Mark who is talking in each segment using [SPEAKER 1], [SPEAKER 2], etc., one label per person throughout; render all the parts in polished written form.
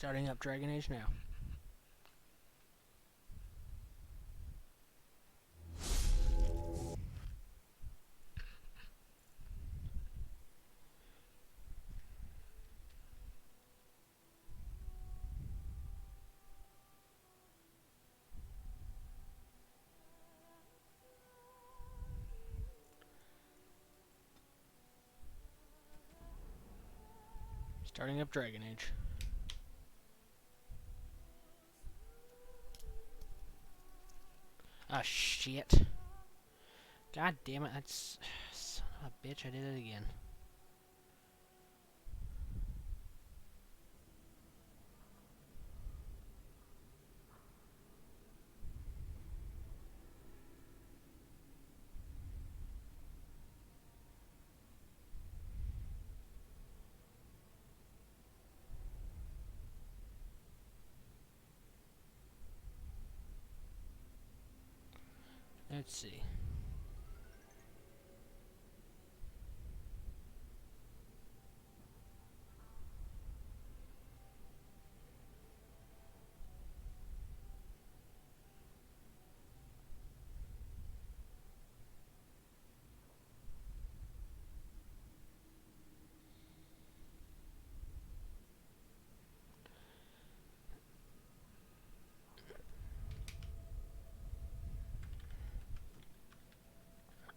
[SPEAKER 1] Starting up Dragon Age now. Starting up Dragon Age. Ah, shit. God damn it, that's... Son of a bitch, I did it again. Let's see.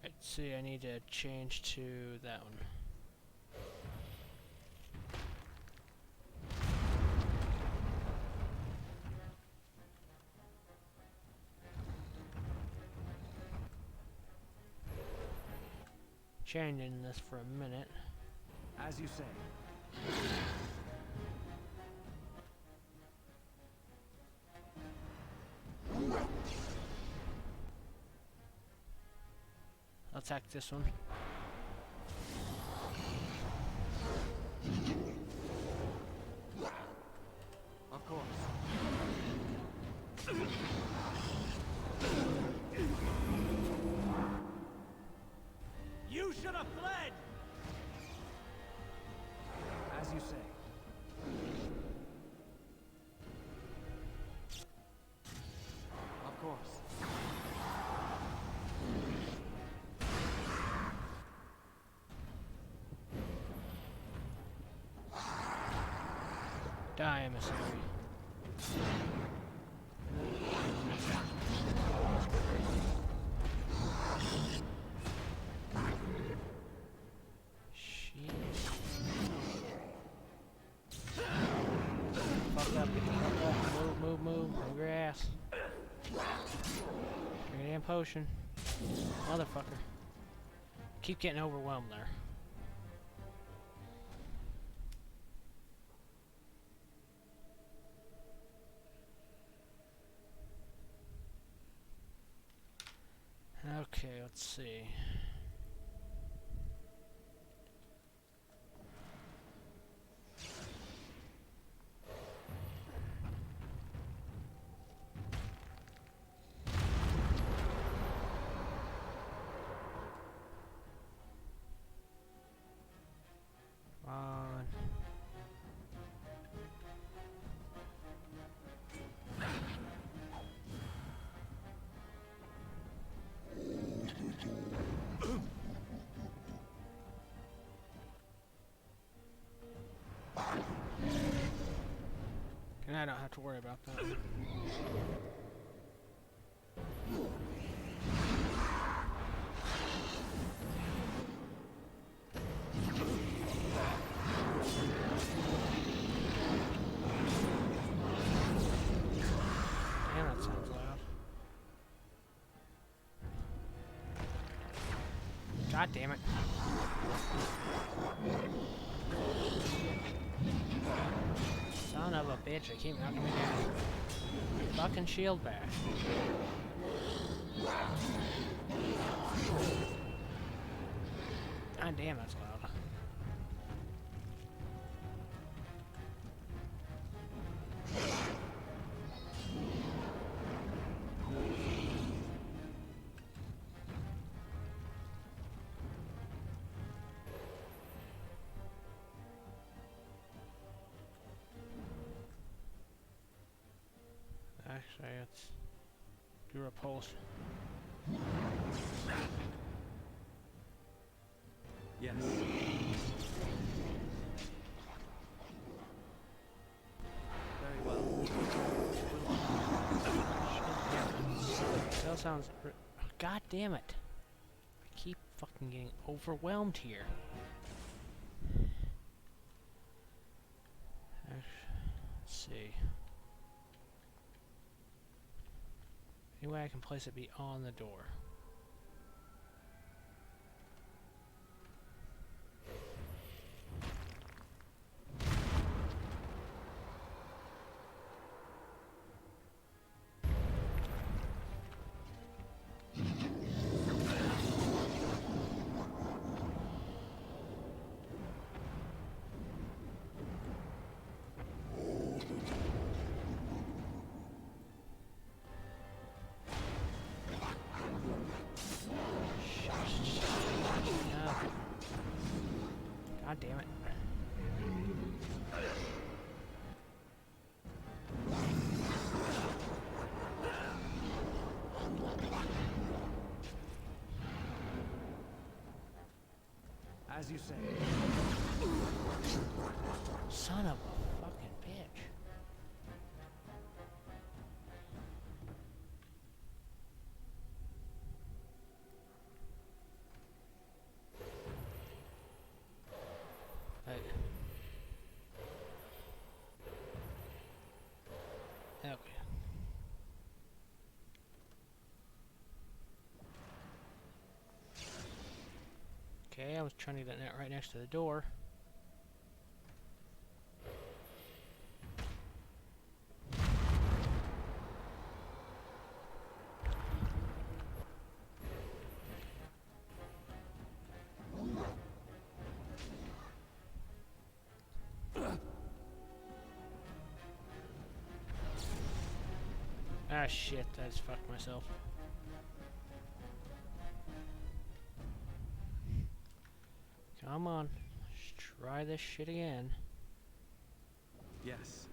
[SPEAKER 1] Let's see, I need to change to that one. Changing this for a minute.
[SPEAKER 2] As you say.
[SPEAKER 1] I'll attack this one.
[SPEAKER 2] Of course. You should have fled! As you say. Of course.
[SPEAKER 1] Die, emissary. Shit. Fuck up, move, move, move your ass. Drink a damn potion. Motherfucker. Keep getting overwhelmed there. Okay, let's see. Come on. And I don't have to worry about that. Damn, that sounds loud. God damn it. Son of a bitch, I keep knocking me down. Fucking shield bash. God damn, that's loud. Be repulsed.
[SPEAKER 2] Yes. Very well.
[SPEAKER 1] That sounds. God damn it! I keep fucking getting overwhelmed here. Let's see. Any way I can place it beyond the door? God damn it.
[SPEAKER 2] As you say.
[SPEAKER 1] Son of a fucking bitch. Okay. Okay, I was trying to get that right next to the door. Ah shit, I just fucked myself. Come on, let's try this shit again.
[SPEAKER 2] Yes.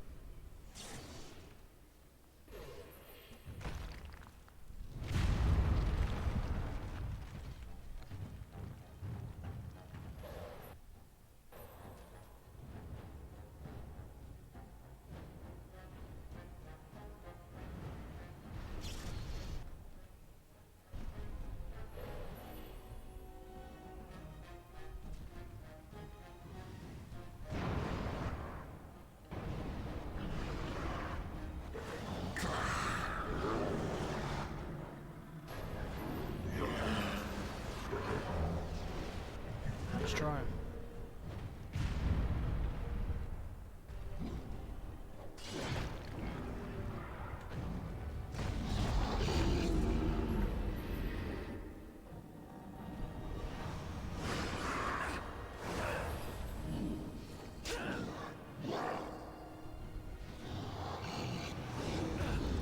[SPEAKER 1] Destroy him.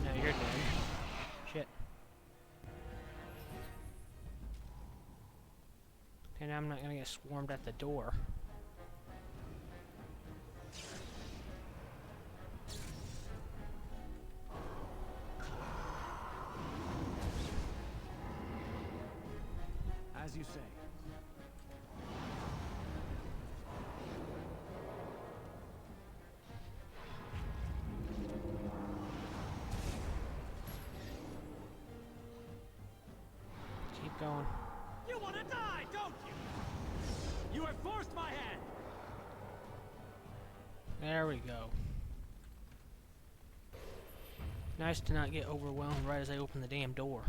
[SPEAKER 1] Now you're dead. Shit. And I'm not gonna get swarmed at the door.
[SPEAKER 2] As you say.
[SPEAKER 1] Keep going.
[SPEAKER 2] You want to die, don't you? You have forced my hand.
[SPEAKER 1] There we go. Nice to not get overwhelmed right as I open the damn door.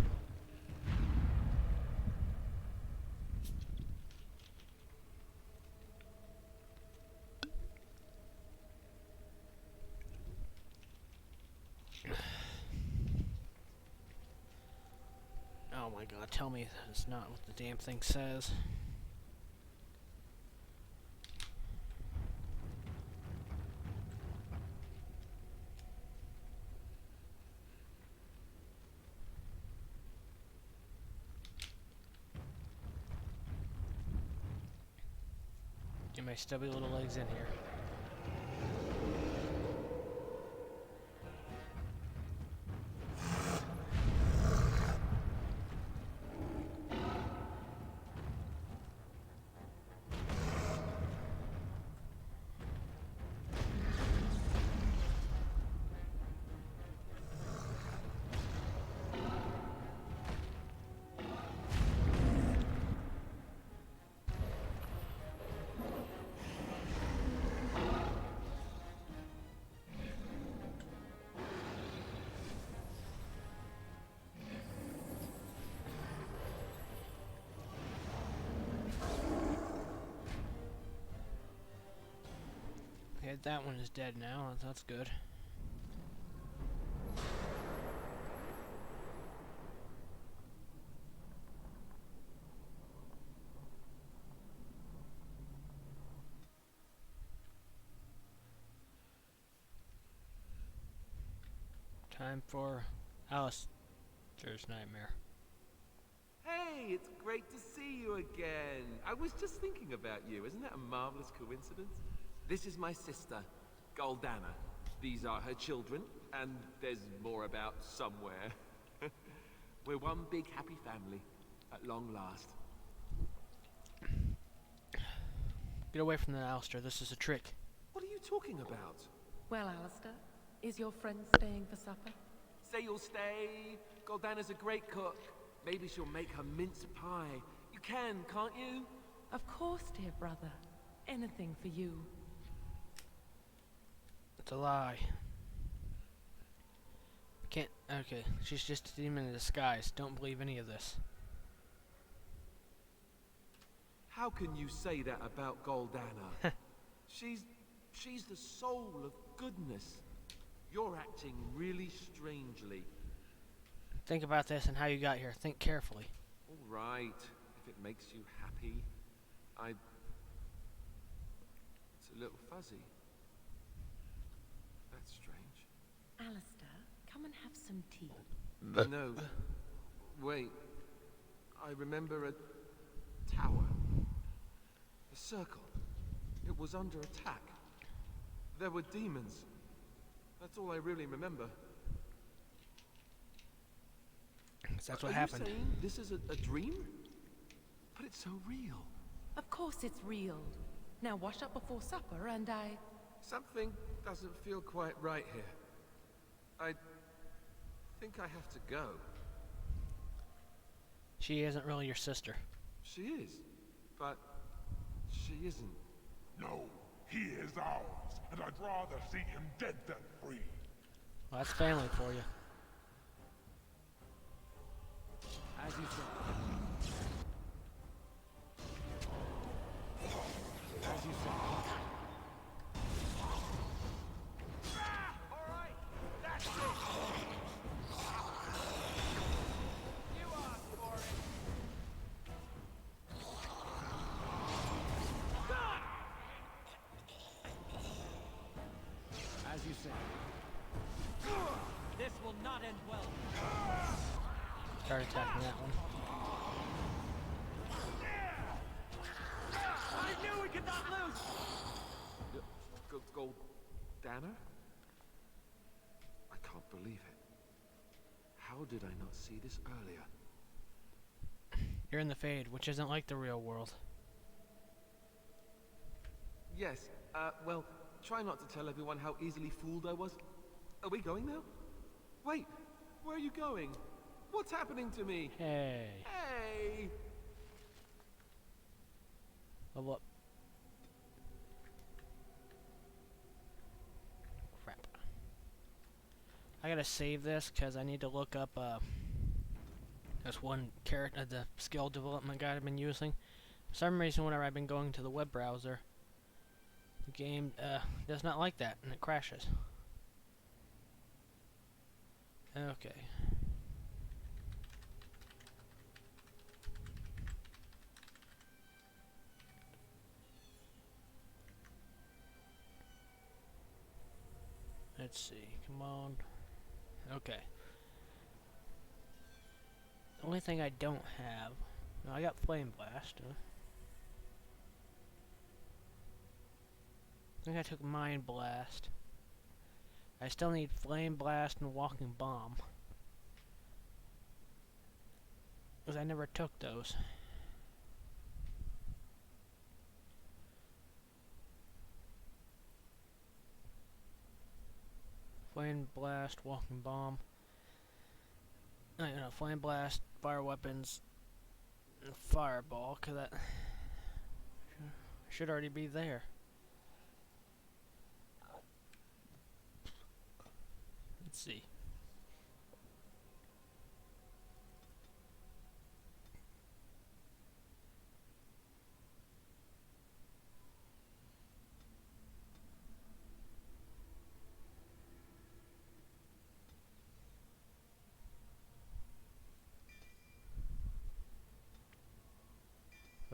[SPEAKER 1] Oh my god, tell me that's not what the damn thing says. Get my stubby little legs in here. Okay, that one is dead now. That's good. Time for Alistair's nightmare.
[SPEAKER 3] Hey, it's great to see you again. I was just thinking about you. Isn't that a marvelous coincidence? This is my sister, Goldana. These are her children, and there's more about somewhere. We're one big happy family, at long last.
[SPEAKER 1] Get away from that, Alistair. This is a trick.
[SPEAKER 3] What are you talking about?
[SPEAKER 4] Well, Alistair, is your friend staying for supper?
[SPEAKER 3] Say you'll stay. Goldana's a great cook. Maybe she'll make her mince pie. You can, can't you?
[SPEAKER 4] Of course, dear brother. Anything for you.
[SPEAKER 1] It's a lie. Can't. Okay, she's just a demon in disguise. Don't believe any of this.
[SPEAKER 3] How can you say that about Goldana? She's the soul of goodness. You're acting really strangely.
[SPEAKER 1] Think about this and how you got here. Think carefully.
[SPEAKER 3] All right, if it makes you happy. It's a little fuzzy. That's strange.
[SPEAKER 4] Alistair, come and have some tea.
[SPEAKER 3] No. Wait. I remember a tower. A circle. It was under attack. There were demons. That's all I really remember.
[SPEAKER 1] That's what happened.
[SPEAKER 3] Are you saying this is a dream? But it's so real.
[SPEAKER 4] Of course it's real. Now wash up before supper and
[SPEAKER 3] Something doesn't feel quite right here. I think I have to go.
[SPEAKER 1] She isn't really your sister.
[SPEAKER 3] She is, but she isn't.
[SPEAKER 5] No, he is ours, and I'd rather see him dead than free.
[SPEAKER 1] Well, that's family for you.
[SPEAKER 2] As you say. As you say. Alright, that's it! You asked for it! As you say. This will not end well.
[SPEAKER 1] Start attacking that one.
[SPEAKER 2] I knew we could not lose!
[SPEAKER 3] Goldana? I can't believe it. How did I not see this earlier?
[SPEAKER 1] You're in the Fade, which isn't like the real world.
[SPEAKER 3] Yes, well, try not to tell everyone how easily fooled I was. Are we going now? Wait, where are you going? What's happening to me?
[SPEAKER 1] Hey.
[SPEAKER 3] Hey!
[SPEAKER 1] Level up. Crap. I gotta save this because I need to look up this one character, the skill development guide I've been using. For some reason, whenever I've been going to the web browser, the game does not like that and it crashes. Okay. Let's see, come on. Okay. The only thing I don't have... No, I got Flame Blast. I think I took Mind Blast. I still need Flame Blast and Walking Bomb. Because I never took those. Flame Blast, Walking Bomb. No, Flame Blast, Fire Weapons, and Fireball, because that should already be there. Let's see.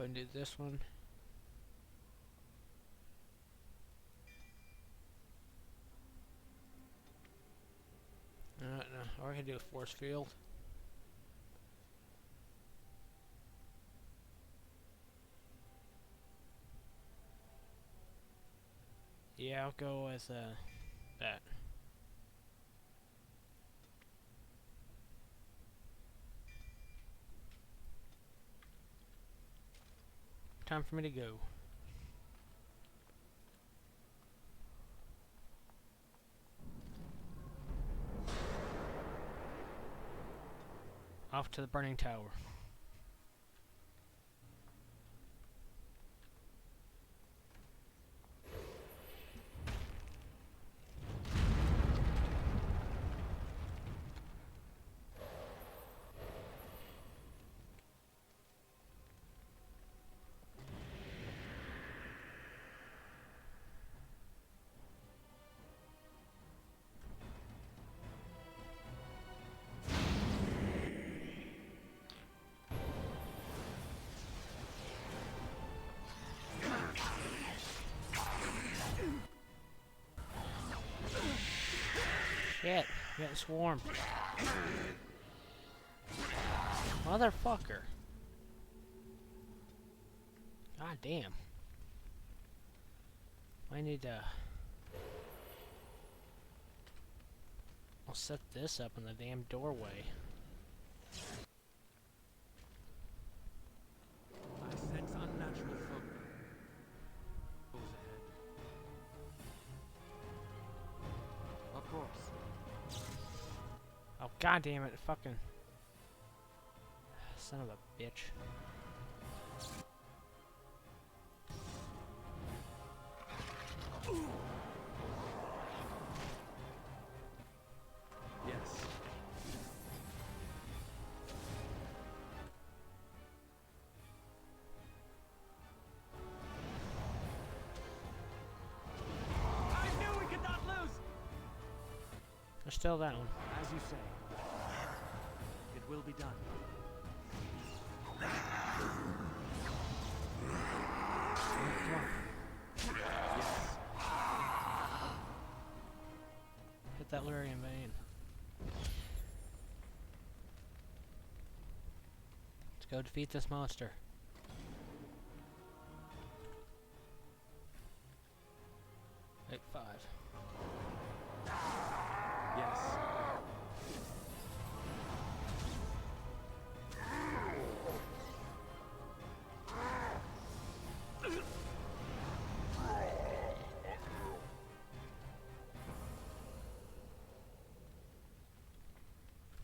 [SPEAKER 1] and do this one. No, or I can do a force field. Yeah, I'll go with that. Time for me to go. Off to the burning tower. Shit, getting swarmed. Motherfucker. God damn. I need to... I'll set this up in the damn doorway.
[SPEAKER 2] I sense unnatural folk. Goes ahead. Of course.
[SPEAKER 1] Oh, god damn it, fucking... Son of a bitch.
[SPEAKER 2] Yes. I knew we could not lose!
[SPEAKER 1] There's still that one.
[SPEAKER 2] As you say. It will be done.
[SPEAKER 1] Come on.
[SPEAKER 2] Yes.
[SPEAKER 1] Hit that Lyrian vein. Let's go defeat this monster. Wait, 5.
[SPEAKER 2] Yes.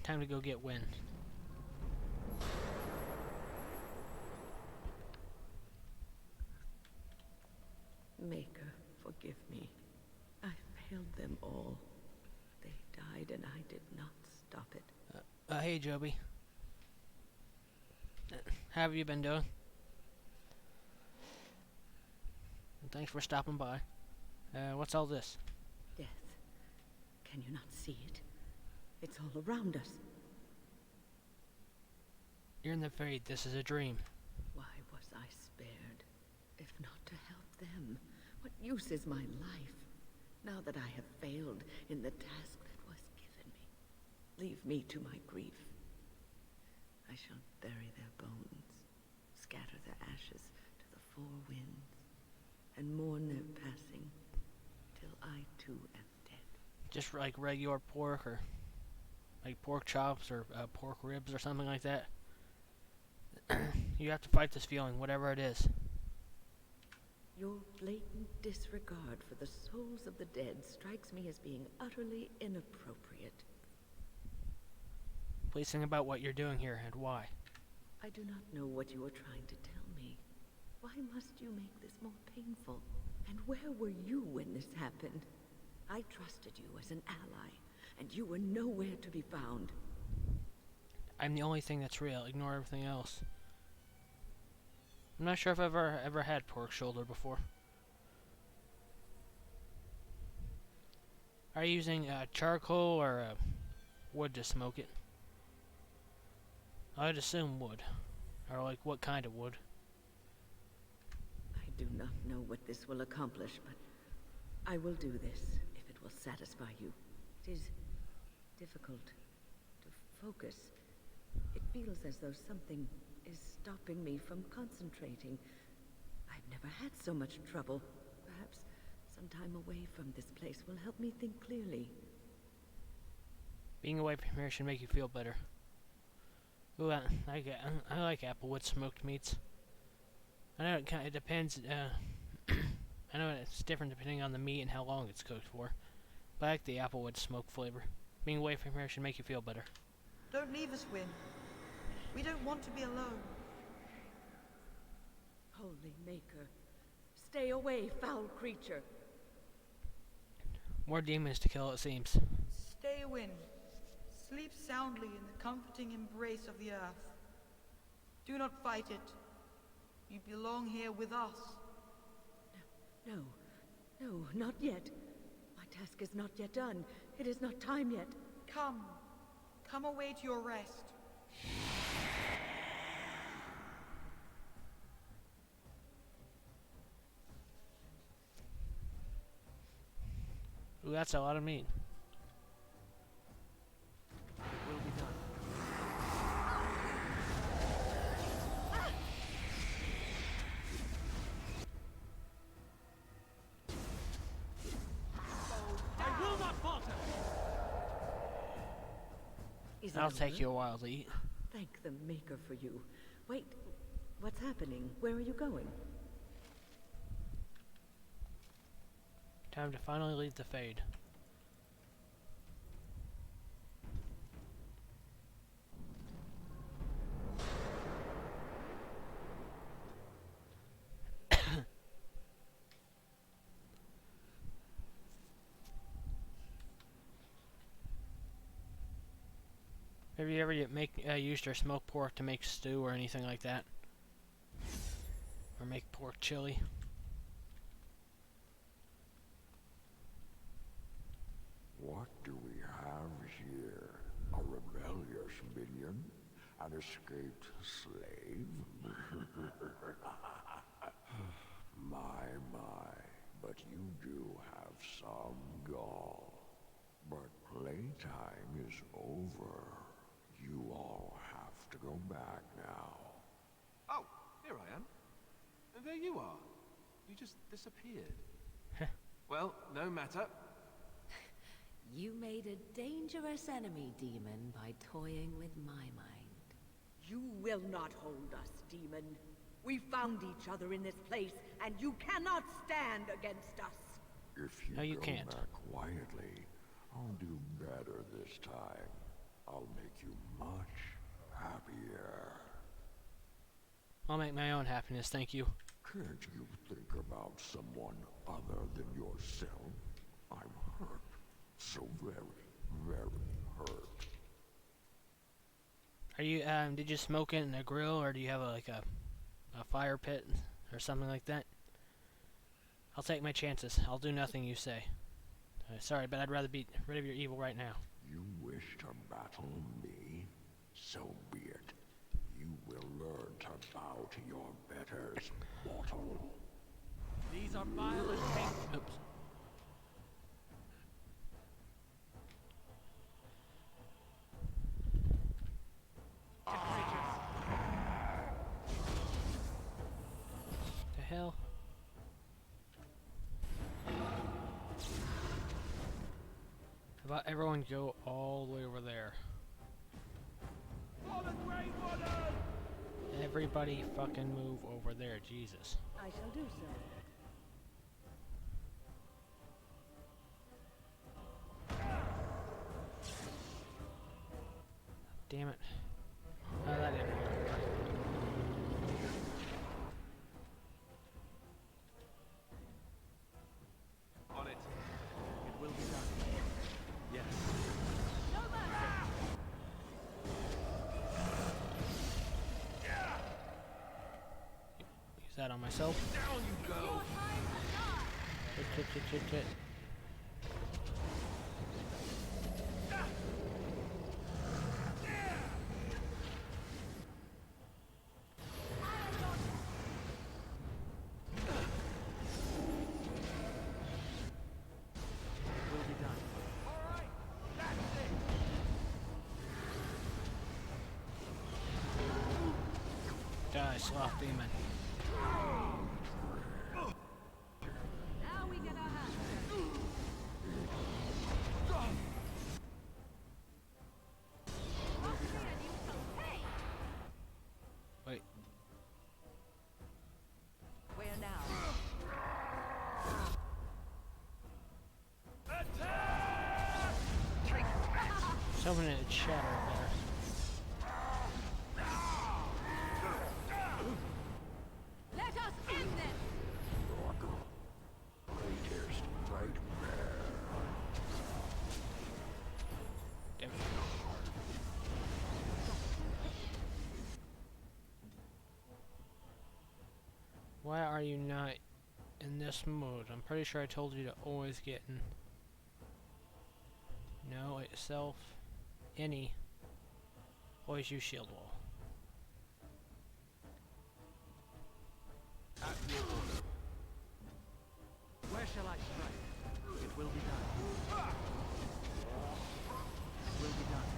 [SPEAKER 1] Time to go get wind.
[SPEAKER 6] Maker, forgive me. I failed them all. They died and I did not stop it.
[SPEAKER 1] Hey Joby. How have you been doing? And thanks for stopping by. What's all this?
[SPEAKER 6] Death. Can you not see it? It's all around us.
[SPEAKER 1] You're in the Fade. This is a dream.
[SPEAKER 6] Why was I spared? If not to help them, what use is my life? Now that I have failed in the task that was given me, leave me to my grief. I shall bury their bones, scatter their ashes to the four winds, and mourn their passing, till I too am dead.
[SPEAKER 1] Just like regular pork, or like pork chops, or pork ribs, or something like that. You have to fight this feeling, whatever it is.
[SPEAKER 6] Your blatant disregard for the souls of the dead strikes me as being utterly inappropriate.
[SPEAKER 1] Please think about what you're doing here and why.
[SPEAKER 6] I do not know what you are trying to tell me. Why must you make this more painful? And where were you when this happened? I trusted you as an ally, and you were nowhere to be found.
[SPEAKER 1] I'm the only thing that's real. Ignore everything else. I'm not sure if I've ever had pork shoulder before. Are you using charcoal or wood to smoke it? I'd assume wood. Or like what kind of wood?
[SPEAKER 6] do not know what this will accomplish, but I will do this if it will satisfy you. It is difficult to focus. It feels as though something is stopping me from concentrating. I've never had so much trouble. Perhaps some time away from this place will help me think clearly.
[SPEAKER 1] Being away from here should make you feel better. Ooh, I like applewood smoked meats. I know it depends. I know it's different depending on the meat and how long it's cooked for. But I like the applewood smoke flavor. Being away from here should make you feel better.
[SPEAKER 7] Don't leave us, Wynne. We don't want to be alone.
[SPEAKER 6] Holy Maker, stay away, foul creature.
[SPEAKER 1] More demons to kill, it seems.
[SPEAKER 7] Stay, Wynne. Sleep soundly in the comforting embrace of the earth. Do not fight it. You belong here with us.
[SPEAKER 6] No, no, not yet. My task is not yet done. It is not time yet.
[SPEAKER 7] Come. Come away to your rest.
[SPEAKER 1] Ooh, that's a lot of meat.
[SPEAKER 3] Will be done.
[SPEAKER 2] I will not falter!
[SPEAKER 6] Is
[SPEAKER 1] That'll
[SPEAKER 6] it
[SPEAKER 1] take
[SPEAKER 6] over?
[SPEAKER 1] you a while to eat.
[SPEAKER 6] Thank the Maker for you. Wait, what's happening? Where are you going?
[SPEAKER 1] Time to finally leave the Fade. Have you ever used your smoked pork to make stew or anything like that? Or make pork chili?
[SPEAKER 8] What do we have here? A rebellious minion? An escaped slave? My, but you do have some gall. But playtime is over. You all have to go back now.
[SPEAKER 3] Oh, here I am. And there you are. You just disappeared. Well, no matter.
[SPEAKER 9] You made a dangerous enemy, demon, by toying with my mind.
[SPEAKER 6] You will not hold us, demon. We found each other in this place, and you cannot stand against us.
[SPEAKER 8] If you,
[SPEAKER 1] No, you
[SPEAKER 8] go
[SPEAKER 1] can't.
[SPEAKER 8] back quietly, I'll do better this time. I'll make you much happier.
[SPEAKER 1] I'll make my own happiness, thank you.
[SPEAKER 8] Can't you think about someone other than yourself? I'm hurt. So very, very hurt.
[SPEAKER 1] Are you, did you smoke it in a grill, or do you have like a fire pit or something like that? I'll take my chances. I'll do nothing you say. Sorry, but I'd rather be rid of your evil right now.
[SPEAKER 8] You wish to battle me? So be it. You will learn to bow to your betters, mortal.
[SPEAKER 2] These are violent things.
[SPEAKER 1] Oops. The hell? How about everyone go all the way over there?
[SPEAKER 2] Fallen Grey Warden!
[SPEAKER 1] Everybody fucking move over there, Jesus.
[SPEAKER 6] I shall do so.
[SPEAKER 1] Damn it. Oh, that didn't work.
[SPEAKER 3] On it. It will be done. Yes.
[SPEAKER 1] Use that on myself.
[SPEAKER 3] Down you go!
[SPEAKER 1] Shit. sloth demon.
[SPEAKER 9] Now we get our hands dirty.
[SPEAKER 1] Wait.
[SPEAKER 9] Where now?
[SPEAKER 1] Someone in a chatter better.
[SPEAKER 9] Let us end this!
[SPEAKER 8] Greatest nightmare.
[SPEAKER 1] Damn it. Why are you not in this mode? I'm pretty sure I told you to always get in. No, itself. Any. Always use shield wall.
[SPEAKER 2] At your order. Where shall I strike? It will be done. It will be done.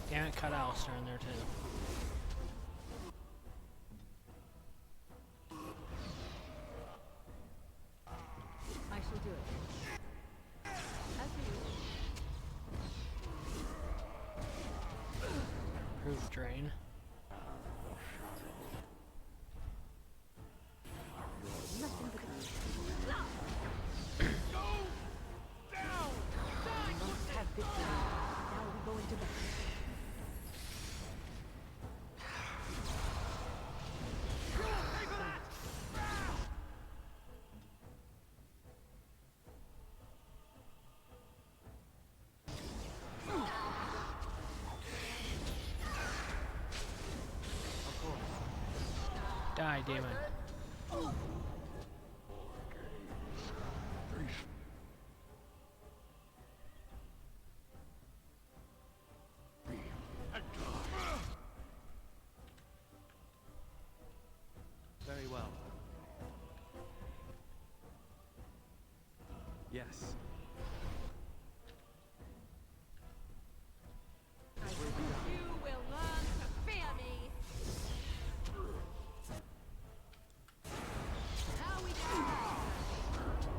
[SPEAKER 1] Damn it, cut Alistair in there too.
[SPEAKER 9] I shall do it. As you
[SPEAKER 1] Proof drain.
[SPEAKER 6] Nothing but we must have victory. Now we go into battle.
[SPEAKER 1] Die, demon.
[SPEAKER 2] Very well. Yes.
[SPEAKER 9] You will learn to fear me! Now we get our hands dirty.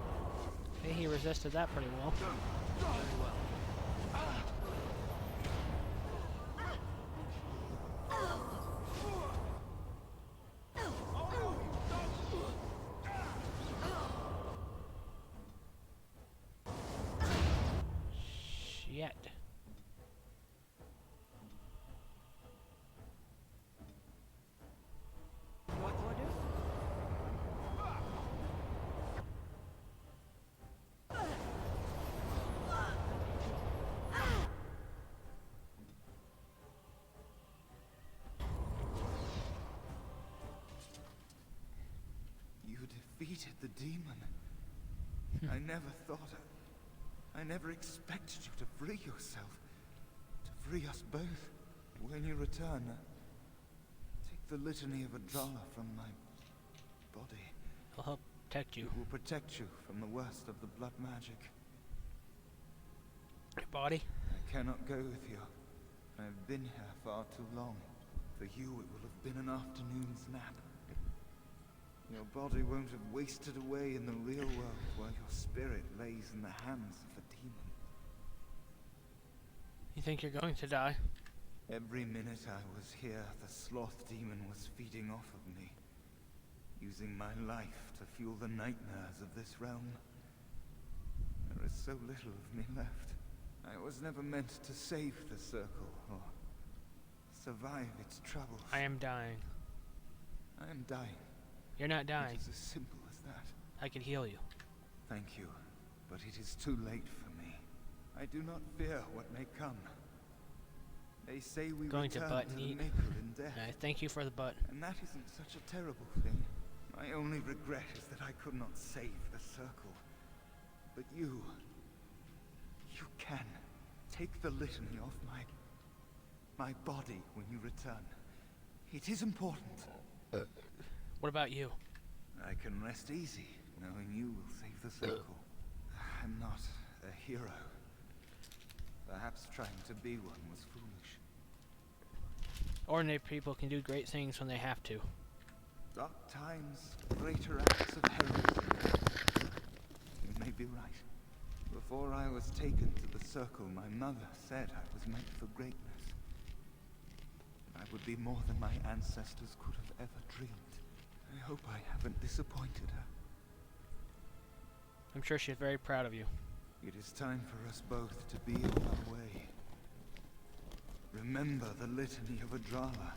[SPEAKER 1] Hey, he resisted that pretty well.
[SPEAKER 2] Very well.
[SPEAKER 1] Shit.
[SPEAKER 2] What order?
[SPEAKER 10] You defeated the demon. I never thought I never expected you to free yourself. To free us both. When you return, take the litany of Adralla from my body.
[SPEAKER 1] I'll help protect you.
[SPEAKER 10] It will protect you from the worst of the blood magic.
[SPEAKER 1] Your body?
[SPEAKER 10] I cannot go with you. I've been here far too long. For you, it will have been an afternoon's nap. Your body won't have wasted away in the real world while your spirit lays in the hands of a demon.
[SPEAKER 1] You think you're going to die?
[SPEAKER 10] Every minute I was here, the sloth demon was feeding off of me, using my life to fuel the nightmares of this realm. There is so little of me left. I was never meant to save the circle or survive its troubles.
[SPEAKER 1] I am dying.
[SPEAKER 10] I am dying.
[SPEAKER 1] You're not dying.
[SPEAKER 10] It is as simple as that.
[SPEAKER 1] I could heal you.
[SPEAKER 10] Thank you, but it is too late for me. I do not fear what may come. They say we
[SPEAKER 1] Going to
[SPEAKER 10] return
[SPEAKER 1] butt
[SPEAKER 10] to
[SPEAKER 1] and
[SPEAKER 10] the
[SPEAKER 1] eat.
[SPEAKER 10] Maker in death.
[SPEAKER 1] I thank you for the butt.
[SPEAKER 10] And that isn't such a terrible thing. My only regret is that I could not save the circle. But you can. Take the litany off my body when you return. It is important.
[SPEAKER 1] What about you?
[SPEAKER 10] I can rest easy, knowing you will save the circle. I'm not a hero. Perhaps trying to be one was foolish.
[SPEAKER 1] Ordinary people can do great things when they have to.
[SPEAKER 10] Dark times, greater acts of heroism. You may be right. Before I was taken to the circle, my mother said I was meant for greatness. I would be more than my ancestors could have ever dreamed. I hope I haven't disappointed her.
[SPEAKER 1] I'm sure she's very proud of you.
[SPEAKER 10] It is time for us both to be on our way. Remember the litany of Adrala.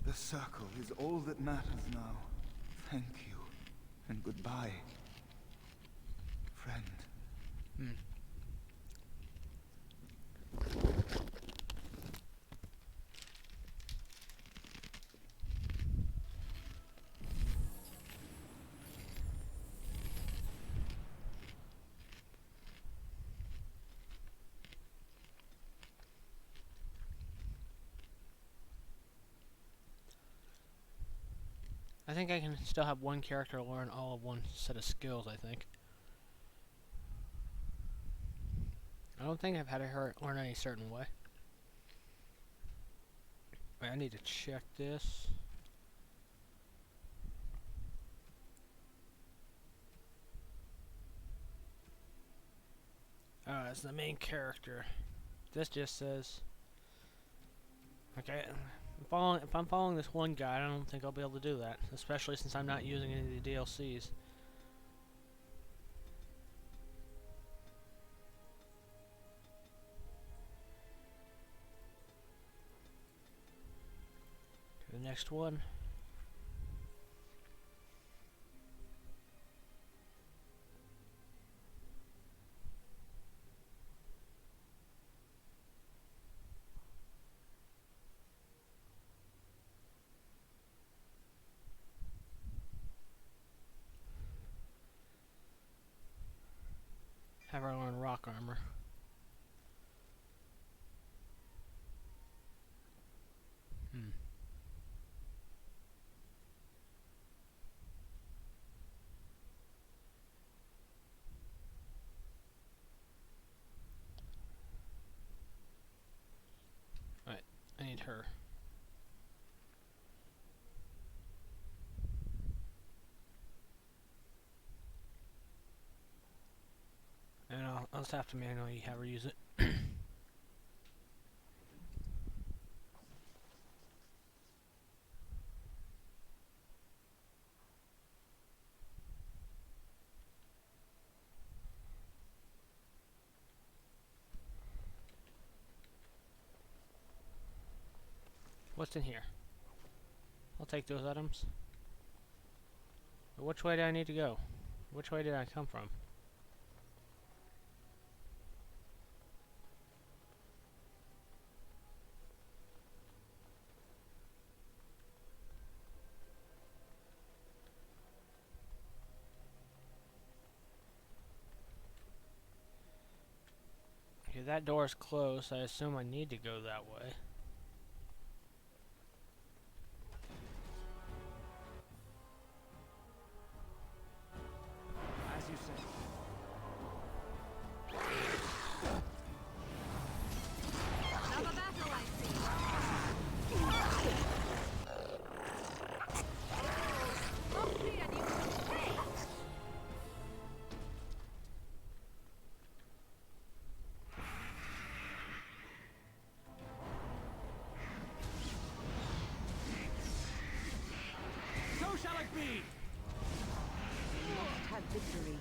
[SPEAKER 10] The circle is all that matters now. Thank you, and goodbye, friend.
[SPEAKER 1] I think I can still have one character learn all of one set of skills, I think. I don't think I've had her learn any certain way. Wait, I need to check this. Oh, it's the main character. This just says... Okay, if I'm following this one guide, I don't think I'll be able to do that. Especially since I'm not using any of the DLCs. The next one. Have her learn rock armor. Right, I need her. And I'll just have to manually have her use it. What's in here? I'll take those items. But which way do I need to go? Which way did I come from? Okay, that door is closed, so I assume I need to go that way.
[SPEAKER 2] As you say.
[SPEAKER 9] Another battle, I see. I'll see and you can wait.
[SPEAKER 2] So shall it be!
[SPEAKER 6] Have victory.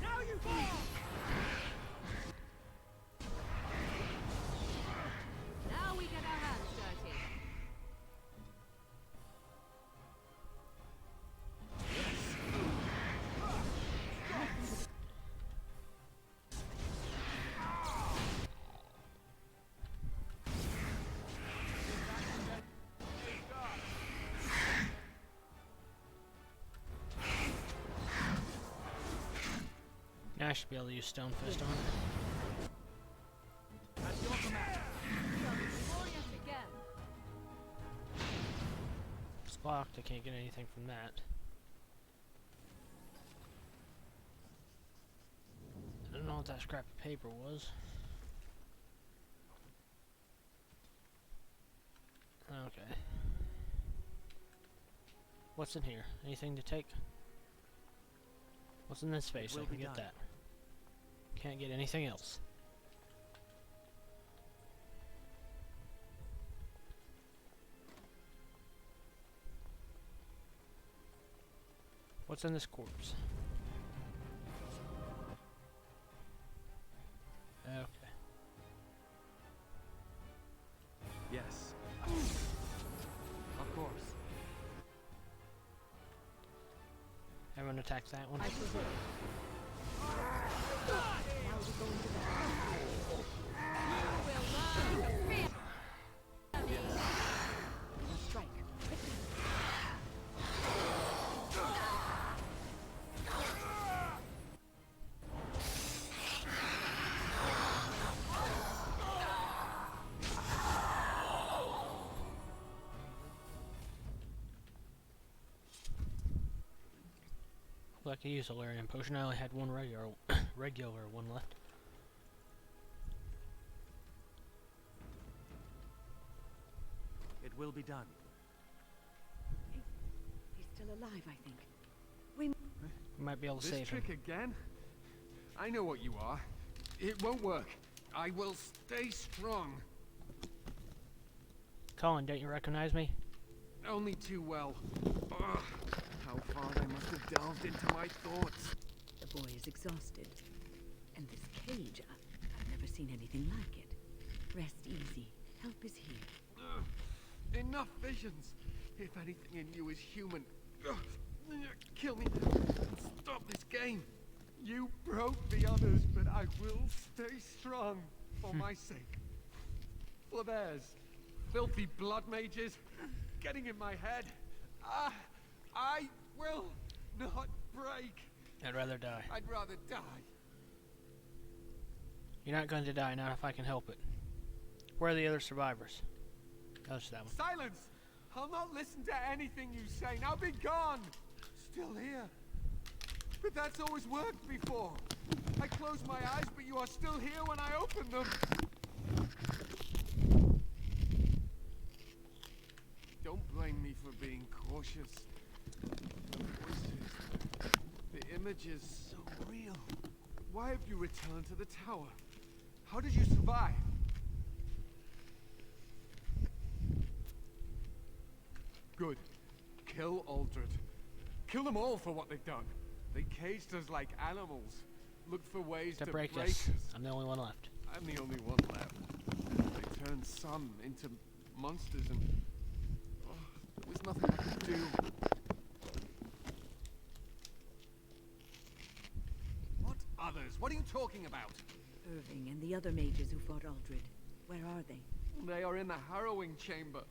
[SPEAKER 2] Now you fall!
[SPEAKER 9] Now we get our hands dirty.
[SPEAKER 1] Now I should be able to use Stone Fist on it.
[SPEAKER 2] At your command.
[SPEAKER 9] Glorious again.
[SPEAKER 1] It's locked. I can't get anything from that. I don't know what that scrap of paper was. Okay. What's in here? Anything to take? What's in this space? I can get that. Can't get anything else. What's in this corpse? Okay.
[SPEAKER 2] Yes. Of course.
[SPEAKER 1] Everyone attacks that one.
[SPEAKER 6] I presume. Now we're going to strike. Quickly.
[SPEAKER 1] I could use a Larian potion. I only had one regular one left.
[SPEAKER 2] It will be done.
[SPEAKER 6] He's still alive, I think.
[SPEAKER 1] We might be able to
[SPEAKER 3] This
[SPEAKER 1] save him.
[SPEAKER 3] trick again? I know what you are. It won't work. I will stay strong.
[SPEAKER 1] Colin, don't you recognize me?
[SPEAKER 3] Only too well. Ugh, how far I must have delved into my thoughts.
[SPEAKER 6] The boy is exhausted. And this cage, I've never seen anything like it. Rest easy. Help is here.
[SPEAKER 3] Enough visions. If anything in you is human, kill me. Stop this game. You broke the others, but I will stay strong for my sake. For theirs. Filthy blood mages getting in my head. I will not break.
[SPEAKER 1] I'd rather die.
[SPEAKER 3] I'd rather die.
[SPEAKER 1] You're not going to die, not if I can help it. Where are the other survivors? That's that one.
[SPEAKER 3] Silence! I'll not listen to anything you say. Now be gone! Still here. But that's always worked before. I close my eyes, but you are still here when I open them. Don't blame me for being cautious. The voices, the images, so real. Why have you returned to the tower? How did you survive? Good. Kill Aldred. Kill them all for what they've done. They caged us like animals. Looked for ways to break us.
[SPEAKER 1] I'm the only one left.
[SPEAKER 3] I'm the only one left. They turned some into monsters and... there was nothing I could do. What others? What are you talking about?
[SPEAKER 6] Irving and the other mages who fought Aldred. Where are they?
[SPEAKER 3] They are in the harrowing chamber.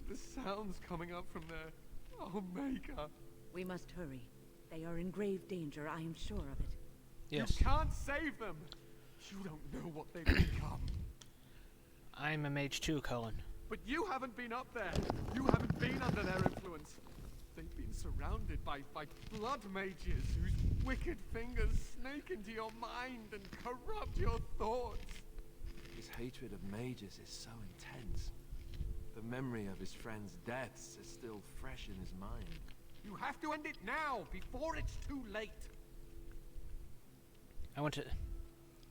[SPEAKER 3] The sounds coming up from there. Oh, Maker.
[SPEAKER 6] We must hurry. They are in grave danger, I am sure of it.
[SPEAKER 1] Yes.
[SPEAKER 3] You can't save them. You don't know what they've become.
[SPEAKER 1] I'm a mage too, Cullen.
[SPEAKER 3] But you haven't been up there. You haven't been under their influence. They've been surrounded by blood mages whose wicked fingers snake into your mind and corrupt your thoughts. His hatred of mages is so intense. The memory of his friends' deaths is still fresh in his mind. You have to end it now, before it's too late.
[SPEAKER 1] I want to...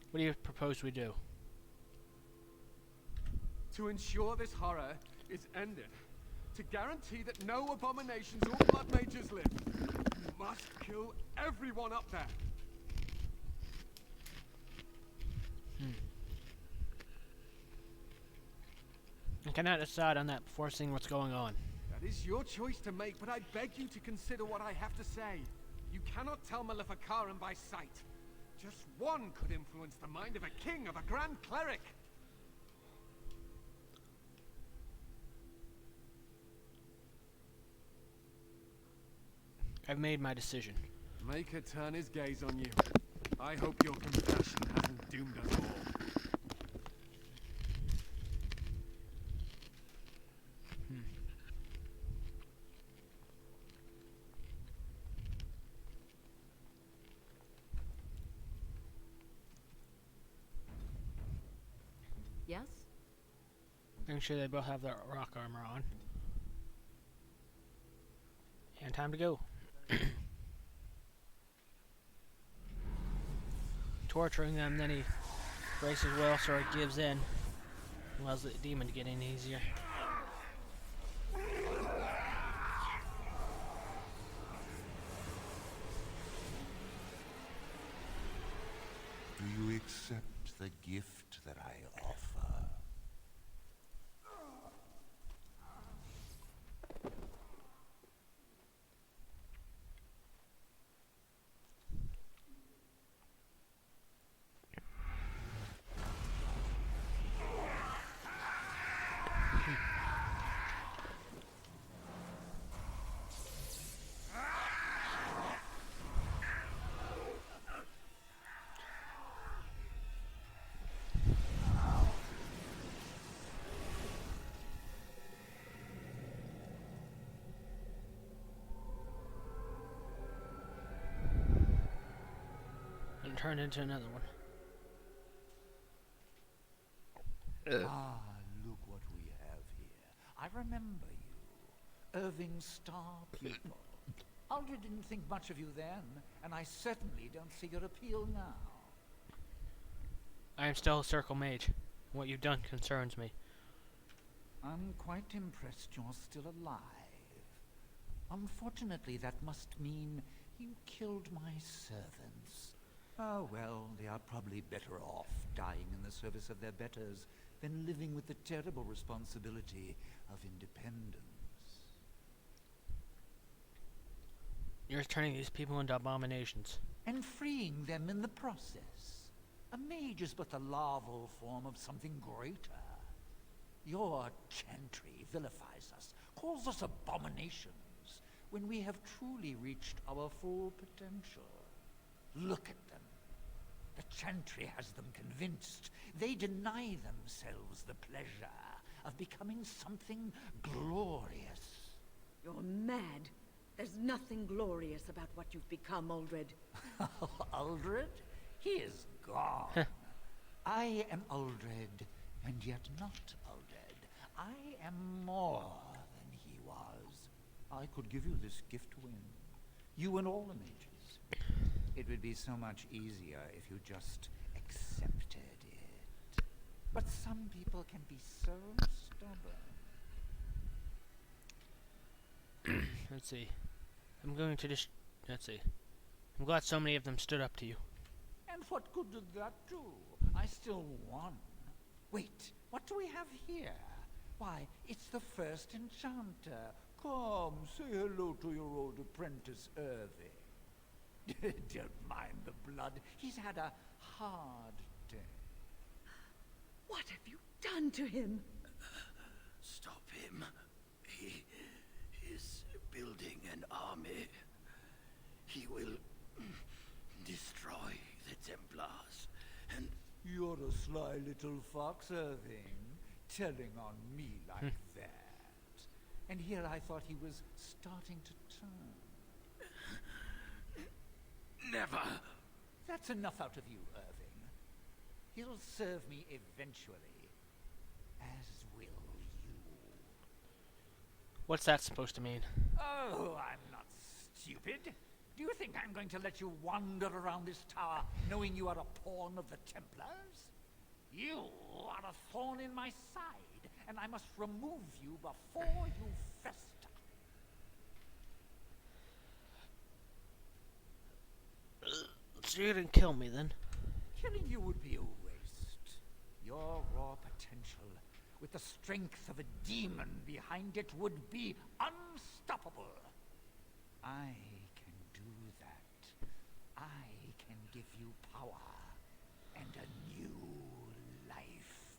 [SPEAKER 1] What do you propose we do?
[SPEAKER 3] To ensure this horror is ended, to guarantee that no abominations or blood mages live, you must kill everyone up there.
[SPEAKER 1] I cannot decide on that before seeing what's going on.
[SPEAKER 3] That is your choice to make, but I beg you to consider what I have to say. You cannot tell Maleficarum by sight. Just one could influence the mind of a king, of a grand cleric.
[SPEAKER 1] I've made my decision.
[SPEAKER 3] Maker turn his gaze on you. I hope your compassion hasn't doomed us all.
[SPEAKER 1] Making sure they both have their rock armor on. And time to go. Torturing them, then he breaks his will, so it gives in. Allows the demon to get in easier.
[SPEAKER 11] Do you accept the gift that I offer?
[SPEAKER 1] And turn into another one.
[SPEAKER 11] Ah, look what we have here. I remember you. Irving Star Pupil. Aldred didn't think much of you then, and I certainly don't see your appeal now.
[SPEAKER 1] I am still a circle mage. What you've done concerns me.
[SPEAKER 11] I'm quite impressed you're still alive. Unfortunately, that must mean you killed my servants. Oh well, they are probably better off dying in the service of their betters than living with the terrible responsibility of independence.
[SPEAKER 1] You're turning these people into abominations.
[SPEAKER 11] And freeing them in the process. A mage is but the larval form of something greater. Your chantry vilifies us, calls us abominations, when we have truly reached our full potential. Look at them. The chantry has them convinced. They deny themselves the pleasure of becoming something glorious.
[SPEAKER 6] You're mad. There's nothing glorious about what you've become, Aldred.
[SPEAKER 11] Aldred? He is gone. I am Aldred, and yet not Aldred. I am more than he was. I could give you this gift to win. You and all the mages. It would be so much easier if you just accepted it. But some people can be so stubborn.
[SPEAKER 1] Let's see. I'm going to just... Let's see. I'm glad so many of them stood up to you.
[SPEAKER 11] And what good did that do? I still won. Wait, what do we have here? Why, it's the first enchanter. Come, say hello to your old apprentice, Irving. Don't mind the blood. He's had a hard day.
[SPEAKER 6] What have you done to him?
[SPEAKER 12] Stop him. He is building an army. He will destroy the Templars, and...
[SPEAKER 11] You're a sly little fox, Irving, telling on me like that. And here I thought he was starting to turn.
[SPEAKER 12] Never!
[SPEAKER 11] That's enough out of you, Irving. He'll serve me eventually, as will you.
[SPEAKER 1] What's that supposed to mean?
[SPEAKER 11] Oh, I'm not stupid. Do you think I'm going to let you wander around this tower knowing you are a pawn of the Templars? You are a thorn in my side, and I must remove you before you fester.
[SPEAKER 1] So you're gonna kill me then?
[SPEAKER 11] Killing you would be a waste. Your raw potential, with the strength of a demon behind it, would be unstoppable. I can do that. I can give you power and a new life.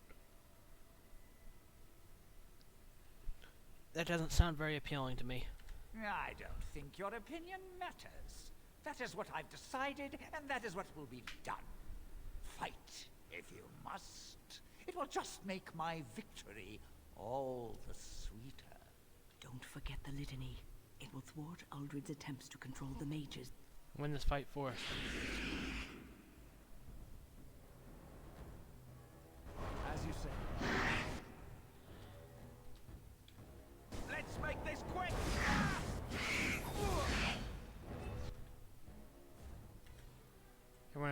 [SPEAKER 1] That doesn't sound very appealing to me.
[SPEAKER 11] I don't think your opinion matters. That is what I've decided, and that is what will be done. Fight, if you must. It will just make my victory all the sweeter.
[SPEAKER 6] Don't forget the litany. It will thwart Aldred's attempts to control the mages.
[SPEAKER 1] Win this fight for us.
[SPEAKER 2] As you say.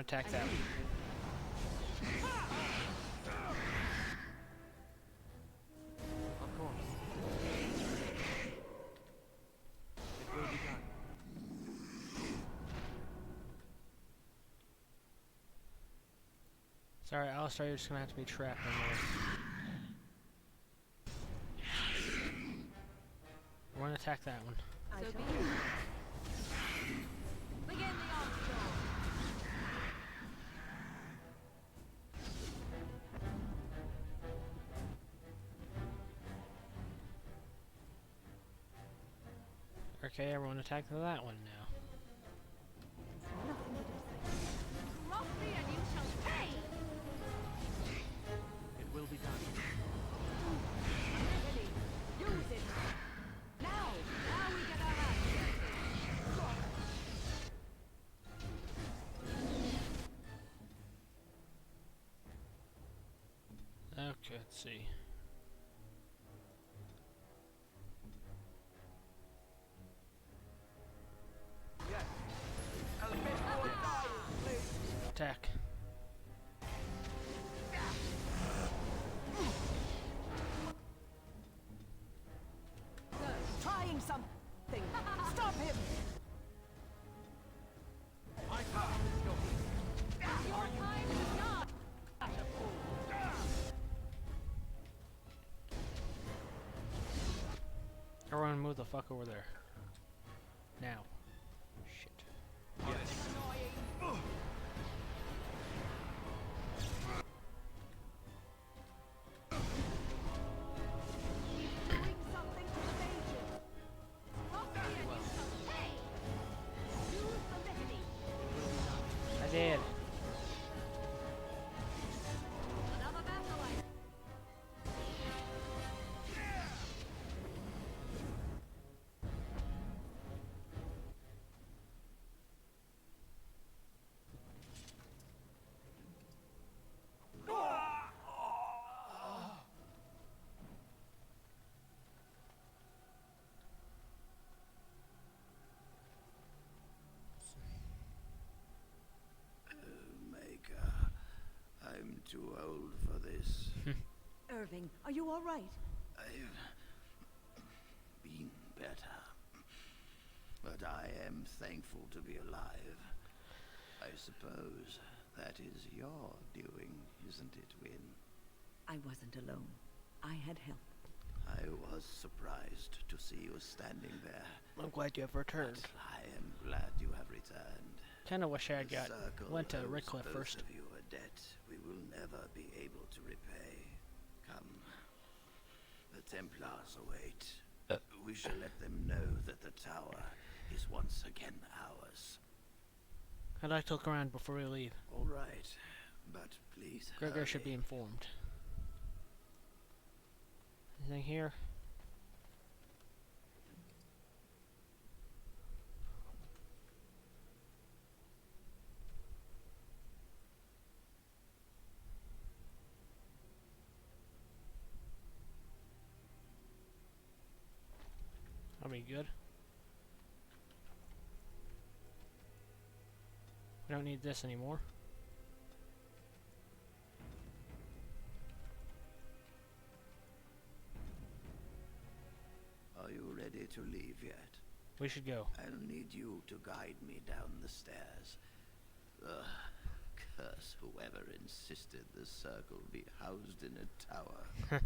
[SPEAKER 1] attack that one.
[SPEAKER 3] Of course. It will be done.
[SPEAKER 1] Sorry, Alistair, you're just gonna have to be trapped in there. We're gonna attack that one.
[SPEAKER 9] So be it. Begin the onslaught.
[SPEAKER 1] Okay, everyone attack that one now.
[SPEAKER 9] Cross me and you shall pay.
[SPEAKER 3] It will be done.
[SPEAKER 9] Ready. Use it. Now we get our ass dirty.
[SPEAKER 1] Okay, let's see. Attack.
[SPEAKER 9] Trying something. Stop him.
[SPEAKER 2] My time is yours.
[SPEAKER 9] Your time is not.
[SPEAKER 1] Everyone move the fuck over there. Now. Shit.
[SPEAKER 9] Doing something to the Major. Cross me and you shall pay. Use the litany.
[SPEAKER 1] I did.
[SPEAKER 9] Another battle I
[SPEAKER 12] Maker, I'm too old for this.
[SPEAKER 9] Irving, are you all right?
[SPEAKER 12] I've been better. But I am thankful to be alive. I suppose that is your doing, isn't it, Wynne?
[SPEAKER 6] I wasn't alone. I had help.
[SPEAKER 12] I was surprised to see you standing there.
[SPEAKER 1] I'm glad you have returned.
[SPEAKER 12] But I am glad you have returned.
[SPEAKER 1] Kinda wish I had
[SPEAKER 12] The
[SPEAKER 1] got
[SPEAKER 12] Circle
[SPEAKER 1] went to
[SPEAKER 12] owes
[SPEAKER 1] Redcliffe
[SPEAKER 12] both
[SPEAKER 1] first.
[SPEAKER 12] of you a debt we will never be able to repay. Come. The Templars await. We shall let them know that the tower is once again ours.
[SPEAKER 1] I'd like to look around before we leave.
[SPEAKER 12] All right, but please.
[SPEAKER 1] Gregor should be
[SPEAKER 12] hurry.
[SPEAKER 1] informed. Anything here? That'll be good. We don't need this anymore.
[SPEAKER 12] Are you ready to leave yet?
[SPEAKER 1] We should go.
[SPEAKER 12] I'll need you to guide me down the stairs. Curse whoever insisted the circle be housed in a tower.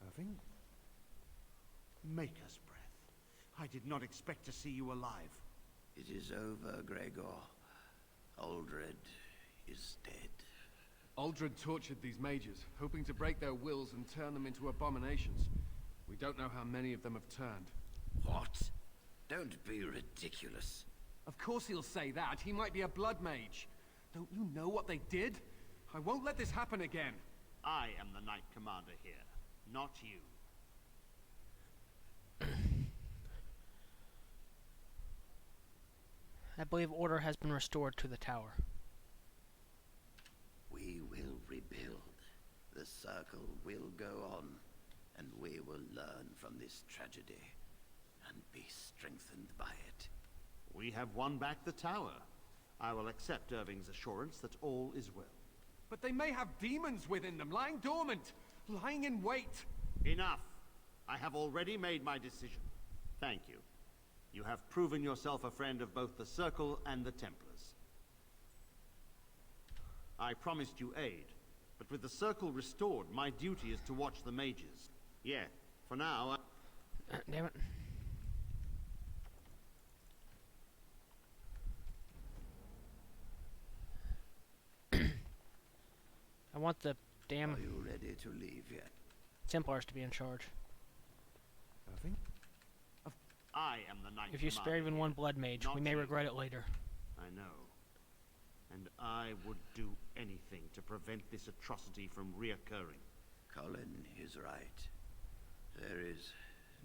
[SPEAKER 13] Irving? Maker's breath. I did not expect to see you alive.
[SPEAKER 12] It is over, Gregor. Aldred is dead.
[SPEAKER 14] Aldred tortured these mages, hoping to break their wills and turn them into abominations. We don't know how many of them have turned.
[SPEAKER 12] What? Don't be ridiculous.
[SPEAKER 14] Of course he'll say that. He might be a blood mage. Don't you know what they did? I won't let this happen again.
[SPEAKER 13] I am the Knight Commander here, not you.
[SPEAKER 1] I believe order has been restored to the tower.
[SPEAKER 12] We will rebuild. The circle will go on. and we will learn from this tragedy and be strengthened by it.
[SPEAKER 13] We have won back the tower. I will accept Irving's assurance that all is well.
[SPEAKER 14] But they may have demons within them, lying dormant, lying in wait.
[SPEAKER 13] Enough! I have already made my decision. Thank you. You have proven yourself a friend of both the Circle and the Templars. I promised you aid, but with the Circle restored, my duty is to watch the mages. Yeah, for now,
[SPEAKER 1] Damn it. I want the damn
[SPEAKER 12] Are you ready to leave yet?
[SPEAKER 1] Templars to be in charge.
[SPEAKER 14] Irving?
[SPEAKER 13] I am the Knight
[SPEAKER 1] If you spare
[SPEAKER 13] Commander
[SPEAKER 1] even
[SPEAKER 13] here,
[SPEAKER 1] one blood mage,
[SPEAKER 13] not
[SPEAKER 1] we may
[SPEAKER 13] you.
[SPEAKER 1] regret it later.
[SPEAKER 13] I know. And I would do anything to prevent this atrocity from reoccurring.
[SPEAKER 12] Colin is right. There is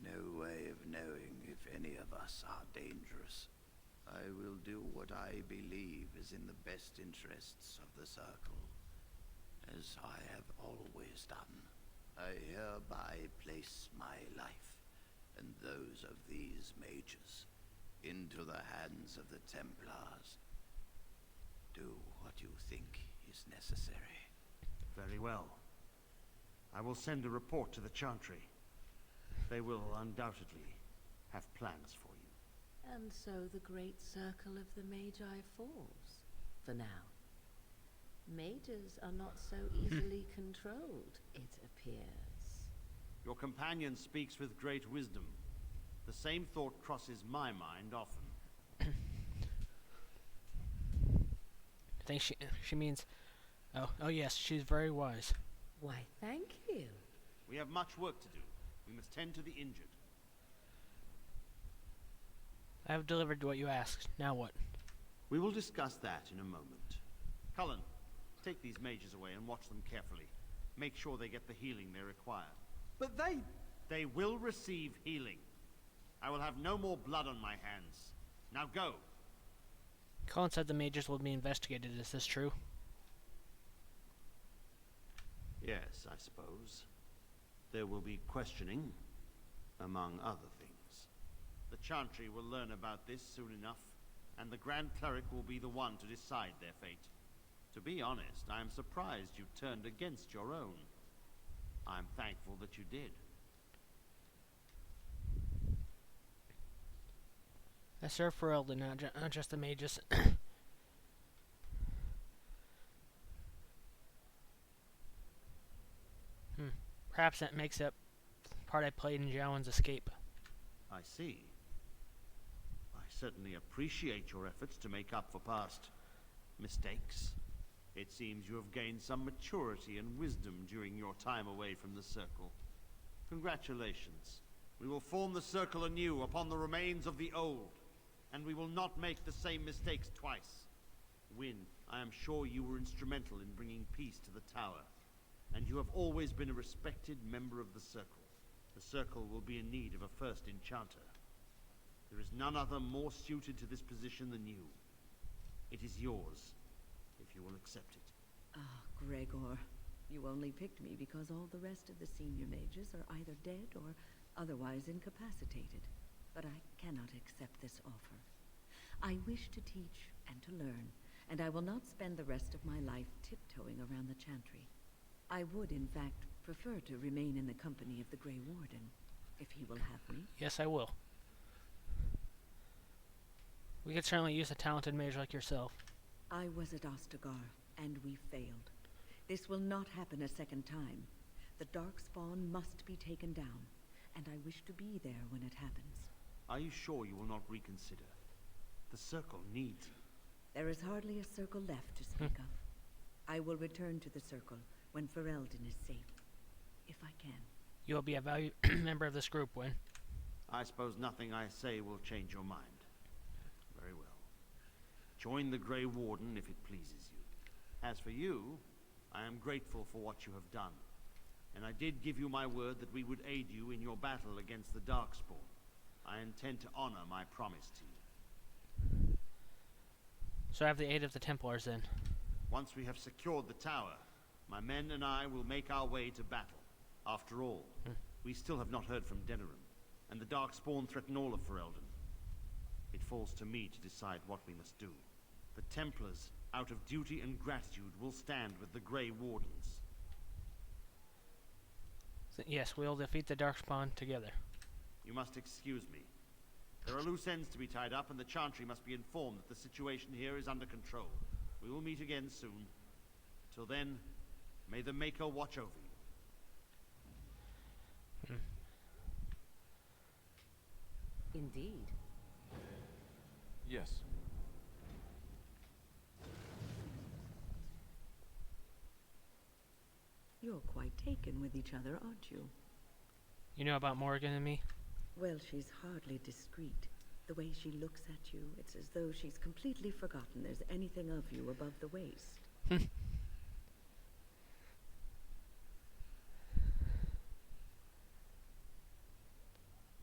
[SPEAKER 12] no way of knowing if any of us are dangerous. I will do what I believe is in the best interests of the Circle, as I have always done. I hereby place my life and those of these mages into the hands of the Templars. Do what you think is necessary.
[SPEAKER 13] Very well. I will send a report to the Chantry. They will undoubtedly have plans for you.
[SPEAKER 6] And so the great circle of the Magi falls, for now. Mages are not so easily controlled, it appears.
[SPEAKER 13] Your companion speaks with great wisdom. The same thought crosses my mind often.
[SPEAKER 1] I think she means, oh yes, she's very wise.
[SPEAKER 6] Why, thank you.
[SPEAKER 13] We have much work to do. We must tend to the injured.
[SPEAKER 1] I have delivered what you asked. Now what?
[SPEAKER 13] We will discuss that in a moment. Cullen, take these mages away and watch them carefully. Make sure they get the healing they require.
[SPEAKER 14] But
[SPEAKER 13] They will receive healing. I will have no more blood on my hands. Now go.
[SPEAKER 1] Colin said the mages will be investigated. Is this true?
[SPEAKER 13] Yes, I suppose. There will be questioning, among other things. The Chantry will learn about this soon enough, and the Grand Cleric will be the one to decide their fate. To be honest, I am surprised you turned against your own. I'm thankful that you did.
[SPEAKER 1] I serve for Eldon, not just the mages. Perhaps that makes up the part I played in Jowen's escape.
[SPEAKER 13] I see. I certainly appreciate your efforts to make up for past mistakes. It seems you have gained some maturity and wisdom during your time away from the Circle. Congratulations. We will form the Circle anew upon the remains of the old, and we will not make the same mistakes twice. Wynne, I am sure you were instrumental in bringing peace to the Tower, and you have always been a respected member of the Circle. The Circle will be in need of a first enchanter. There is none other more suited to this position than you. It is yours, if you will accept it.
[SPEAKER 6] Ah, Gregor. You only picked me because all the rest of the senior mages are either dead or otherwise incapacitated. But I cannot accept this offer. I wish to teach and to learn, and I will not spend the rest of my life tiptoeing around the Chantry. I would, in fact, prefer to remain in the company of the Grey Warden, if he will have me.
[SPEAKER 1] Yes, I will. We could certainly use a talented mage like yourself.
[SPEAKER 6] I was at Ostagar, and we failed. This will not happen a second time. The Darkspawn must be taken down, and I wish to be there when it happens.
[SPEAKER 13] Are you sure you will not reconsider? The Circle needs you.
[SPEAKER 6] There is hardly a circle left to speak of. I will return to the Circle when Ferelden is safe, if I can.
[SPEAKER 1] You will be a valued member of this group, Wynne.
[SPEAKER 13] I suppose nothing I say will change your mind. Very well. Join the Grey Warden if it pleases you. As for you, I am grateful for what you have done, and I did give you my word that we would aid you in your battle against the Darkspawn. I intend to honor my promise to you.
[SPEAKER 1] So I have the aid of the Templars then.
[SPEAKER 13] Once we have secured the tower, my men and I will make our way to battle. After all, We still have not heard from Denerim, and the Darkspawn threaten all of Ferelden. It falls to me to decide what we must do. The Templars, out of duty and gratitude, will stand with the Grey Wardens.
[SPEAKER 1] Yes, we'll defeat the Darkspawn together.
[SPEAKER 13] You must excuse me. There are loose ends to be tied up, and the Chantry must be informed that the situation here is under control. We will meet again soon. Till then, may the Maker watch over you.
[SPEAKER 6] Indeed.
[SPEAKER 15] Yes.
[SPEAKER 6] You're quite taken with each other, aren't you?
[SPEAKER 1] You know about Morgan and me?
[SPEAKER 6] Well, she's hardly discreet. The way she looks at you, it's as though she's completely forgotten there's anything of you above the waist.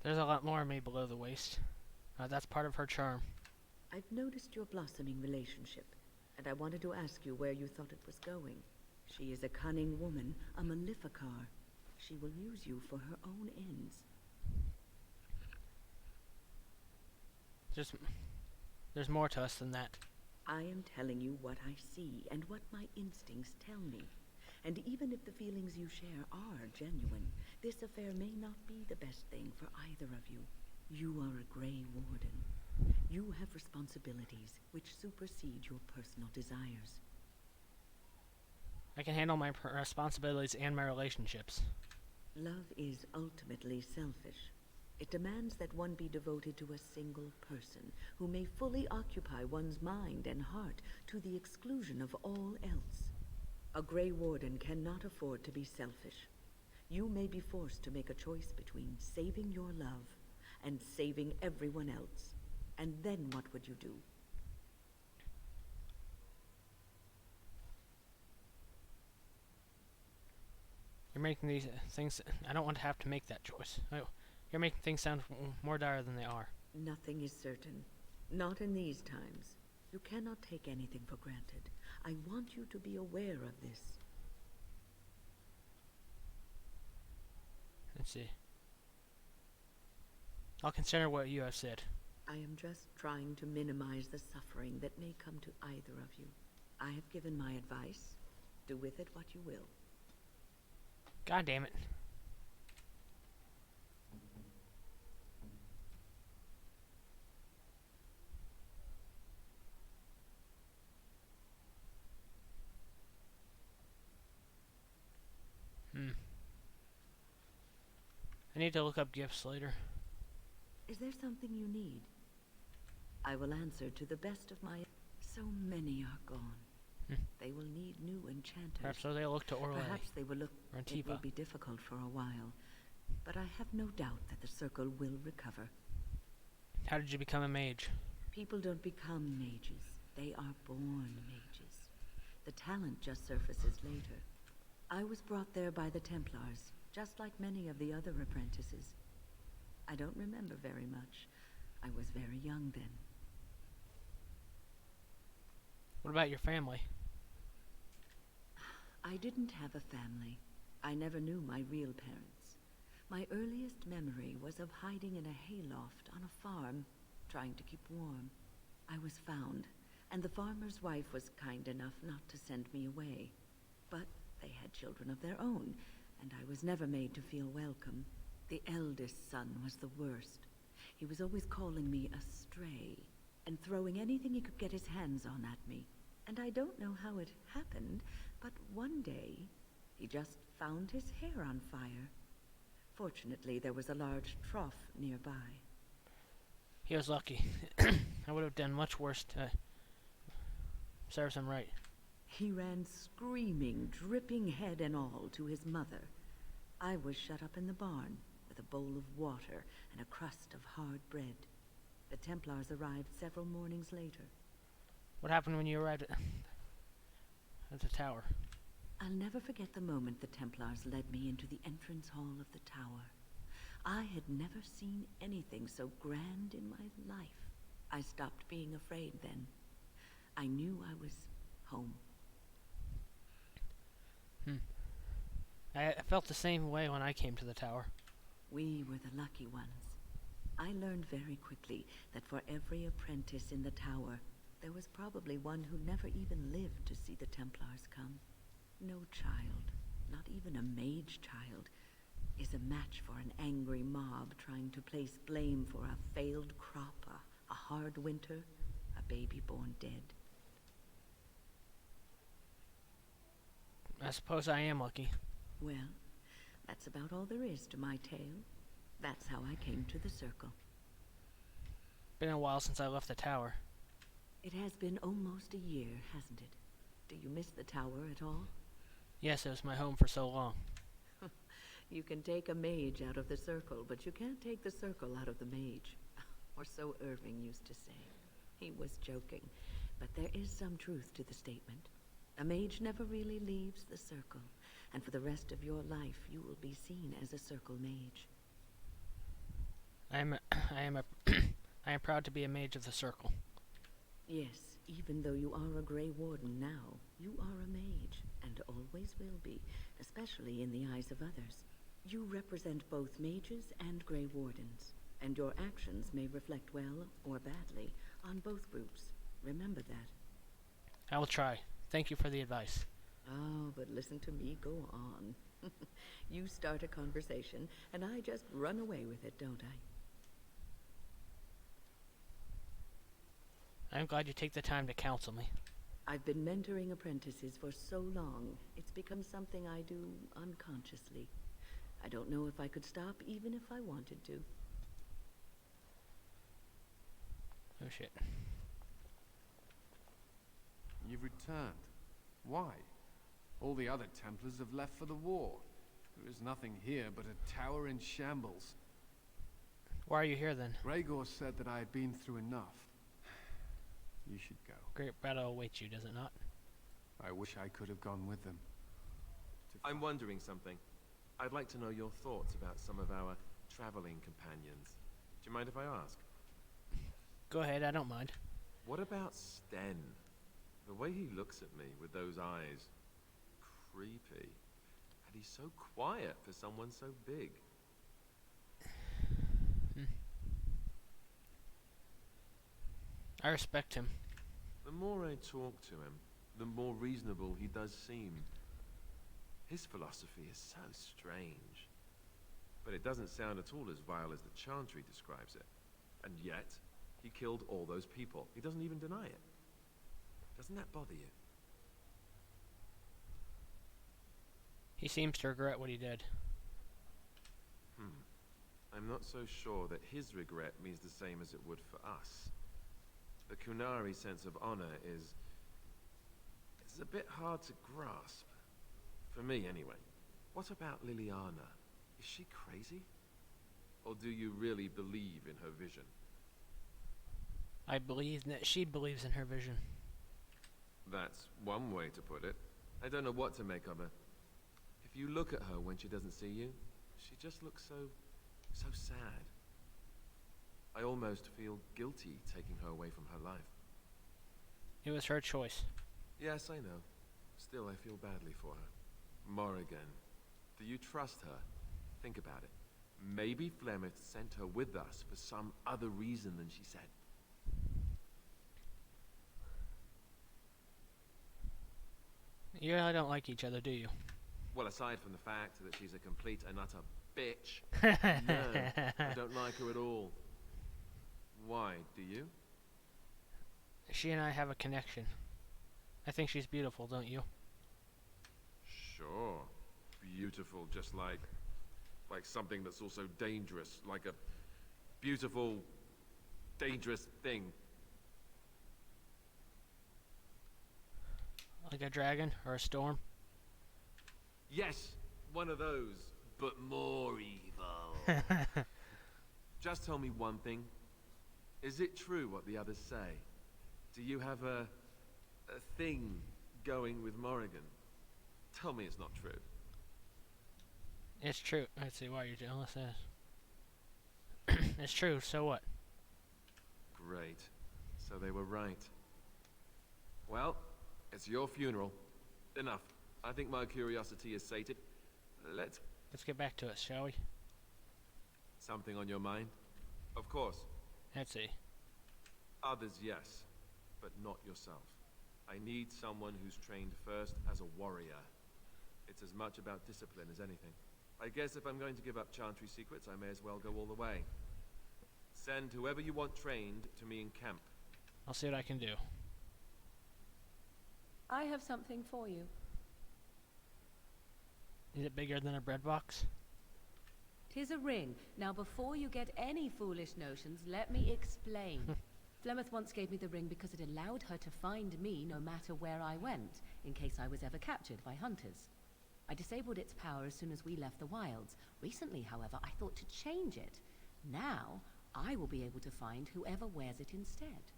[SPEAKER 1] There's a lot more of me below the waist. That's part of her charm.
[SPEAKER 6] I've noticed your blossoming relationship, and I wanted to ask you where you thought it was going. She is a cunning woman, a Maleficar. She will use you for her own ends.
[SPEAKER 1] There's more to us than that.
[SPEAKER 6] I am telling you what I see and what my instincts tell me. And even if the feelings you share are genuine, this affair may not be the best thing for either of you. You are a Grey Warden. You have responsibilities which supersede your personal desires.
[SPEAKER 1] I can handle my responsibilities and my relationships.
[SPEAKER 6] Love is ultimately selfish. It demands that one be devoted to a single person who may fully occupy one's mind and heart to the exclusion of all else. A Grey Warden cannot afford to be selfish. You may be forced to make a choice between saving your love and saving everyone else. And then what would you do?
[SPEAKER 1] You're making these things... I don't want to have to make that choice. You're making things sound more dire than they are.
[SPEAKER 6] Nothing is certain. Not in these times. You cannot take anything for granted. I want you to be aware of this.
[SPEAKER 1] Let's see. I'll consider what you have said.
[SPEAKER 6] I am just trying to minimize the suffering that may come to either of you. I have given my advice. Do with it what you will.
[SPEAKER 1] God damn it. I need to look up gifts later.
[SPEAKER 6] Is there something you need? I will answer to the best of my... So many are gone. They will need new enchanters.
[SPEAKER 1] Perhaps so they look to Orlais.
[SPEAKER 6] Perhaps they will look...
[SPEAKER 1] Or
[SPEAKER 6] It will be difficult for a while. But I have no doubt that the circle will recover.
[SPEAKER 1] How did you become a mage?
[SPEAKER 6] People don't become mages. They are born mages. The talent just surfaces later. I was brought there by the Templars, just like many of the other apprentices. I don't remember very much. I was very young then.
[SPEAKER 1] What about your family?
[SPEAKER 6] I didn't have a family. I never knew my real parents. My earliest memory was of hiding in a hayloft on a farm, trying to keep warm. I was found, and the farmer's wife was kind enough not to send me away. But they had children of their own, and I was never made to feel welcome. The eldest son was the worst. He was always calling me a stray, and throwing anything he could get his hands on at me. And I don't know how it happened, but one day, he just found his hair on fire. Fortunately, there was a large trough nearby.
[SPEAKER 1] He was lucky. I would have done much worse to serve him right.
[SPEAKER 6] He ran screaming, dripping head and all, to his mother. I was shut up in the barn, with a bowl of water and a crust of hard bread. The Templars arrived several mornings later.
[SPEAKER 1] What happened when you arrived at the tower?
[SPEAKER 6] I'll never forget the moment the Templars led me into the entrance hall of the tower. I had never seen anything so grand in my life. I stopped being afraid then. I knew I was home.
[SPEAKER 1] I felt the same way when I came to the tower.
[SPEAKER 6] We were the lucky ones. I learned very quickly that for every apprentice in the tower, there was probably one who never even lived to see the Templars come. No child, not even a mage child, is a match for an angry mob trying to place blame for a failed crop, a hard winter, a baby born dead.
[SPEAKER 1] I suppose I am lucky.
[SPEAKER 6] Well, that's about all there is to my tale. That's how I came to the Circle.
[SPEAKER 1] Been a while since I left the tower.
[SPEAKER 6] It has been almost a year, hasn't it? Do you miss the tower at all?
[SPEAKER 1] Yes, it was my home for so long.
[SPEAKER 6] You can take a mage out of the Circle, but you can't take the Circle out of the mage. Or so Irving used to say. He was joking, but there is some truth to the statement. A mage never really leaves the Circle, and for the rest of your life you will be seen as a Circle mage.
[SPEAKER 1] I am proud to be a mage of the Circle.
[SPEAKER 6] Yes, even though you are a Grey Warden now, you are a mage, and always will be, especially in the eyes of others. You represent both mages and Grey Wardens, and your actions may reflect well or badly on both groups. Remember that.
[SPEAKER 1] I will try. Thank you for the advice.
[SPEAKER 6] Oh, but listen to me go on. You start a conversation, and I just run away with it, don't I?
[SPEAKER 1] I'm glad you take the time to counsel me.
[SPEAKER 6] I've been mentoring apprentices for so long, it's become something I do unconsciously. I don't know if I could stop even if I wanted to.
[SPEAKER 1] Oh shit.
[SPEAKER 14] You've returned. Why? All the other Templars have left for the war. There is nothing here but a tower in shambles.
[SPEAKER 1] Why are you here then?
[SPEAKER 14] Gregor said that I had been through enough. You should go.
[SPEAKER 1] Great battle awaits you, does it not?
[SPEAKER 14] I wish I could have gone with them.
[SPEAKER 3] I'm wondering something. I'd like to know your thoughts about some of our traveling companions. Do you mind if I ask?
[SPEAKER 1] Go ahead, I don't mind.
[SPEAKER 3] What about Sten? The way he looks at me with those eyes. Creepy. And he's so quiet for someone so big.
[SPEAKER 1] I respect him.
[SPEAKER 3] The more I talk to him, the more reasonable he does seem. His philosophy is so strange. But it doesn't sound at all as vile as the Chantry describes it. And yet, he killed all those people. He doesn't even deny it. Doesn't that bother you?
[SPEAKER 1] He seems to regret what he did.
[SPEAKER 3] I'm not so sure that his regret means the same as it would for us. The Kunari sense of honor is a bit hard to grasp. For me, anyway. What about Liliana? Is she crazy? Or do you really believe in her vision?
[SPEAKER 1] I believe that she believes in her vision.
[SPEAKER 3] That's one way to put it. I don't know what to make of her. If you look at her when she doesn't see you, she just looks so sad. I almost feel guilty taking her away from her life.
[SPEAKER 1] It was her choice.
[SPEAKER 3] Yes, I know. Still, I feel badly for her. Morrigan, do you trust her? Think about it. Maybe Flemeth sent her with us for some other reason than she said.
[SPEAKER 1] You really don't like each other, do you?
[SPEAKER 3] Well, aside from the fact that she's a complete and utter bitch, no, I don't like her at all. Why, do you?
[SPEAKER 1] She and I have a connection. I think she's beautiful, don't you?
[SPEAKER 3] Sure. Beautiful, just like something that's also dangerous, like a beautiful, dangerous thing.
[SPEAKER 1] Like a dragon or a storm?
[SPEAKER 3] Yes, one of those, but more evil. Just tell me one thing. Is it true what the others say? Do you have a thing going with Morrigan? Tell me it's not true.
[SPEAKER 1] It's true. Let's see why you're jealous. It's true, so what?
[SPEAKER 3] Great. So they were right. Well, it's your funeral. Enough. I think my curiosity is sated. Let's
[SPEAKER 1] get back to it, shall we?
[SPEAKER 3] Something on your mind? Of course.
[SPEAKER 1] Let's see.
[SPEAKER 3] Others, yes, but not yourself. I need someone who's trained first as a warrior. It's as much about discipline as anything. I guess if I'm going to give up Chantry secrets, I may as well go all the way. Send whoever you want trained to me in camp.
[SPEAKER 1] I'll see what I can do.
[SPEAKER 16] I have something for you.
[SPEAKER 1] Is it bigger than a bread box?
[SPEAKER 16] 'Tis a ring. Now, before you get any foolish notions, let me explain. Flemeth once gave me the ring because it allowed her to find me no matter where I went, in case I was ever captured by hunters. I disabled its power as soon as we left the wilds. Recently, however, I thought to change it. Now, I will be able to find whoever wears it instead.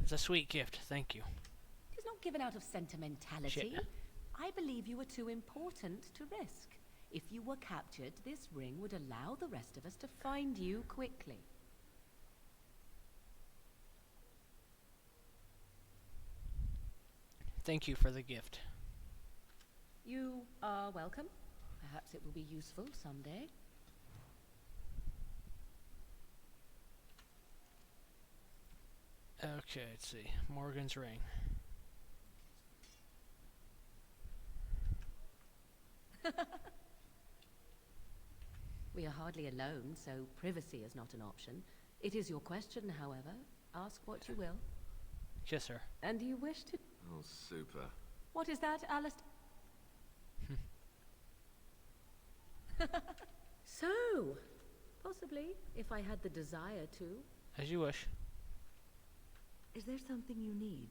[SPEAKER 1] It's a sweet gift, thank you.
[SPEAKER 16] It is not given out of sentimentality.
[SPEAKER 1] Shit.
[SPEAKER 16] I believe you were too important to risk. If you were captured, this ring would allow the rest of us to find you quickly.
[SPEAKER 1] Thank you for the gift.
[SPEAKER 16] You are welcome. Perhaps it will be useful someday.
[SPEAKER 1] Okay, let's see. Morgan's ring.
[SPEAKER 16] We are hardly alone, so privacy is not an option. It is your question, however. Ask what you will.
[SPEAKER 1] Kiss her.
[SPEAKER 16] And do you wish to...
[SPEAKER 3] Oh, super.
[SPEAKER 16] What is that, Alistair? So, possibly, if I had the desire to.
[SPEAKER 1] As you wish.
[SPEAKER 6] Is there something you need?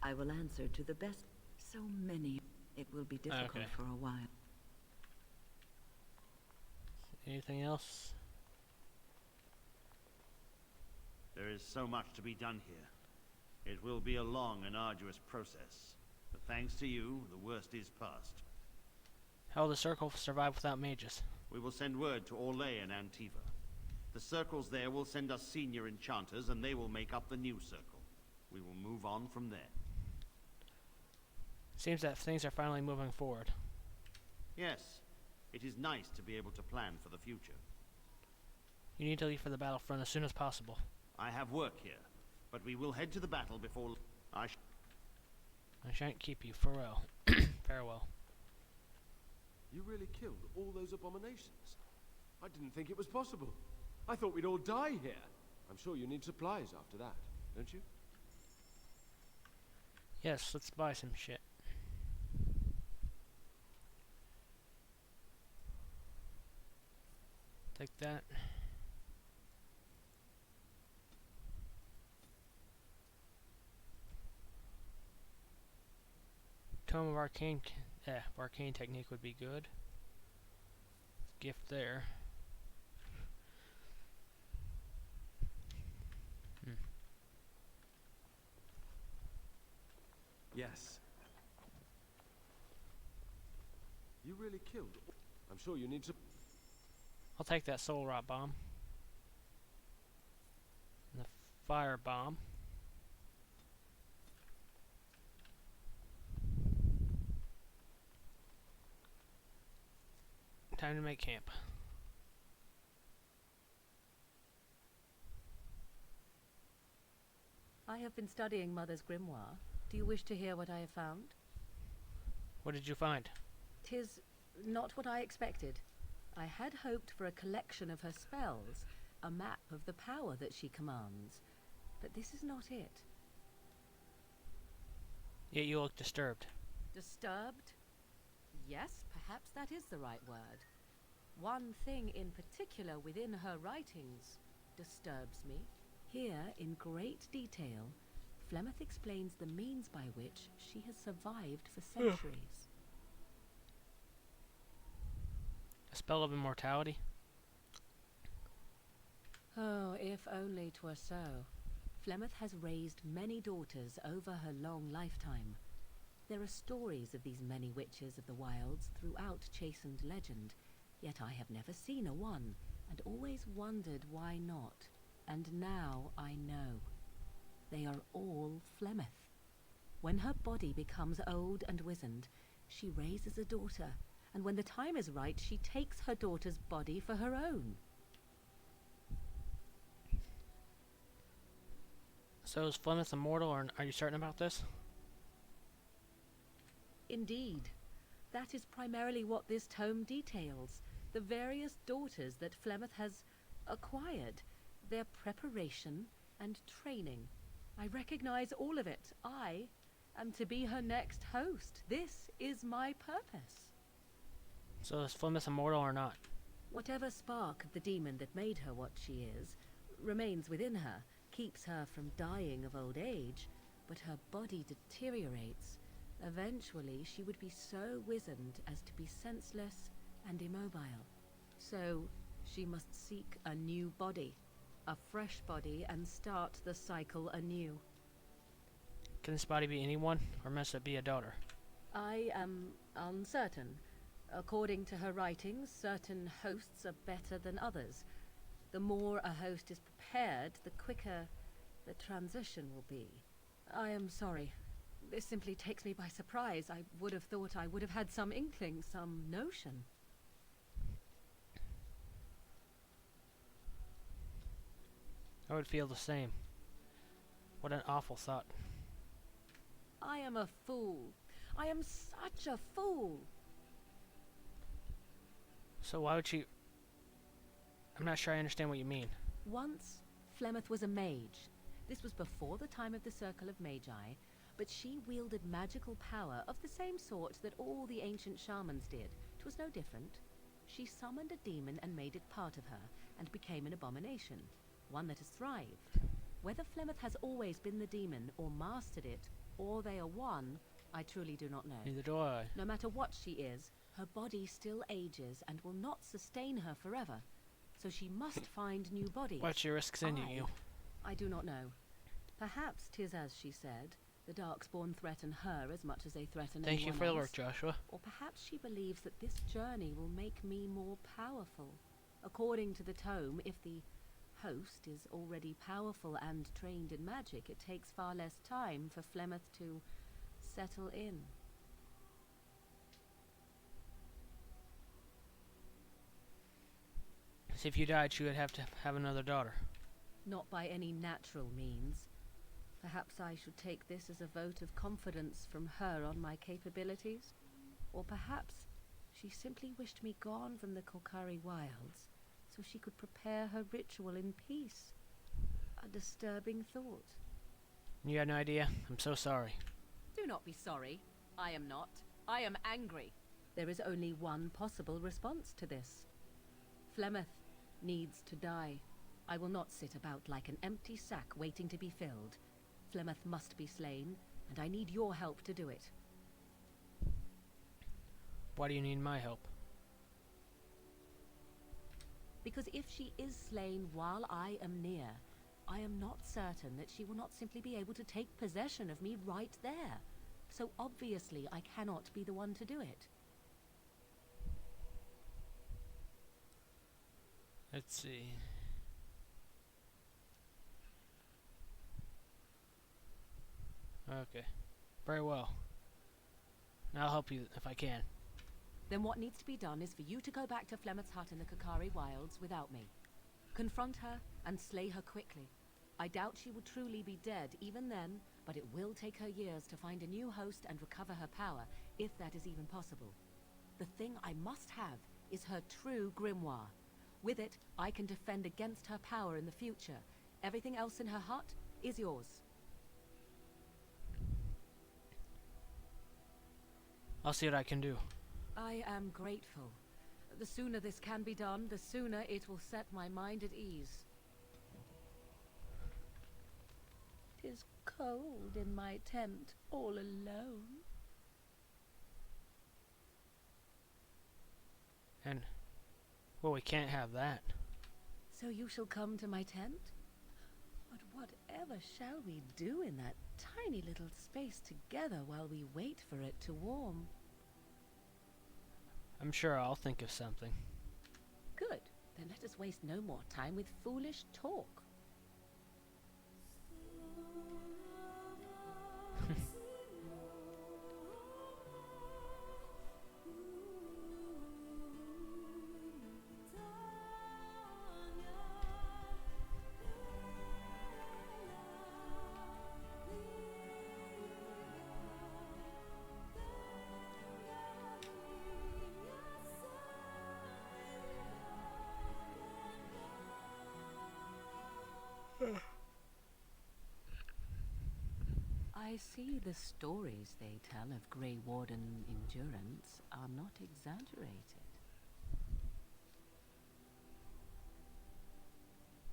[SPEAKER 6] I will answer to the best. So many. It will be difficult for a while.
[SPEAKER 1] Anything else?
[SPEAKER 13] There is so much to be done here. It will be a long and arduous process. But thanks to you, the worst is past.
[SPEAKER 1] How will the circle survive without mages?
[SPEAKER 13] We will send word to Orlais and Antiva. The circles there will send us senior enchanters, and they will make up the new circle. We will move on from there.
[SPEAKER 1] Seems that things are finally moving forward.
[SPEAKER 13] Yes, it is nice to be able to plan for the future.
[SPEAKER 1] You need to leave for the battlefront as soon as possible.
[SPEAKER 13] I have work here, but we will head to the battle before
[SPEAKER 1] I shan't keep you. Farewell. Farewell.
[SPEAKER 15] You really killed all those abominations? I didn't think it was possible. I thought we'd all die here. I'm sure you need supplies after that, don't you?
[SPEAKER 1] Yes, let's buy some shit. Take that. Tome of Arcane Technique would be good. Gift there.
[SPEAKER 15] Yes. You really killed. I'm sure you need to.
[SPEAKER 1] I'll take that soul rot bomb. And the fire bomb. Time to make camp.
[SPEAKER 16] I have been studying Mother's grimoire. Do you wish to hear what I have found?
[SPEAKER 1] What did you find?
[SPEAKER 16] 'Tis not what I expected. I had hoped for a collection of her spells, a map of the power that she commands. But this is not it.
[SPEAKER 1] Yet you look disturbed.
[SPEAKER 16] Disturbed? Yes, perhaps that is the right word. One thing in particular within her writings disturbs me. Here, in great detail, Flemeth explains the means by which she has survived for centuries.
[SPEAKER 1] A spell of immortality?
[SPEAKER 16] Oh, if only 'twere so. Flemeth has raised many daughters over her long lifetime. There are stories of these many witches of the wilds throughout chastened legend, yet I have never seen a one, and always wondered why not. And now I know. They are all Flemeth. When her body becomes old and wizened, she raises a daughter, and when the time is right, she takes her daughter's body for her own.
[SPEAKER 1] So is Flemeth immortal, or are you certain about this?
[SPEAKER 16] Indeed. That is primarily what this tome details. The various daughters that Flemeth has acquired, their preparation and training. I recognize all of it. I am to be her next host. This is my purpose.
[SPEAKER 1] So is Flemeth immortal or not?
[SPEAKER 16] Whatever spark of the demon that made her what she is remains within her, keeps her from dying of old age, but her body deteriorates. Eventually, she would be so wizened as to be senseless and immobile. So, she must seek a new body, a fresh body, and start the cycle anew.
[SPEAKER 1] Can this body be anyone, or must it be a daughter?
[SPEAKER 16] I am uncertain. According to her writings, certain hosts are better than others. The more a host is prepared, the quicker the transition will be. I am sorry. This simply takes me by surprise. I would have thought I would have had some inkling, some notion.
[SPEAKER 1] I would feel the same. What an awful thought.
[SPEAKER 16] I am a fool. I am such a fool.
[SPEAKER 1] So why would she... I'm not sure I understand what you mean.
[SPEAKER 16] Once, Flemeth was a mage. This was before the time of the Circle of Magi, but she wielded magical power of the same sort that all the ancient shamans did. It was no different. She summoned a demon and made it part of her, and became an abomination, one that has thrived. Whether Flemeth has always been the demon, or mastered it, or they are one, I truly do not know.
[SPEAKER 1] Neither do I.
[SPEAKER 16] No matter what she is, her body still ages and will not sustain her forever. So she must find new bodies.
[SPEAKER 1] What's your risk sending you?
[SPEAKER 16] I do not know. Perhaps 'tis as she said. The Darkspawn threaten her as much as they threaten
[SPEAKER 1] Thank you
[SPEAKER 16] anyone
[SPEAKER 1] for the
[SPEAKER 16] else.
[SPEAKER 1] work, Joshua.
[SPEAKER 16] Or perhaps she believes that this journey will make me more powerful. According to the tome, if the host is already powerful and trained in magic, it takes far less time for Flemeth to settle in.
[SPEAKER 1] So if you died, she would have to have another daughter.
[SPEAKER 16] Not by any natural means. Perhaps I should take this as a vote of confidence from her on my capabilities. Or perhaps she simply wished me gone from the Kolkari wilds, so she could prepare her ritual in peace. A disturbing thought.
[SPEAKER 1] You had no idea? I'm so sorry.
[SPEAKER 16] Do not be sorry. I am not. I am angry. There is only one possible response to this. Flemeth needs to die. I will not sit about like an empty sack waiting to be filled. Flemeth must be slain, and I need your help to do it.
[SPEAKER 1] Why do you need my help?
[SPEAKER 16] Because if she is slain while I am near, I am not certain that she will not simply be able to take possession of me right there. So obviously I cannot be the one to do it.
[SPEAKER 1] Let's see. Okay. Very well. I'll help you if I can.
[SPEAKER 16] Then what needs to be done is for you to go back to Flemeth's hut in the Kakari Wilds without me. Confront her and slay her quickly. I doubt she will truly be dead even then, but it will take her years to find a new host and recover her power, if that is even possible. The thing I must have is her true grimoire. With it, I can defend against her power in the future. Everything else in her hut is yours.
[SPEAKER 1] I'll see what I can do.
[SPEAKER 16] I am grateful. The sooner this can be done, the sooner it will set my mind at ease. 'Tis cold in my tent, all alone.
[SPEAKER 1] And, well, we can't have that.
[SPEAKER 16] So you shall come to my tent? But whatever shall we do in that tiny little space together while we wait for it to warm?
[SPEAKER 1] I'm sure I'll think of something.
[SPEAKER 16] Good. Then let us waste no more time with foolish talk. I see the stories they tell of Grey Warden endurance are not exaggerated.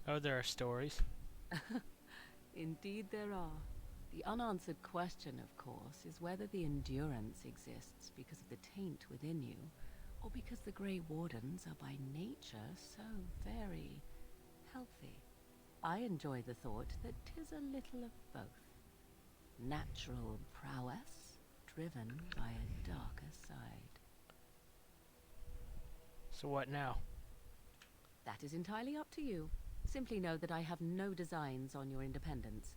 [SPEAKER 1] Oh, there are stories.
[SPEAKER 16] Indeed there are. The unanswered question, of course, is whether the endurance exists because of the taint within you, or because the Grey Wardens are by nature so very healthy. I enjoy the thought that 'tis a little of both. Natural prowess, driven by a darker side.
[SPEAKER 1] So what now?
[SPEAKER 16] That is entirely up to you. Simply know that I have no designs on your independence.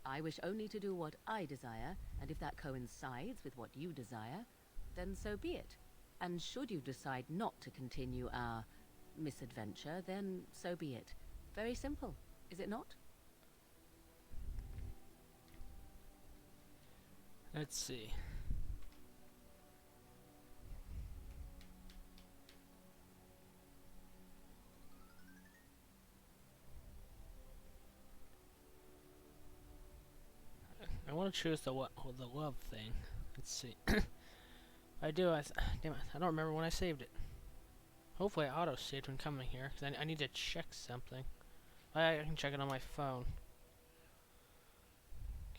[SPEAKER 16] I wish only to do what I desire, and if that coincides with what you desire, then so be it. And should you decide not to continue our misadventure, then so be it. Very simple, is it not?
[SPEAKER 1] Let's see. I want to choose the love thing. Let's see. I do. Damn it! I don't remember when I saved it. Hopefully, I auto-saved when coming here, because I need to check something. I can check it on my phone.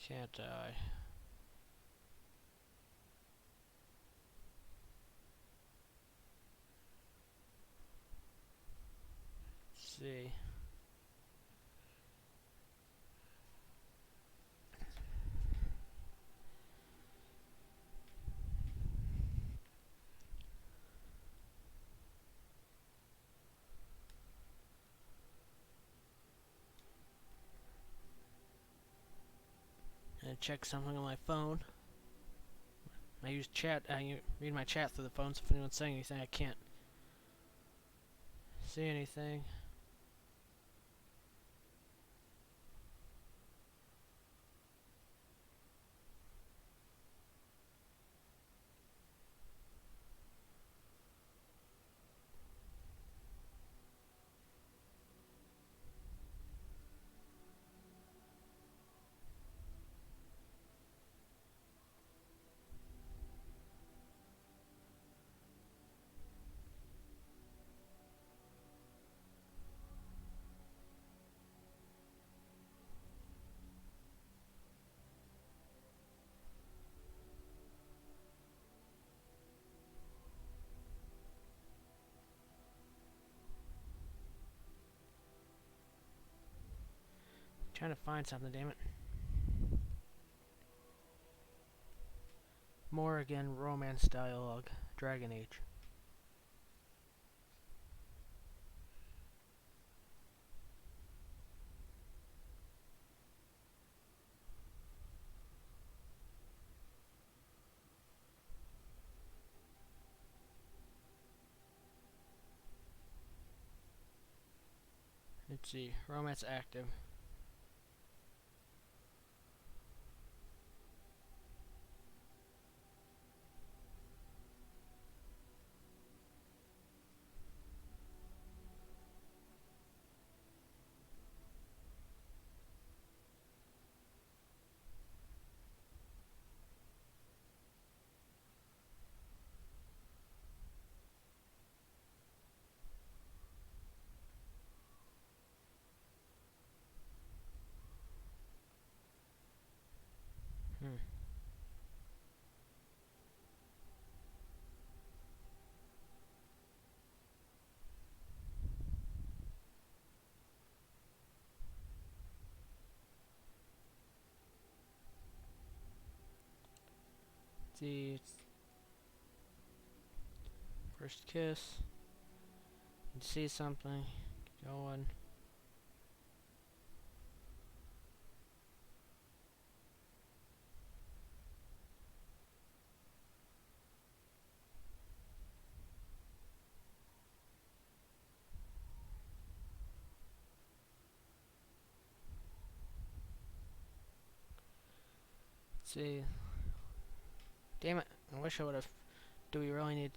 [SPEAKER 1] Can't I? Let's see. Check something on my phone. I use chat. I read my chat through the phone, so if anyone's saying anything, I can't see anything. Trying to find something, damn it. Morrigan romance dialogue, Dragon Age. Let's see, romance active. See, first kiss. You see something. Get going. Let's see. Damn it, I wish I would have. Do you really need,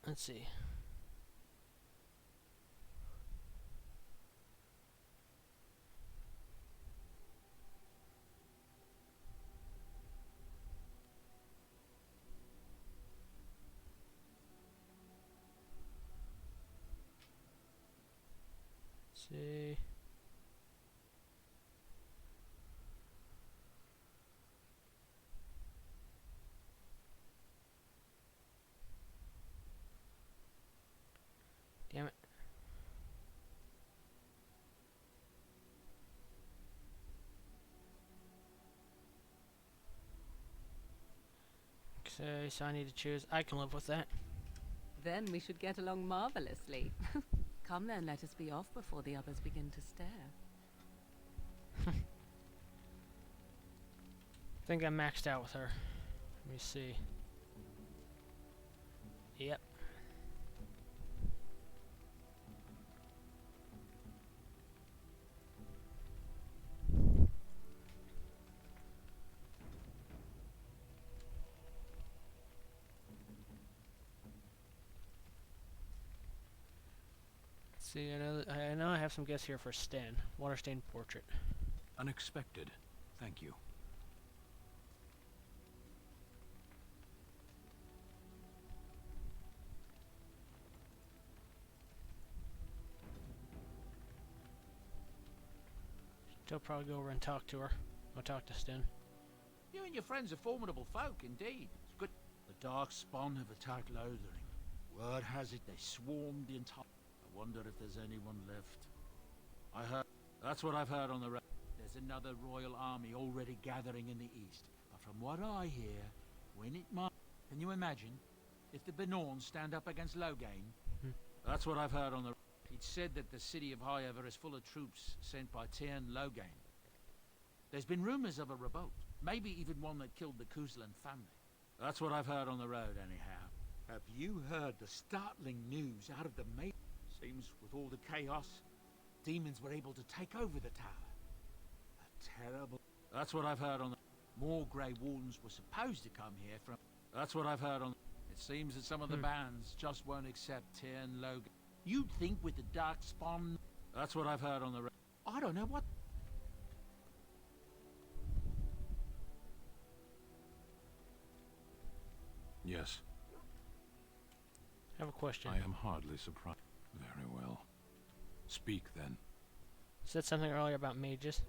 [SPEAKER 1] let's see. See. Damn it. Okay, so I need to choose. I can live with that.
[SPEAKER 16] Then we should get along marvelously. Come then, let us be off before the others begin to stare.
[SPEAKER 1] I think I'm maxed out with her. Let me see. Yep. See, I know I have some guests here for Sten. Waterstained portrait.
[SPEAKER 17] Unexpected. Thank you.
[SPEAKER 1] She'll probably go over and talk to her. I'll talk to Sten.
[SPEAKER 11] You and your friends are formidable folk, indeed. It's good. The dark spawn have attacked Lothering. Word has it they swarmed the entire... I wonder if there's anyone left. I heard... That's what I've heard on the road. There's another royal army already gathering in the east. But from what I hear, when it might... Can you imagine? If the Benorn stand up against Loghain? That's what I've heard on the... It's said that the city of Highever is full of troops sent by Tyrn Loghain. There's been rumors of a revolt. Maybe even one that killed the Kuzlan family. That's what I've heard on the road, anyhow. Have you heard the startling news out of the main? Seems with all the chaos, demons were able to take over the tower. A terrible... That's what I've heard on the... More Grey Wardens were supposed to come here from... That's what I've heard on... It seems that some of the bands just won't accept Tyrn Loghain. You'd think with the dark spawn... That's what I've heard on the... I don't know what...
[SPEAKER 17] Yes.
[SPEAKER 1] I have a question.
[SPEAKER 17] I am hardly surprised. Very well. Speak then.
[SPEAKER 1] You said something earlier about mages.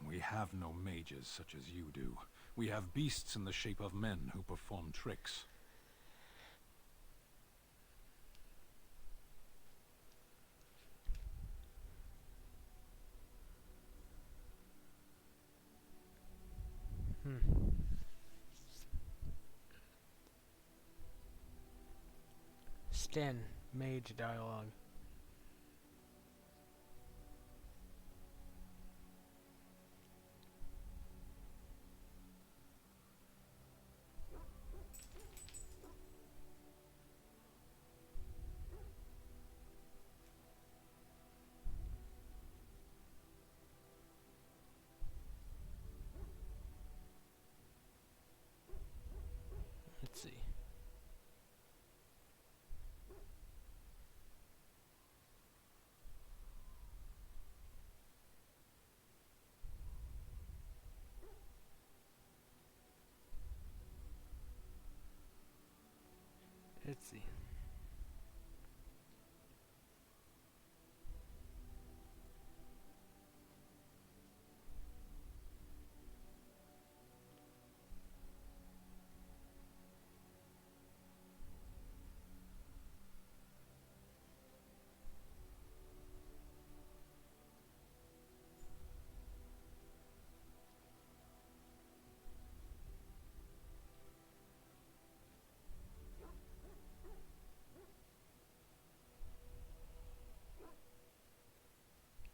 [SPEAKER 17] We have no mages such as you do. We have beasts in the shape of men who perform tricks.
[SPEAKER 1] Sten, mage dialogue. Let's see. Let's see.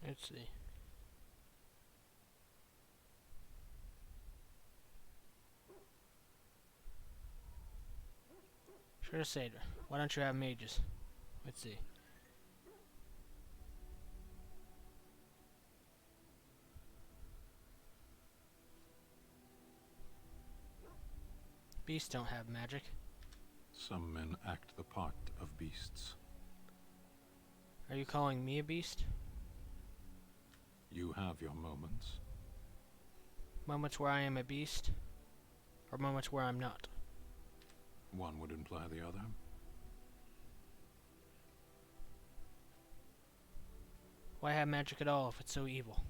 [SPEAKER 1] Let's see. Should have said, why don't you have mages? Let's see. Beasts don't have magic.
[SPEAKER 17] Some men act the part of beasts.
[SPEAKER 1] Are you calling me a beast?
[SPEAKER 17] You have your moments.
[SPEAKER 1] Moments where I am a beast? Or moments where I'm not?
[SPEAKER 17] One would imply the other.
[SPEAKER 1] Why have magic at all if it's so evil?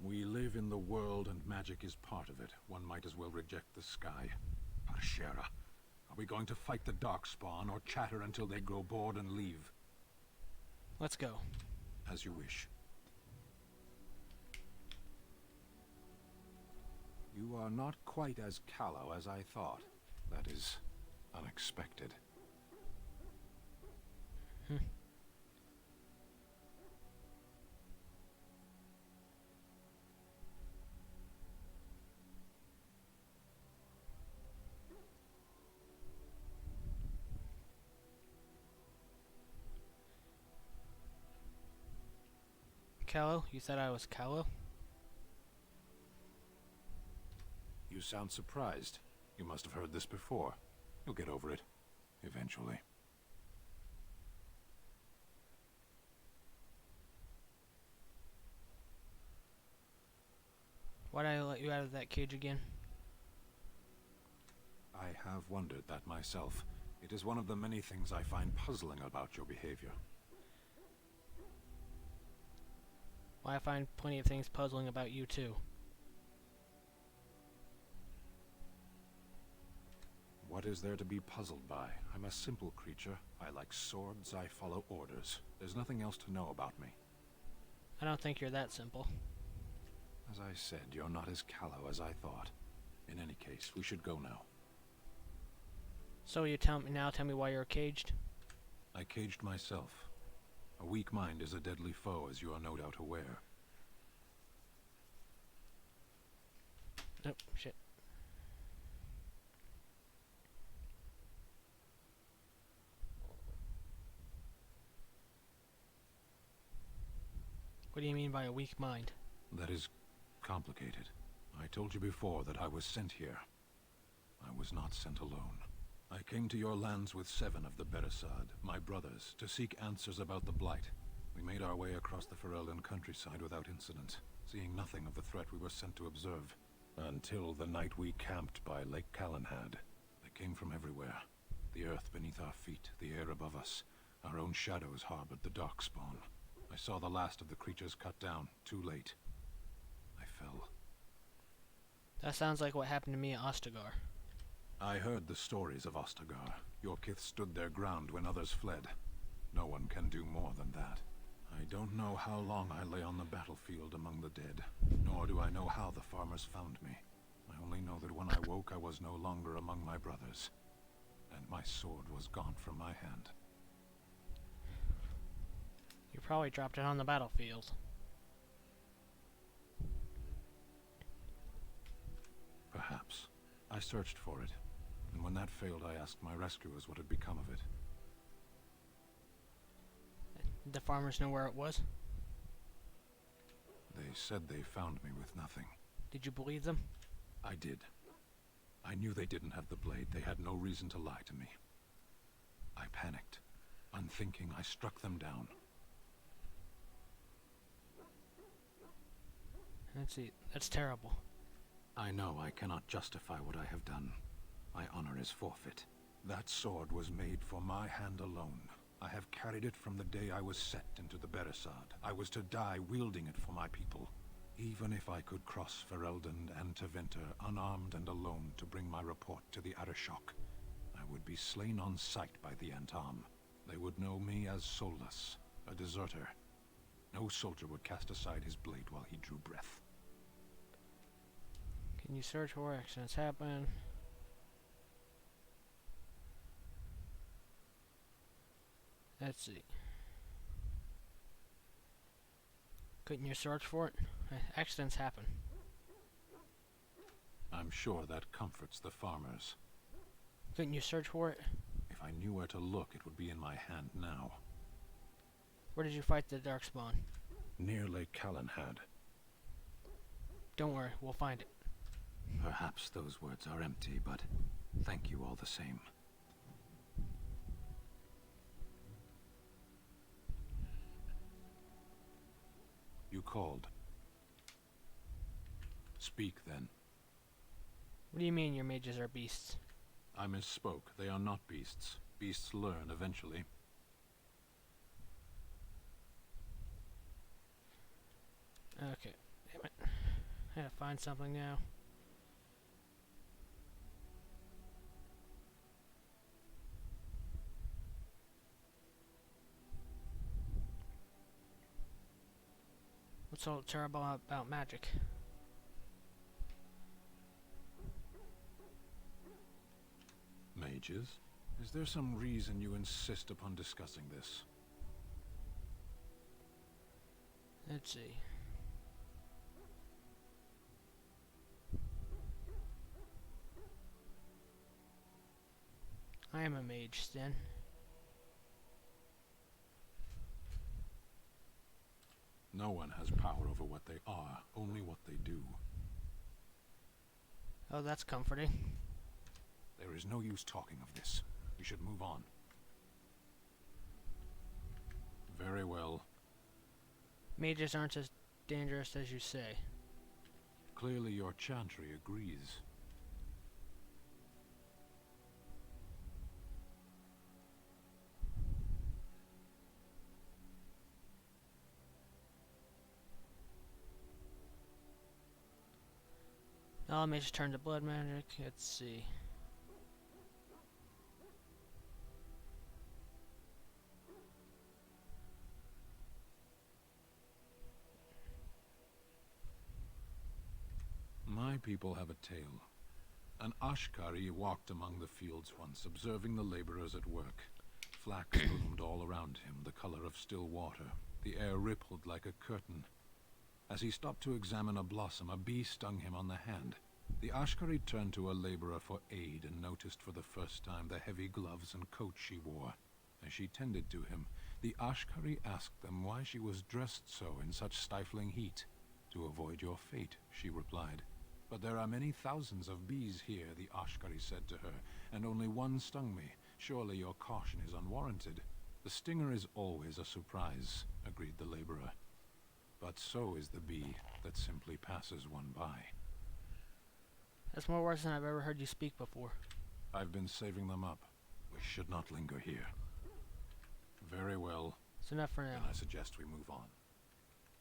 [SPEAKER 17] We live in the world and magic is part of it. One might as well reject the sky. Parashera, are we going to fight the Darkspawn or chatter until they grow bored and leave?
[SPEAKER 1] Let's go.
[SPEAKER 17] As you wish. You are not quite as callow as I thought. That is unexpected.
[SPEAKER 1] Callow? You said I was callow?
[SPEAKER 17] You sound surprised. You must have heard this before. You'll get over it. Eventually.
[SPEAKER 1] Why'd I let you out of that cage again?
[SPEAKER 17] I have wondered that myself. It is one of the many things I find puzzling about your behavior.
[SPEAKER 1] Well, I find plenty of things puzzling about you too.
[SPEAKER 17] What is there to be puzzled by? I'm a simple creature. I like swords, I follow orders. There's nothing else to know about me.
[SPEAKER 1] I don't think you're that simple.
[SPEAKER 17] As I said, you're not as callow as I thought. In any case, we should go now.
[SPEAKER 1] So you tell me why you're caged?
[SPEAKER 17] I caged myself. A weak mind is a deadly foe, as you are no doubt aware.
[SPEAKER 1] Oh, shit. What do you mean by a weak mind?
[SPEAKER 17] That is complicated. I told you before that I was sent here. I was not sent alone. I came to your lands with 7 of the Beresad, my brothers, to seek answers about the Blight. We made our way across the Ferelden countryside without incident, seeing nothing of the threat we were sent to observe. Until the night we camped by Lake Calenhad. They came from everywhere. The earth beneath our feet, the air above us. Our own shadows harbored the Darkspawn. I saw the last of the creatures cut down, too late. I fell.
[SPEAKER 1] That sounds like what happened to me at Ostagar.
[SPEAKER 17] I heard the stories of Ostagar. Your kith stood their ground when others fled. No one can do more than that. I don't know how long I lay on the battlefield among the dead, nor do I know how the farmers found me. I only know that when I woke I was no longer among my brothers, and my sword was gone from my hand.
[SPEAKER 1] You probably dropped it on the battlefield.
[SPEAKER 17] Perhaps. I searched for it, and when that failed I asked my rescuers what had become of it.
[SPEAKER 1] Did the farmers know where it was?
[SPEAKER 17] They said they found me with nothing.
[SPEAKER 1] Did you believe them?
[SPEAKER 17] I did. I knew they didn't have the blade. They had no reason to lie to me. I panicked. Unthinking, I struck them down.
[SPEAKER 1] Let's see. That's terrible.
[SPEAKER 17] I know I cannot justify what I have done. My honor is forfeit. That sword was made for my hand alone. I have carried it from the day I was set into the Beresad. I was to die wielding it for my people. Even if I could cross Ferelden and Tevinter unarmed and alone to bring my report to the Arishok, I would be slain on sight by the Antam. They would know me as soulless, a deserter. No soldier would cast aside his blade while he drew breath.
[SPEAKER 1] Can you search where accidents happen? Let's see. Couldn't you search for it? Accidents happen.
[SPEAKER 17] I'm sure that comforts the farmers.
[SPEAKER 1] Couldn't you search for it?
[SPEAKER 17] If I knew where to look, it would be in my hand now.
[SPEAKER 1] Where did you fight the Darkspawn?
[SPEAKER 17] Near Lake Calenhad.
[SPEAKER 1] Don't worry, we'll find it.
[SPEAKER 17] Perhaps those words are empty, but thank you all the same. You called. Speak, then.
[SPEAKER 1] What do you mean your mages are beasts?
[SPEAKER 17] I misspoke. They are not beasts. Beasts learn eventually.
[SPEAKER 1] find something now. What's so terrible about magic?
[SPEAKER 17] Mages? Is there some reason you insist upon discussing this?
[SPEAKER 1] Let's see. I am a mage, Sten.
[SPEAKER 17] No one has power over what they are, only what they do.
[SPEAKER 1] Oh, that's comforting.
[SPEAKER 17] There is no use talking of this. We should move on. Very well.
[SPEAKER 1] Mages aren't as dangerous as you say.
[SPEAKER 17] Clearly your chantry agrees.
[SPEAKER 1] All mages turn to blood magic. Let's see.
[SPEAKER 17] My people have a tale. An Ashkari walked among the fields once, observing the laborers at work. Flax bloomed all around him, the color of still water. The air rippled like a curtain. As he stopped to examine a blossom, a bee stung him on the hand. The Ashkari turned to a laborer for aid and noticed for the first time the heavy gloves and coat she wore. As she tended to him, the Ashkari asked them why she was dressed so in such stifling heat. "To avoid your fate," she replied. "But there are many thousands of bees here," the Ashkari said to her, "and only one stung me. Surely your caution is unwarranted." "The stinger is always a surprise," agreed the laborer. "But so is the bee that simply passes one by."
[SPEAKER 1] That's more words than I've ever heard you speak before.
[SPEAKER 17] I've been saving them up. We should not linger here. Very well.
[SPEAKER 1] It's enough for now.
[SPEAKER 17] Then I suggest we move on.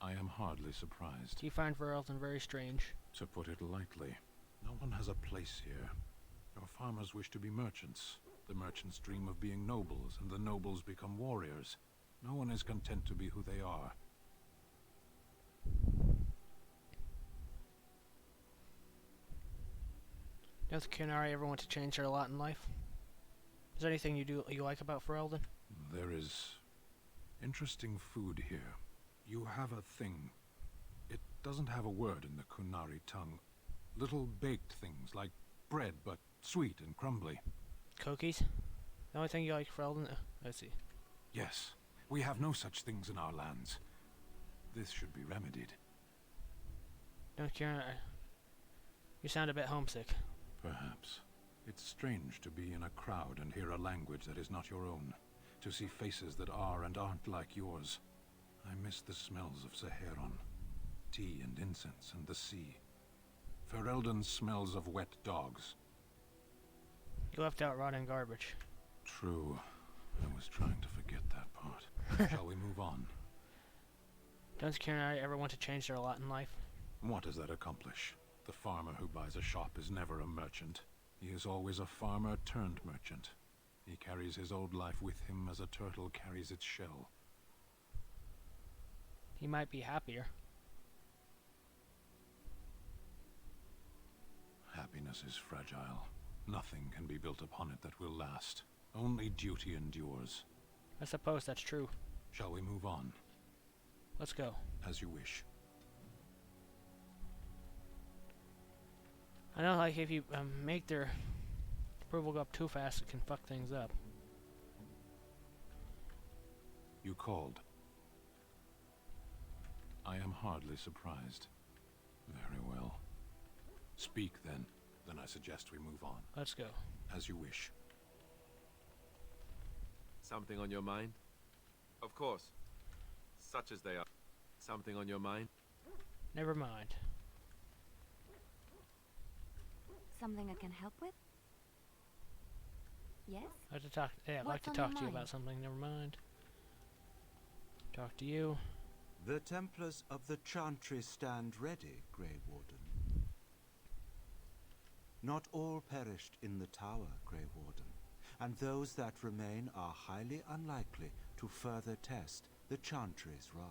[SPEAKER 17] I am hardly surprised.
[SPEAKER 1] Do you find Ferelden very strange?
[SPEAKER 17] To put it lightly, no one has a place here. Your farmers wish to be merchants. The merchants dream of being nobles, and the nobles become warriors. No one is content to be who they are.
[SPEAKER 1] Does Kunari ever want to change their lot in life? Is there anything you like about Ferelden?
[SPEAKER 17] There is interesting food here. You have a thing. It doesn't have a word in the Kunari tongue. Little baked things like bread, but sweet and crumbly.
[SPEAKER 1] Cookies? The only thing you like Ferelden? I see.
[SPEAKER 17] Yes, we have no such things in our lands. This should be remedied.
[SPEAKER 1] Don't care. You sound a bit homesick.
[SPEAKER 17] Perhaps. It's strange to be in a crowd and hear a language that is not your own. To see faces that are and aren't like yours. I miss the smells of Saharon. Tea and incense and the sea. Ferelden smells of wet dogs.
[SPEAKER 1] You left out rotting garbage.
[SPEAKER 17] True. I was trying to forget that part. Shall we move on?
[SPEAKER 1] Does Kunari ever want to change their lot in life?
[SPEAKER 17] What does that accomplish? The farmer who buys a shop is never a merchant. He is always a farmer turned merchant. He carries his old life with him as a turtle carries its shell.
[SPEAKER 1] He might be happier.
[SPEAKER 17] Happiness is fragile. Nothing can be built upon it that will last. Only duty endures.
[SPEAKER 1] I suppose that's true.
[SPEAKER 17] Shall we move on?
[SPEAKER 1] Let's go.
[SPEAKER 17] As you wish.
[SPEAKER 1] I know, like, if you make their approval go up too fast, it can fuck things up.
[SPEAKER 17] You called. I am hardly surprised. Very well. Speak, then. Then I suggest we move on.
[SPEAKER 1] Let's go.
[SPEAKER 17] As you wish.
[SPEAKER 3] Something on your mind? Of course. Such as they are. Something on your mind?
[SPEAKER 1] Never mind.
[SPEAKER 9] Something I can help with? Yes?
[SPEAKER 1] I'd like to talk. Yeah, I'd like to talk to you about something. Never mind. Talk to you.
[SPEAKER 18] The Templars of the Chantry stand ready, Grey Warden. Not all perished in the tower, Grey Warden, and those that remain are highly unlikely to further test the Chantry's wrath.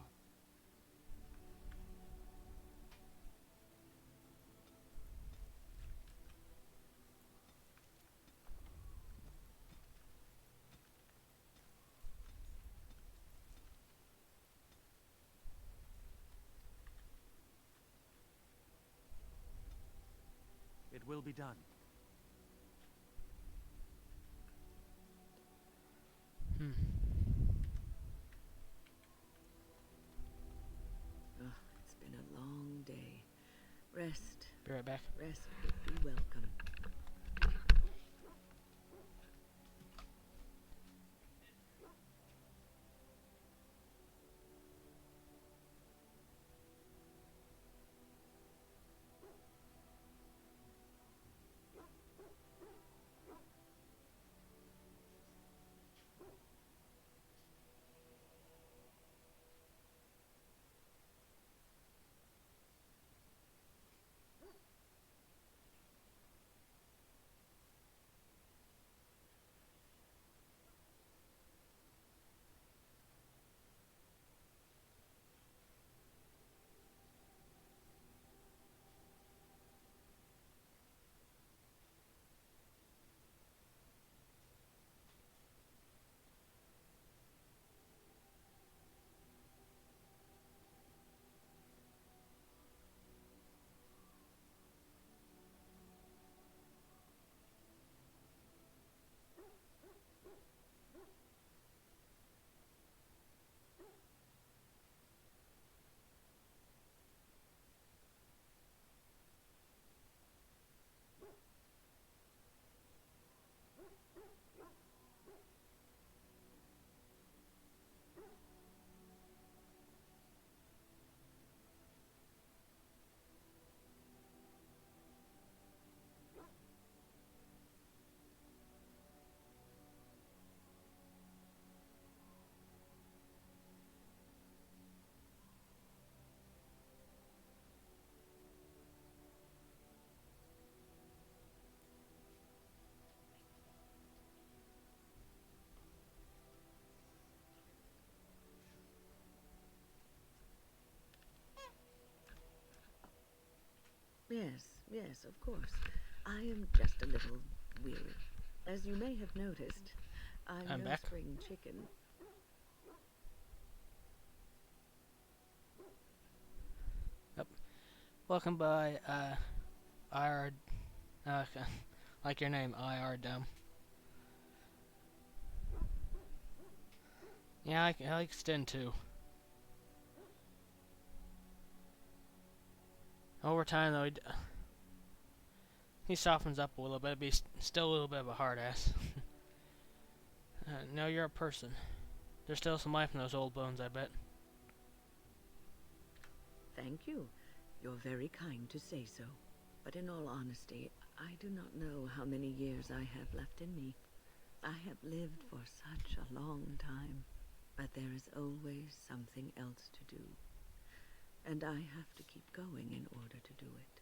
[SPEAKER 2] It will be done.
[SPEAKER 6] Oh, it's been a long day. Rest.
[SPEAKER 1] Be right back.
[SPEAKER 6] Rest would be welcome. Yes, of course. I am just a little weary. As you may have noticed, I'm no
[SPEAKER 1] back.
[SPEAKER 6] spring chicken.
[SPEAKER 1] Yep. Welcome by, IR, like your name, IR Dumb. Yeah, I like Sten too. Over time, though, he softens up a little bit, but he's still a little bit of a hard ass. No, you're a person. There's still some life in those old bones, I bet.
[SPEAKER 6] Thank you. You're very kind to say so. But in all honesty, I do not know how many years I have left in me. I have lived for such a long time, but there is always something else to do. And I have to keep going in order to do it.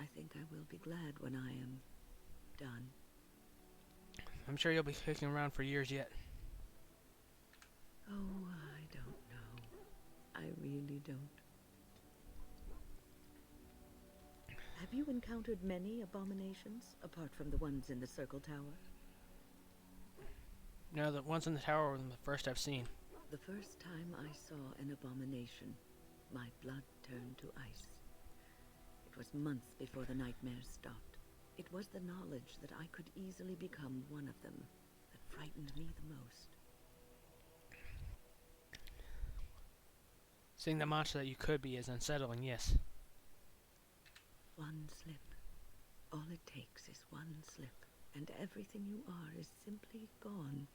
[SPEAKER 6] I think I will be glad when I am done.
[SPEAKER 1] I'm sure you'll be kicking around for years yet.
[SPEAKER 6] Oh, I don't know. I really don't. Have you encountered many abominations, apart from the ones in the Circle Tower?
[SPEAKER 1] No, the ones in the tower were the first I've seen.
[SPEAKER 6] The first time I saw an abomination, my blood turned to ice. It was months before the nightmares stopped. It was the knowledge that I could easily become one of them that frightened me the most.
[SPEAKER 1] Seeing the monster that you could be is unsettling, yes.
[SPEAKER 6] One slip. All it takes is one slip, and everything you are is simply gone.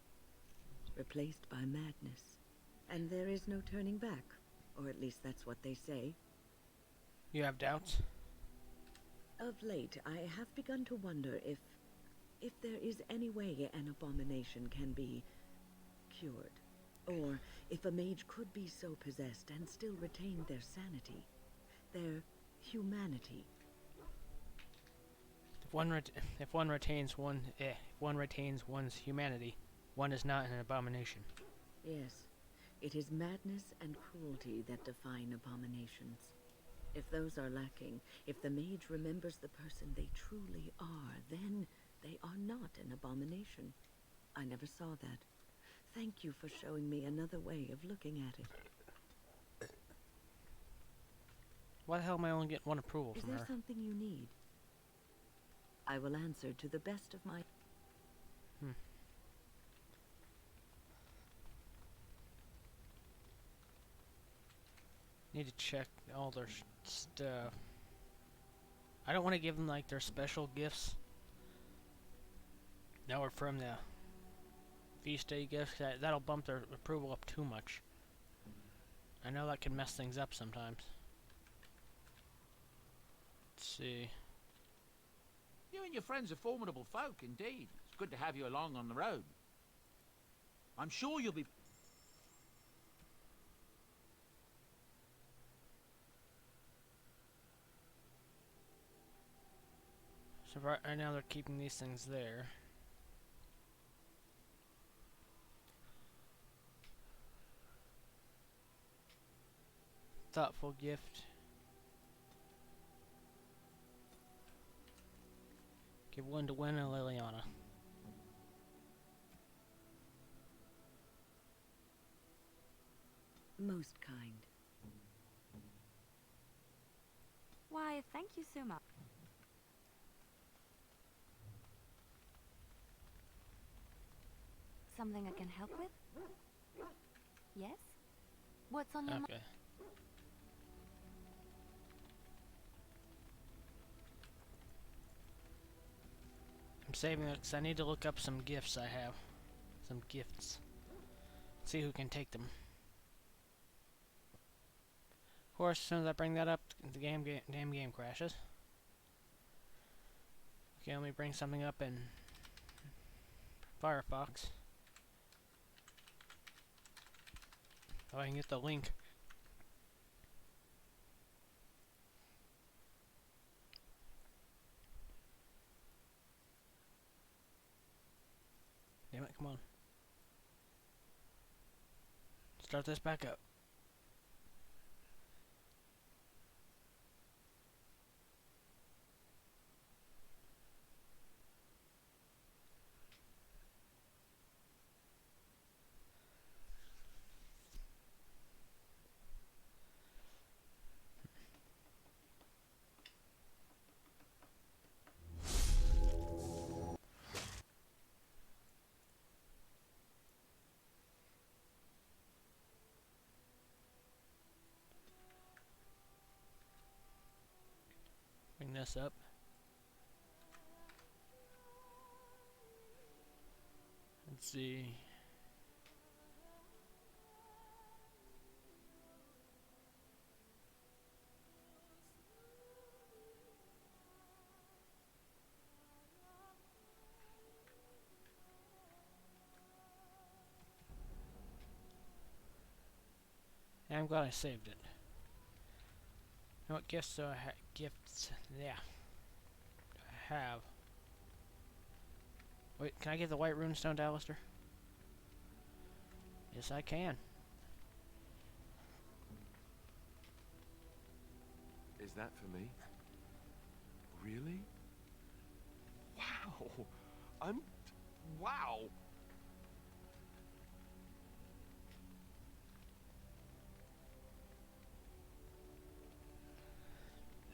[SPEAKER 6] Replaced by madness. And there is no turning back. Or at least that's what they say.
[SPEAKER 1] You have doubts?
[SPEAKER 6] Of late, I have begun to wonder if there is any way an abomination can be cured. Or if a mage could be so possessed and still retain their sanity, their humanity.
[SPEAKER 1] if one retains one's humanity, one is not an abomination.
[SPEAKER 6] Yes, it is madness and cruelty that define abominations. If those are lacking, if the mage remembers the person they truly are, then they are not an abomination. I never saw that. Thank you for showing me another way of looking at it.
[SPEAKER 1] Why the hell am I only getting one approval
[SPEAKER 6] Is
[SPEAKER 1] from
[SPEAKER 6] there
[SPEAKER 1] her?
[SPEAKER 6] something you need? I will answer to the best of my...
[SPEAKER 1] Need to check all their stuff. I don't want to give them like their special gifts. Now we're from the feast day gifts. That'll bump their approval up too much. I know that can mess things up sometimes. Let's see.
[SPEAKER 11] You and your friends are formidable folk, indeed. It's good to have you along on the road. I'm sure you'll be...
[SPEAKER 1] So right now they're keeping these things there. Thoughtful gift. Give one to Wen and Liliana.
[SPEAKER 6] Most kind.
[SPEAKER 9] Why, thank you so much. Something I can help with? Yes? What's on your mind?
[SPEAKER 1] Okay. I'm saving it because I need to look up some gifts I have. Some gifts. See who can take them. Of course, as soon as I bring that up, the damn game crashes. Okay, let me bring something up in Firefox. So I can get the link. Damn it, come on. Start this back up. Bring this up. Let's see. Yeah, I'm glad I saved it. Now what gifts do I have? Gifts, yeah. I have. Wait, can I get the white runestone to Alistair? Yes, I can.
[SPEAKER 3] Is that for me? Really? Wow! Wow!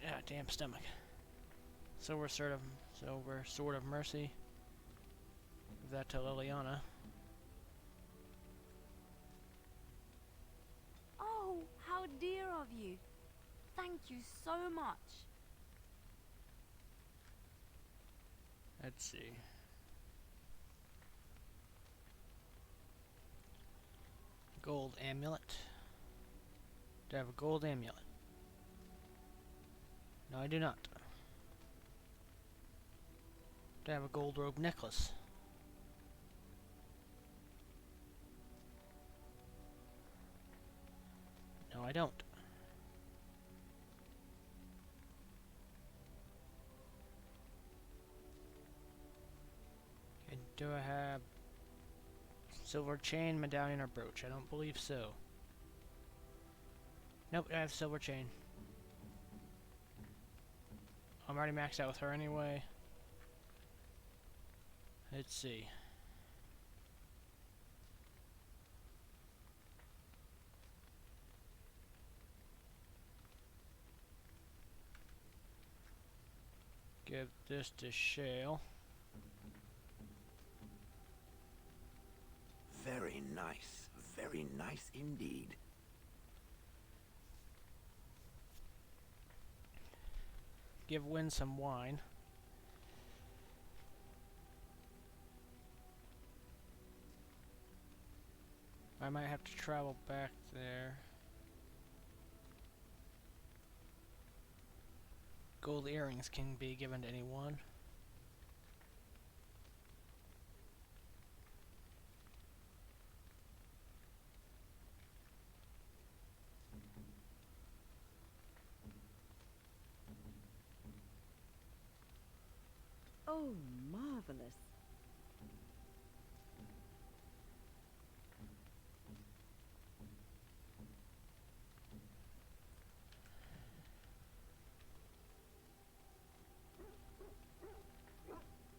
[SPEAKER 1] Yeah, damn stomach. Silver Sword of Mercy. Give that to Liliana.
[SPEAKER 9] Oh, how dear of you. Thank you so much.
[SPEAKER 1] Let's see. Gold amulet. Do I have a gold amulet? No, I do not. Do I have a gold robe necklace? No, I don't. Silver chain, medallion, or brooch. I don't believe so. Nope, I have silver chain. I'm already maxed out with her anyway. Let's see. Give this to Shale.
[SPEAKER 12] Very nice indeed.
[SPEAKER 1] Give Wynn some wine. I might have to travel back there. Gold earrings can be given to anyone.
[SPEAKER 9] Oh, marvelous.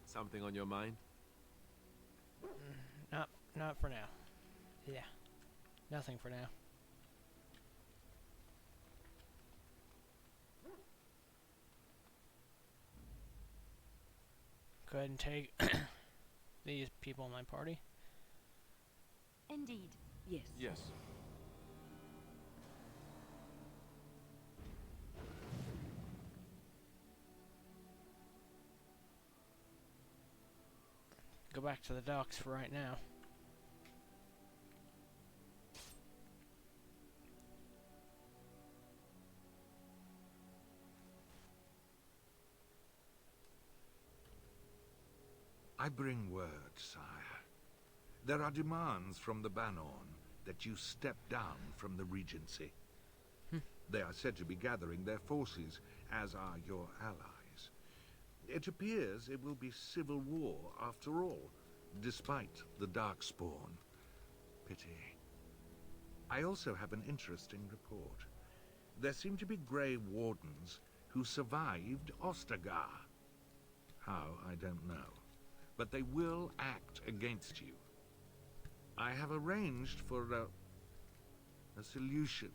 [SPEAKER 3] Something on your mind?
[SPEAKER 1] Not for now. Yeah. Nothing for now. Go ahead and take these people in my party.
[SPEAKER 9] Indeed.
[SPEAKER 6] Yes.
[SPEAKER 15] Yes.
[SPEAKER 1] Go back to the docks for right now.
[SPEAKER 8] I bring word, sire. There are demands from the Banorn that you step down from the Regency. They are said to be gathering their forces, as are your allies. It appears it will be civil war after all, despite the Darkspawn. Pity. I also have an interesting report. There seem to be Grey Wardens who survived Ostagar. How, I don't know. But they will act against you. I have arranged for a solution,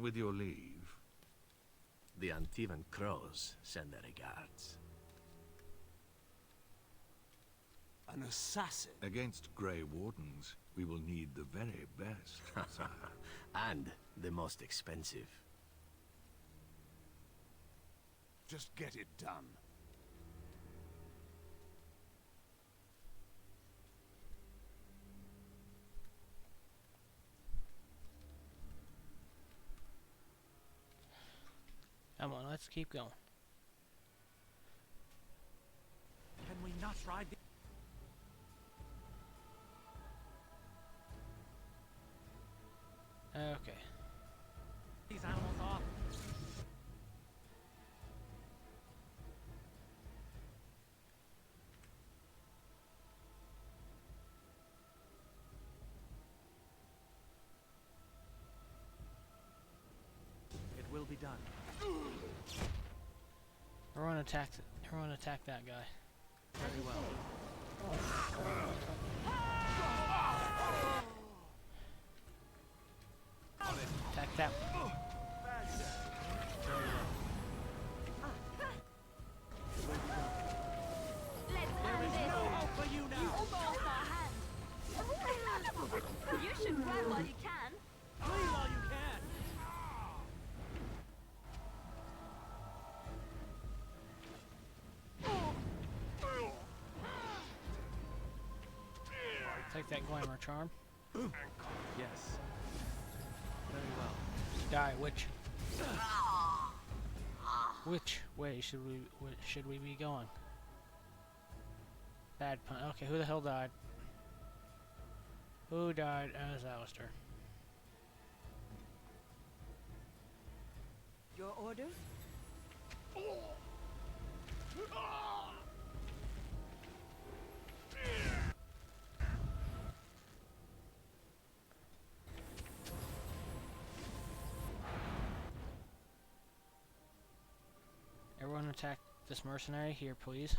[SPEAKER 8] with your leave.
[SPEAKER 12] The Antivan Crows send their regards.
[SPEAKER 2] An assassin?
[SPEAKER 8] Against Grey Wardens, we will need the very best, sire.
[SPEAKER 12] And the most expensive.
[SPEAKER 2] Just get it done.
[SPEAKER 1] Come on, let's keep going.
[SPEAKER 2] Can we not ride the...
[SPEAKER 1] Okay.
[SPEAKER 2] these animals off? It will be done.
[SPEAKER 1] Everyone attack that guy.
[SPEAKER 2] Very well.
[SPEAKER 1] Attack that one.
[SPEAKER 9] There is no hope for you now. You almost our hand. You should run while you can.
[SPEAKER 2] Flee while you can.
[SPEAKER 1] Take that glamour charm.
[SPEAKER 2] Yes. Very well.
[SPEAKER 1] Die, witch. Which way should we be going? Bad pun. Okay, who the hell died? Who died as Alistair?
[SPEAKER 6] Your orders?
[SPEAKER 1] attack this mercenary here, please.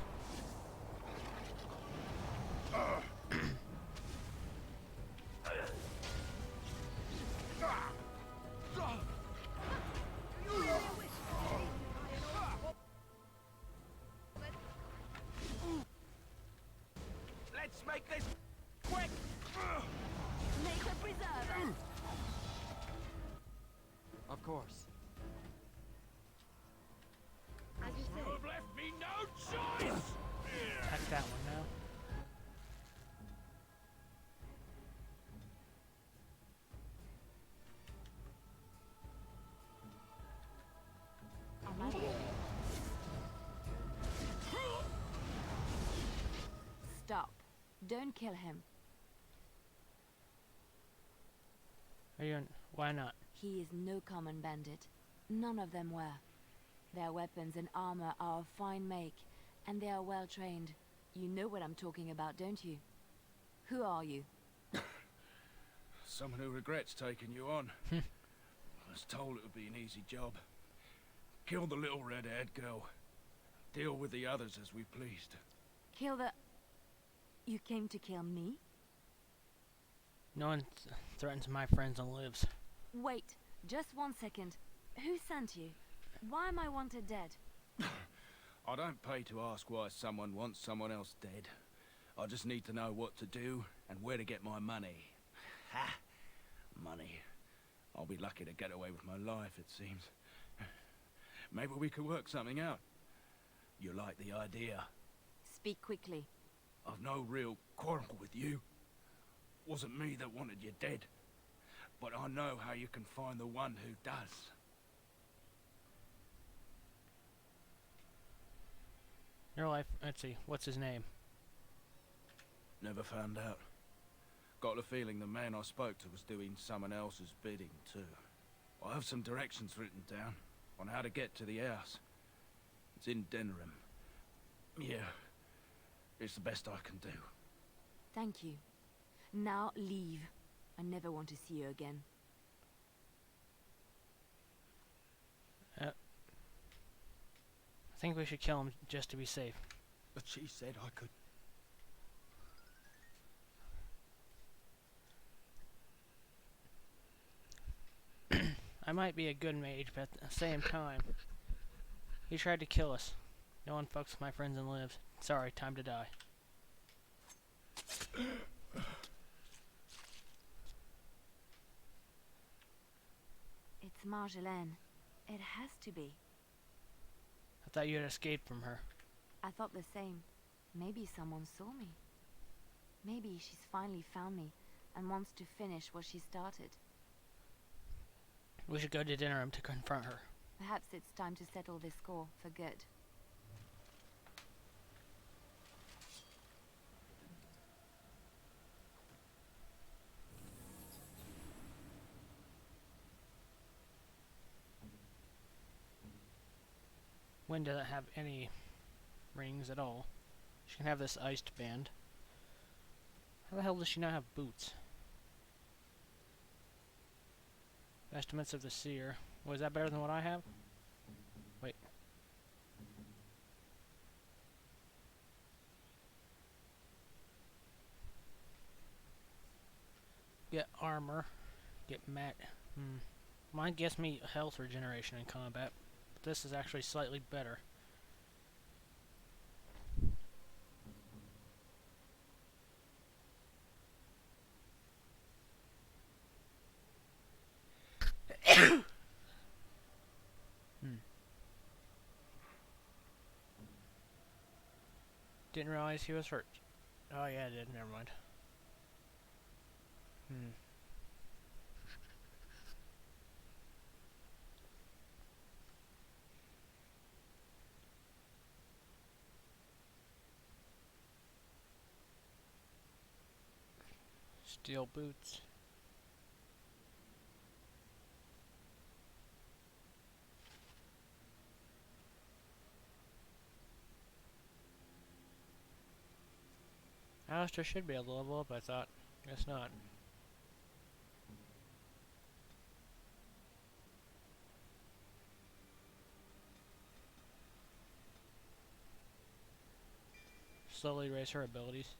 [SPEAKER 3] Let's make this quick!
[SPEAKER 9] Nature preserver!
[SPEAKER 15] Of course.
[SPEAKER 9] As you say.
[SPEAKER 2] You have left me no choice!
[SPEAKER 1] Attack that one now.
[SPEAKER 9] Stop. Don't kill him.
[SPEAKER 1] Are you? Why not?
[SPEAKER 9] He is no common bandit. None of them were. Their weapons and armor are of fine make, and they are well trained. You know what I'm talking about, don't you? Who are you?
[SPEAKER 19] Someone who regrets taking you on. I was told it would be an easy job. Kill the little red-haired girl. Deal with the others as we pleased.
[SPEAKER 9] Kill the... You came to kill me?
[SPEAKER 1] No one threatens my friends and lives.
[SPEAKER 9] Wait, just 1 second. Who sent you? Why am I wanted dead?
[SPEAKER 19] I don't pay to ask why someone wants someone else dead. I just need to know what to do and where to get my money. Ha! Money. I'll be lucky to get away with my life, it seems. Maybe we could work something out. You like the idea?
[SPEAKER 9] Speak quickly.
[SPEAKER 19] I've no real quarrel with you. Wasn't me that wanted you dead. But I know how you can find the one who does.
[SPEAKER 1] Your life. Let's see. What's his name?
[SPEAKER 19] Never found out. Got the feeling the man I spoke to was doing someone else's bidding, too. I have some directions written down on how to get to the house. It's in Denerim. Yeah. It's the best I can do.
[SPEAKER 9] Thank you. Now leave. I never want to see you again.
[SPEAKER 1] I think we should kill him just to be safe.
[SPEAKER 19] But she said I could.
[SPEAKER 1] I might be a good mage, but at the same time, he tried to kill us. No one fucks with my friends and lives. Sorry, time to die.
[SPEAKER 9] It's Marjolaine. It has to be.
[SPEAKER 1] I thought you had escaped from her.
[SPEAKER 9] I thought the same. Maybe someone saw me. Maybe she's finally found me and wants to finish what she started.
[SPEAKER 1] We should go to Denerim to confront her.
[SPEAKER 9] Perhaps it's time to settle this score for good.
[SPEAKER 1] Wynn doesn't have any rings at all. She can have this iced band. How the hell does she not have boots? Estimates of the seer. Was that better than what I have? Wait. Get armor. Get mat. Mine gives me health regeneration in combat. But this is actually slightly better. Didn't realize he was hurt. Oh yeah, I did. Never mind. Steel boots. Alistair should be able to level up, I thought. Guess not. slowly raise her abilities.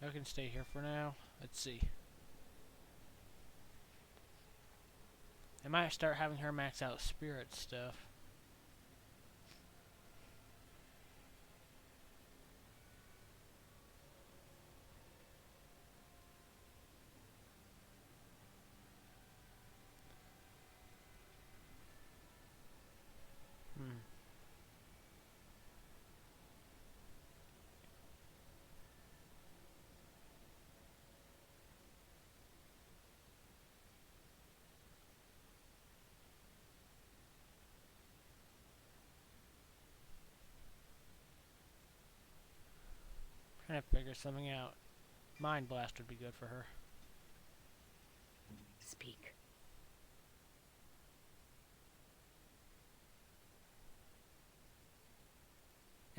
[SPEAKER 1] I can stay here for now. Let's see. I might start having her max out spirit stuff. Trying to figure something out. Mind Blast would be good for her.
[SPEAKER 6] Speak.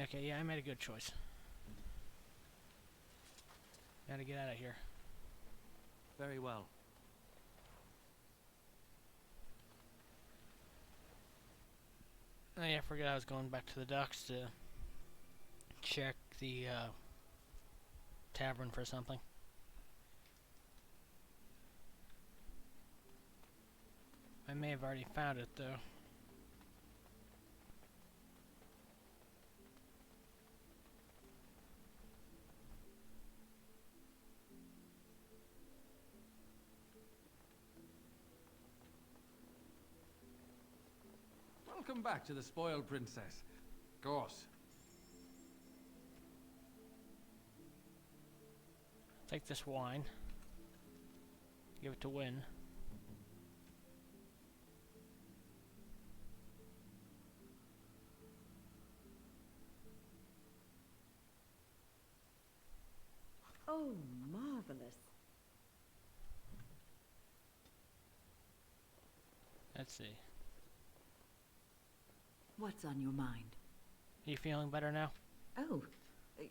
[SPEAKER 1] Okay, yeah, I made a good choice. Gotta get out of here.
[SPEAKER 20] Very well.
[SPEAKER 1] Oh yeah, I forgot I was going back to the docks to check the tavern for something. I may have already found it though.
[SPEAKER 14] Welcome back to the Spoiled Princess. Of course.
[SPEAKER 1] Take this wine. Give it to Win.
[SPEAKER 6] Oh, marvelous.
[SPEAKER 1] Let's see.
[SPEAKER 6] What's on your mind?
[SPEAKER 1] Are you feeling better now?
[SPEAKER 6] Oh,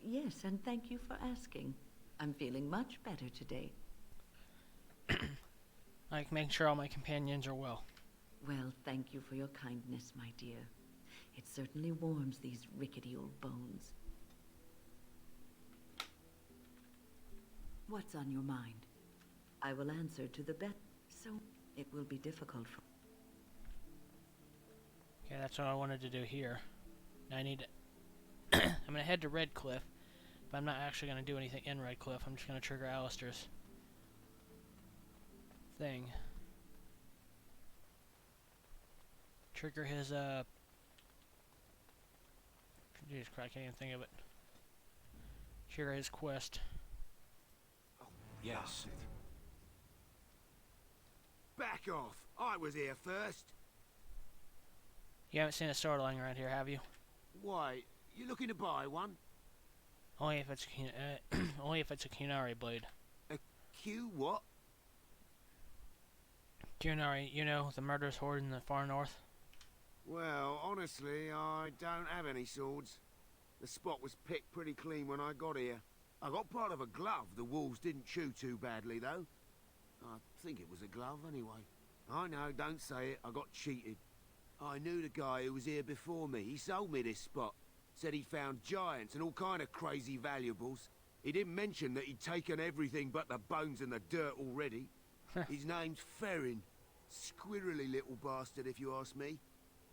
[SPEAKER 6] yes, and thank you for asking. I'm feeling much better today.
[SPEAKER 1] Like making sure all my companions are well.
[SPEAKER 6] Well, thank you for your kindness, my dear. It certainly warms these rickety old bones. What's on your mind? I will answer to the best, so it will be difficult for...
[SPEAKER 1] Okay, that's what I wanted to do here. Now I need to... I'm going to head to Red Cliff, but I'm not actually going to do anything in Red Cliff. I'm just going to trigger Alistair's thing. Trigger his, Jesus Christ, I can't even think of it. Trigger his quest.
[SPEAKER 12] Yes. Back off! I was here first.
[SPEAKER 1] You haven't seen a sword lying around here, have you?
[SPEAKER 12] Why, you looking to buy one?
[SPEAKER 1] Only if it's a only if it's a Kunari blade.
[SPEAKER 12] A Q what?
[SPEAKER 1] Kunari, you know, the murderous horde in the far north?
[SPEAKER 12] Well, honestly, I don't have any swords. The spot was picked pretty clean when I got here. I got part of a glove the wolves didn't chew too badly, though. I think it was a glove, anyway. I know, don't say it, I got cheated. I knew the guy who was here before me. He sold me this spot. Said he'd found giants and all kind of crazy valuables. He didn't mention that he'd taken everything but the bones and the dirt already. His name's Ferrin. Squirrely little bastard, if you ask me.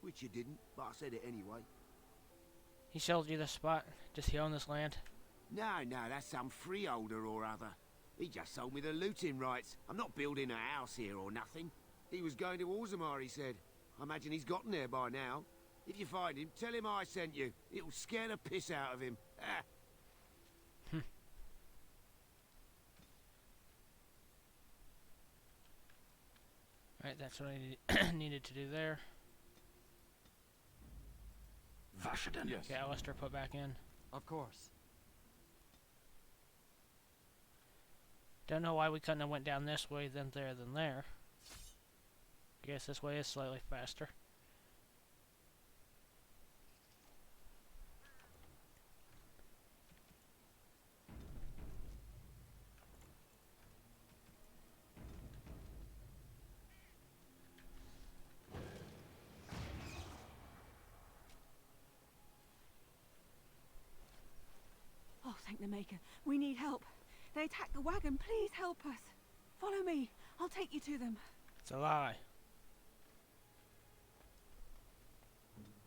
[SPEAKER 12] Which you didn't, but I said it anyway.
[SPEAKER 1] He sold you this spot? Does he own this land?
[SPEAKER 12] No, that's some freeholder or other. He just sold me the looting rights. I'm not building a house here or nothing. He was going to Orzammar, he said. I imagine he's gotten there by now. If you find him, tell him I sent you. It'll scare the piss out of him.
[SPEAKER 1] Alright, that's what I needed to do there.
[SPEAKER 11] Vashaden.
[SPEAKER 1] Yes. Okay, Alistair put back in.
[SPEAKER 20] Of course.
[SPEAKER 1] Don't know why we couldn't have went down this way, then there. I guess this way is slightly faster.
[SPEAKER 21] the Maker. We need help. They attacked the wagon. Please help us. Follow me. I'll take you to them.
[SPEAKER 1] It's a lie.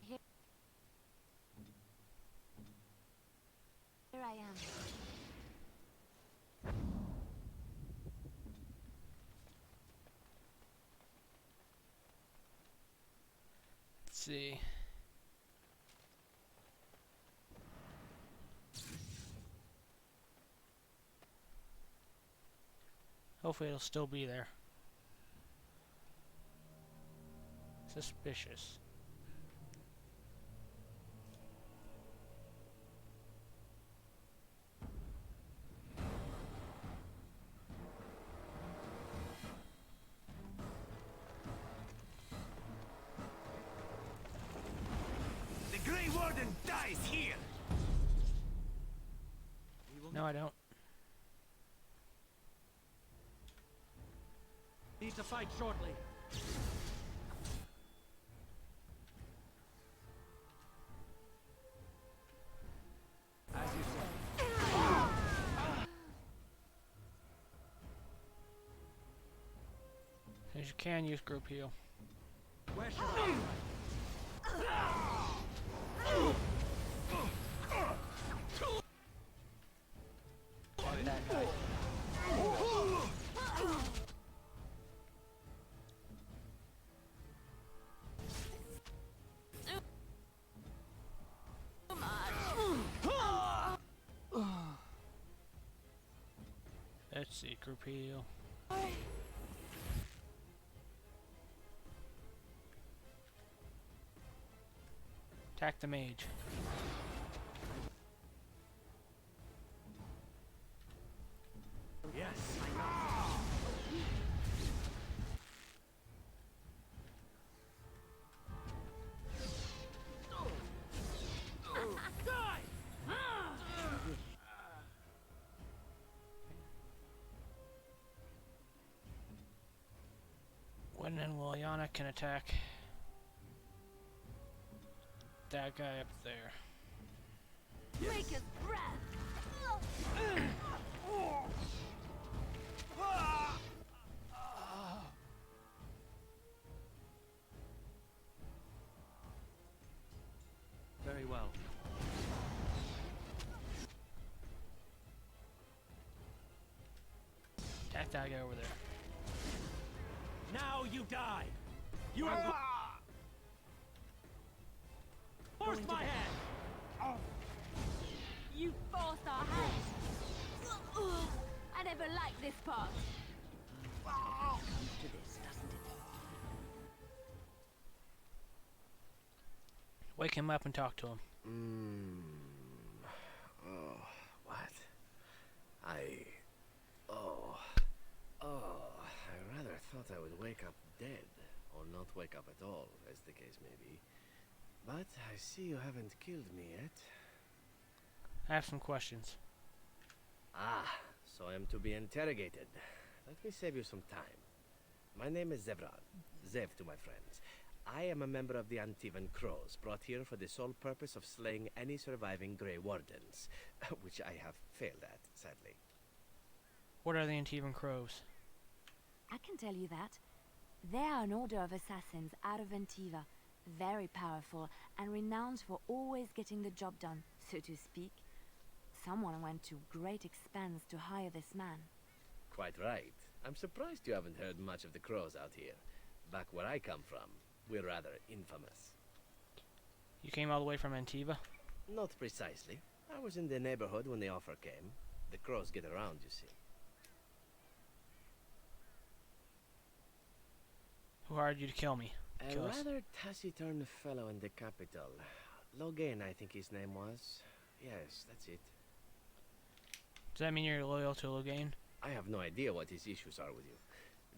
[SPEAKER 9] Here I am.
[SPEAKER 1] Let's see. Hopefully it'll still be there. Suspicious.
[SPEAKER 2] The Grey Warden dies here!
[SPEAKER 1] No, I don't.
[SPEAKER 2] Need to fight shortly. As you say.
[SPEAKER 1] As you can use group heal.
[SPEAKER 2] Where should I?
[SPEAKER 1] Fuck that guy. Let's see, group heal. Attack the mage.
[SPEAKER 2] Yes.
[SPEAKER 1] When and Liliana can attack that guy up there.
[SPEAKER 9] Break his breath.
[SPEAKER 20] Very well.
[SPEAKER 1] Attack that guy over there.
[SPEAKER 2] Now you die! You are forced my hand!
[SPEAKER 9] You forced our hands. I never liked this part. Comes to this, doesn't it?
[SPEAKER 1] Wake him up and talk to him.
[SPEAKER 22] Oh, what? I rather thought I would wake up dead, or not wake up at all, as the case may be. But I see you haven't killed me yet.
[SPEAKER 1] I have some questions.
[SPEAKER 22] Ah, so I am to be interrogated. Let me save you some time. My name is Zevrad. Zev to my friends. I am a member of the Antivan Crows, brought here for the sole purpose of slaying any surviving Grey Wardens, which I have failed at, sadly.
[SPEAKER 1] What are the Antivan Crows?
[SPEAKER 9] I can tell you that. They are an order of assassins out of Ventiva, very powerful and renowned for always getting the job done, so to speak. Someone went to great expense to hire this man.
[SPEAKER 22] Quite right. I'm surprised you haven't heard much of the Crows out here. Back where I come from, we're rather infamous.
[SPEAKER 1] You came all the way from Antiva?
[SPEAKER 22] Not precisely. I was in the neighborhood when the offer came. The Crows get around, you see.
[SPEAKER 1] Who hired you to kill me?
[SPEAKER 22] A rather taciturn fellow in the capital. Logain, I think his name was. Yes, that's it.
[SPEAKER 1] Does that mean you're loyal to Logain?
[SPEAKER 22] I have no idea what his issues are with you.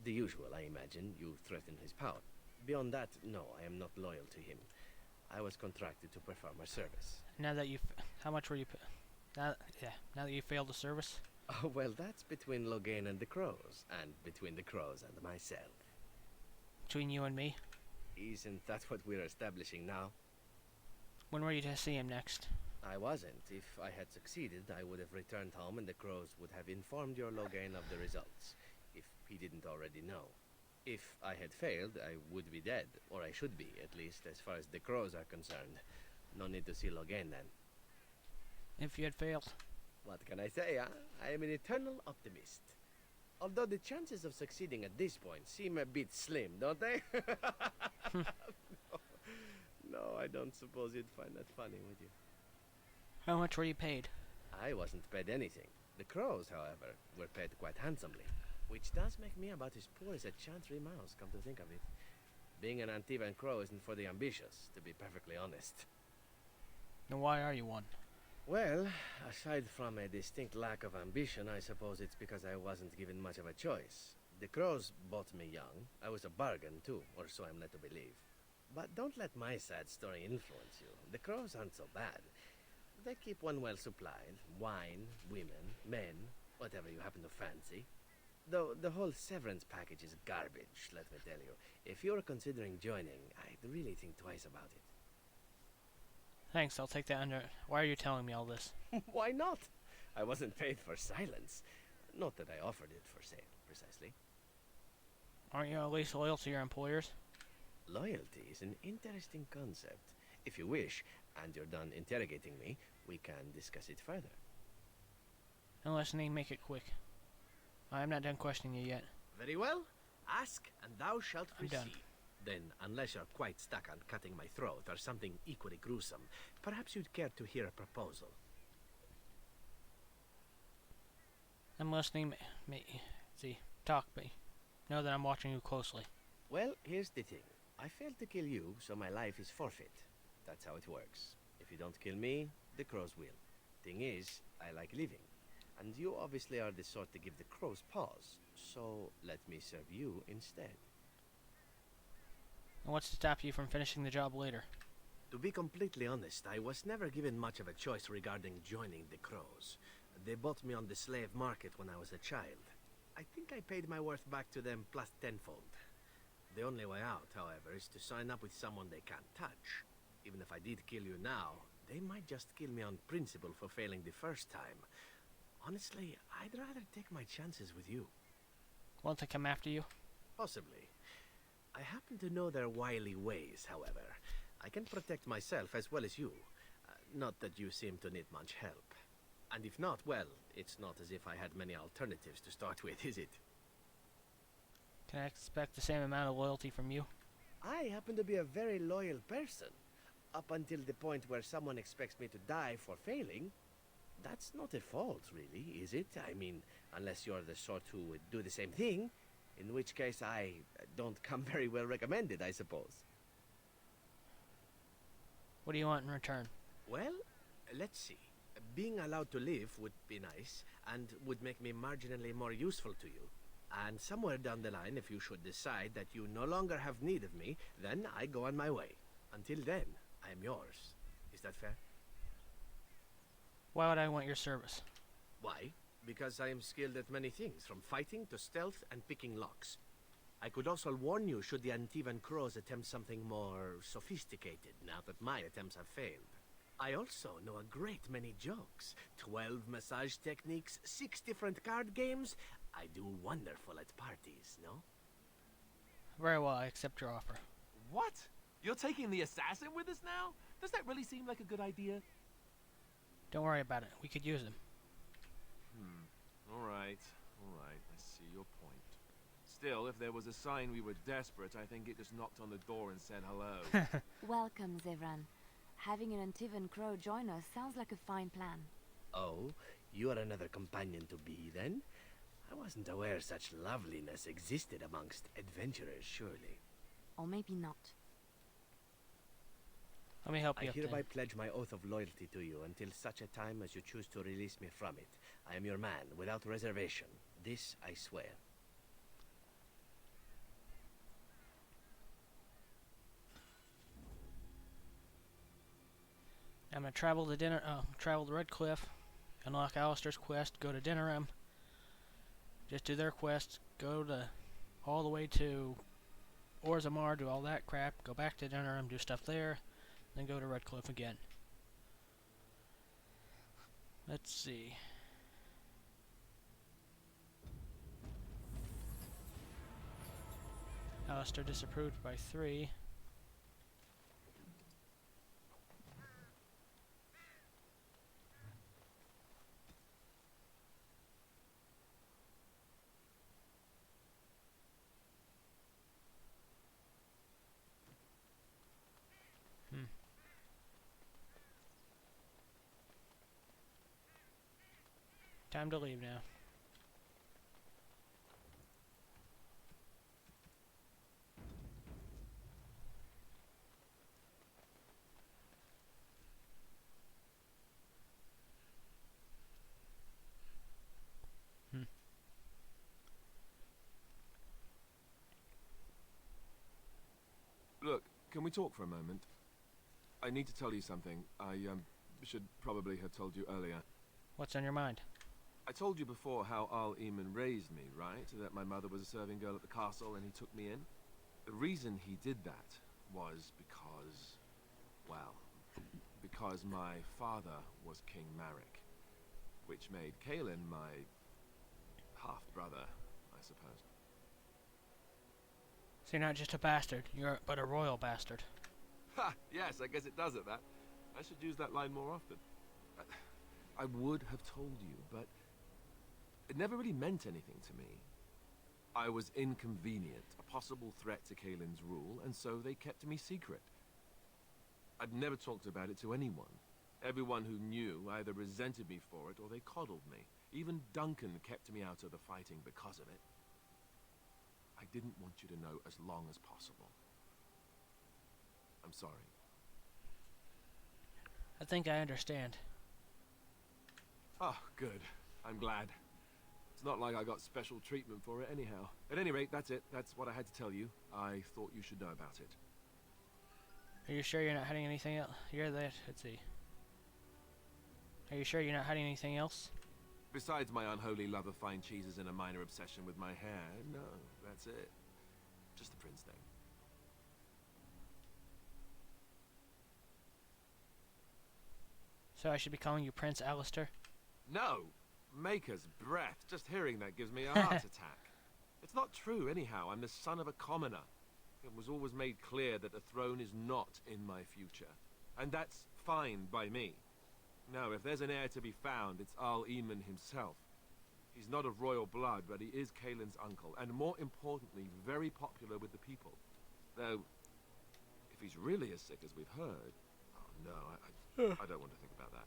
[SPEAKER 22] The usual, I imagine. You threaten his power. Beyond that, no, I am not loyal to him. I was contracted to perform a service.
[SPEAKER 1] Now that you, how much were you? Now that you failed the service.
[SPEAKER 22] Oh, well, that's between Logain and the Crows, and between the Crows and myself.
[SPEAKER 1] Between you and me?
[SPEAKER 22] Isn't that what we're establishing now?
[SPEAKER 1] When were you to see him next?
[SPEAKER 22] I wasn't. If I had succeeded, I would have returned home and the crows would have informed your Logain of the results, if he didn't already know. If I had failed, I would be dead, or I should be, at least as far as the crows are concerned. No need to see Logain then.
[SPEAKER 1] If you had failed.
[SPEAKER 22] What can I say, huh? I am an eternal optimist. Although the chances of succeeding at this point seem a bit slim, don't they? No, I don't suppose you'd find that funny, would you?
[SPEAKER 1] How much were you paid?
[SPEAKER 22] I wasn't paid anything. The crows, however, were paid quite handsomely, which does make me about as poor as a chantry mouse, come to think of it. Being an Antivan crow isn't for the ambitious, to be perfectly honest.
[SPEAKER 1] Then why are you one?
[SPEAKER 22] Well, aside from a distinct lack of ambition, I suppose it's because I wasn't given much of a choice. The crows bought me young. I was a bargain, too, or so I'm led to believe. But don't let my sad story influence you. The crows aren't so bad. They keep one well supplied. Wine, women, men, whatever you happen to fancy. Though the whole severance package is garbage, let me tell you. If you're considering joining, I'd really think twice about it.
[SPEAKER 1] Thanks, I'll take that under... Why are you telling me all this?
[SPEAKER 22] Why not? I wasn't paid for silence. Not that I offered it for sale, precisely.
[SPEAKER 1] Aren't you at least loyal to your employers?
[SPEAKER 22] Loyalty is an interesting concept. If you wish, and you're done interrogating me, we can discuss it further.
[SPEAKER 1] And listening, make it quick. I am not done questioning you yet.
[SPEAKER 22] Very well. Ask, and thou shalt
[SPEAKER 1] I'm done.
[SPEAKER 22] receive. Then, unless you're quite stuck on cutting my throat or something equally gruesome, perhaps you'd care to hear a proposal.
[SPEAKER 1] I'm listening. See, talk me. Know that I'm watching you closely.
[SPEAKER 22] Well, here's the thing. I failed to kill you, so my life is forfeit. That's how it works. If you don't kill me, the crows will. Thing is, I like living. And you obviously are the sort to give the crows pause. So, let me serve you instead.
[SPEAKER 1] And what's to stop you from finishing the job later?
[SPEAKER 22] To be completely honest, I was never given much of a choice regarding joining the crows. They bought me on the slave market when I was a child. I think I paid my worth back to them plus tenfold. The only way out, however, is to sign up with someone they can't touch. Even if I did kill you now, they might just kill me on principle for failing the first time. Honestly, I'd rather take my chances with you.
[SPEAKER 1] Want to come after you?
[SPEAKER 22] Possibly. I happen to know their wily ways, however. I can protect myself as well as you. Not that you seem to need much help. And if not, well, it's not as if I had many alternatives to start with, is it?
[SPEAKER 1] Can I expect the same amount of loyalty from you?
[SPEAKER 22] I happen to be a very loyal person. Up until the point where someone expects me to die for failing. That's not a fault, really, is it? I mean, unless you're the sort who would do the same thing, in which case I don't come very well recommended, I suppose.
[SPEAKER 1] What do you want in return?
[SPEAKER 22] Well, let's see. Being allowed to live would be nice, and would make me marginally more useful to you. And somewhere down the line, if you should decide that you no longer have need of me, then I go on my way. Until then, I am yours. Is that fair?
[SPEAKER 1] Why would I want your service?
[SPEAKER 22] Why? Because I am skilled at many things, from fighting to stealth and picking locks. I could also warn you should the Antivan crows attempt something more sophisticated, now that my attempts have failed. I also know a great many jokes. 12 massage techniques, 6 different card games. I do wonderful at parties, no?
[SPEAKER 1] Very well, I accept your offer.
[SPEAKER 3] What? You're taking the assassin with us now? Does that really seem like a good idea?
[SPEAKER 1] Don't worry about it. We could use him.
[SPEAKER 3] Alright. I see your point. Still, if there was a sign we were desperate, I think it just knocked on the door and said hello.
[SPEAKER 9] Welcome, Zevran. Having an Antivan crow join us sounds like a fine plan.
[SPEAKER 22] Oh, you are another companion to be, then? I wasn't aware such loveliness existed amongst adventurers, surely.
[SPEAKER 9] Or maybe not.
[SPEAKER 1] Let me help you
[SPEAKER 22] I
[SPEAKER 1] up
[SPEAKER 22] hereby
[SPEAKER 1] then.
[SPEAKER 22] pledge my oath of loyalty to you until such a time as you choose to release me from it. I am your man, without reservation. This I swear.
[SPEAKER 1] I'm gonna travel to Red Cliff, unlock Alistair's quest, go to Denerim, just do their quest, go to all the way to Orzammar, do all that crap, go back to Denerim, do stuff there, then go to Red Cliff again. Let's see. Alistair disapproved by 3. Time to leave now.
[SPEAKER 15] Look, can we talk for a moment? I need to tell you something. I should probably have told you earlier.
[SPEAKER 1] What's on your mind?
[SPEAKER 15] I told you before how Al Eamon raised me, right? That my mother was a serving girl at the castle and he took me in. The reason he did that was because, well, because my father was King Marek, which made Kaelin my half-brother, I suppose.
[SPEAKER 1] So you're not just a bastard, you're but a royal bastard.
[SPEAKER 15] Ha! Yes, I guess it does it, that. I should use that line more often. I would have told you, but it never really meant anything to me. I was inconvenient, a possible threat to Kaelin's rule, and so they kept me secret. I'd never talked about it to anyone. Everyone who knew either resented me for it or they coddled me. Even Duncan kept me out of the fighting because of it. I didn't want you to know as long as possible. I'm sorry.
[SPEAKER 1] I think I understand.
[SPEAKER 15] Oh, good. I'm glad. It's not like I got special treatment for it anyhow. At any rate, that's it. That's what I had to tell you. I thought you should know about it.
[SPEAKER 1] Are you sure you're not hiding anything else? You're there. Let's see. Are you sure you're not hiding anything else?
[SPEAKER 15] Besides my unholy love of fine cheeses and a minor obsession with my hair, no, that's it. Just the prince thing.
[SPEAKER 1] So I should be calling you Prince Alistair?
[SPEAKER 15] No! Maker's breath. Just hearing that gives me a heart attack. It's not true, anyhow. I'm the son of a commoner. It was always made clear that the throne is not in my future. And that's fine by me. No, if there's an heir to be found, it's Al Eamon himself. He's not of royal blood, but he is Kaelin's uncle, and more importantly, very popular with the people. Though, if he's really as sick as we've heard... Oh, no, I don't want to think about that.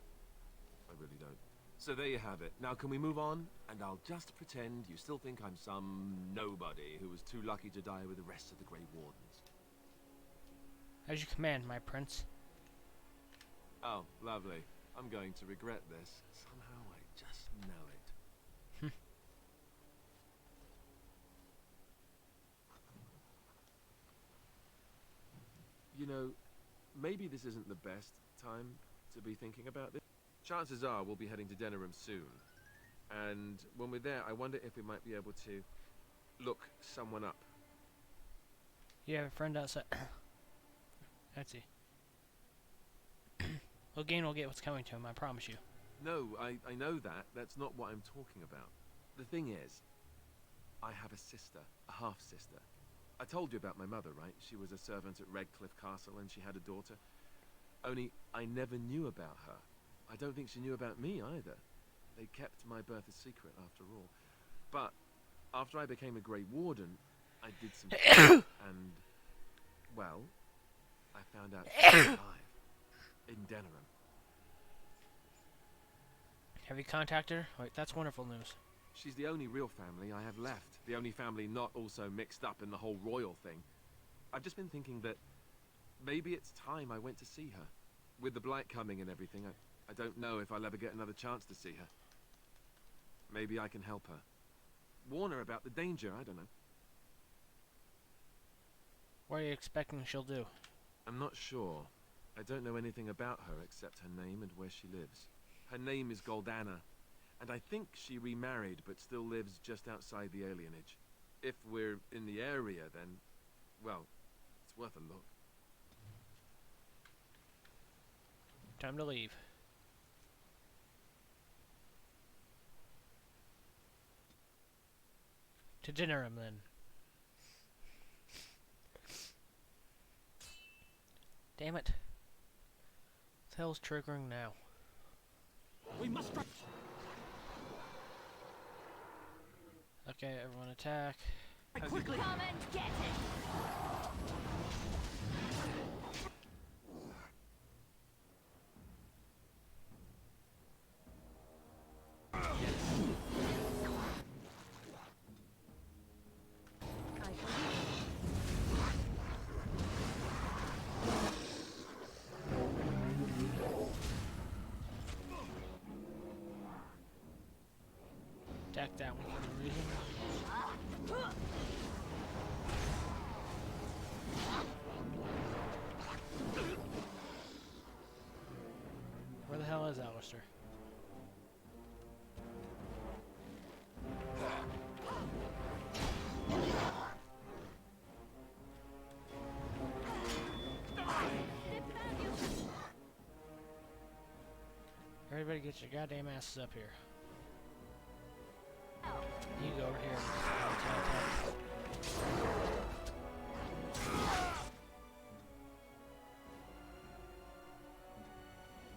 [SPEAKER 15] I really don't. So there you have it. Now can we move on? And I'll just pretend you still think I'm some nobody who was too lucky to die with the rest of the Grey Wardens.
[SPEAKER 1] As you command, my prince.
[SPEAKER 15] Oh, lovely. I'm going to regret this. Somehow I just know it. You know, maybe this isn't the best time to be thinking about this. Chances are we'll be heading to Denerim soon. And when we're there, I wonder if we might be able to look someone up.
[SPEAKER 1] You have a friend outside. Let's see. Logain will get what's coming to him, I promise you.
[SPEAKER 15] No, I know that. That's not what I'm talking about. The thing is, I have a sister, a half-sister. I told you about my mother, right? She was a servant at Redcliffe Castle and she had a daughter. Only, I never knew about her. I don't think she knew about me either. They kept my birth a secret after all. But, after I became a Grey Warden, I did some and, well, I found out she was alive. In Denerim.
[SPEAKER 1] Have you contacted her? Wait, that's wonderful news.
[SPEAKER 15] She's the only real family I have left. The only family not also mixed up in the whole royal thing. I've just been thinking that maybe it's time I went to see her. With the blight coming and everything, I don't know if I'll ever get another chance to see her. Maybe I can help her. Warn her about the danger, I don't know.
[SPEAKER 1] What are you expecting she'll do?
[SPEAKER 15] I'm not sure. I don't know anything about her except her name and where she lives. Her name is Goldana, and I think she remarried but still lives just outside the alienage. If we're in the area, then, well, it's worth a look.
[SPEAKER 1] Time to leave. To dinner him then. Damn it. What the hell's triggering now?
[SPEAKER 2] We must strike.
[SPEAKER 1] Okay, everyone attack.
[SPEAKER 2] Quickly.
[SPEAKER 9] Come and get it!
[SPEAKER 1] Attack that one for no reason. Where the hell is Alistair? Everybody get your goddamn asses up here. You go over here.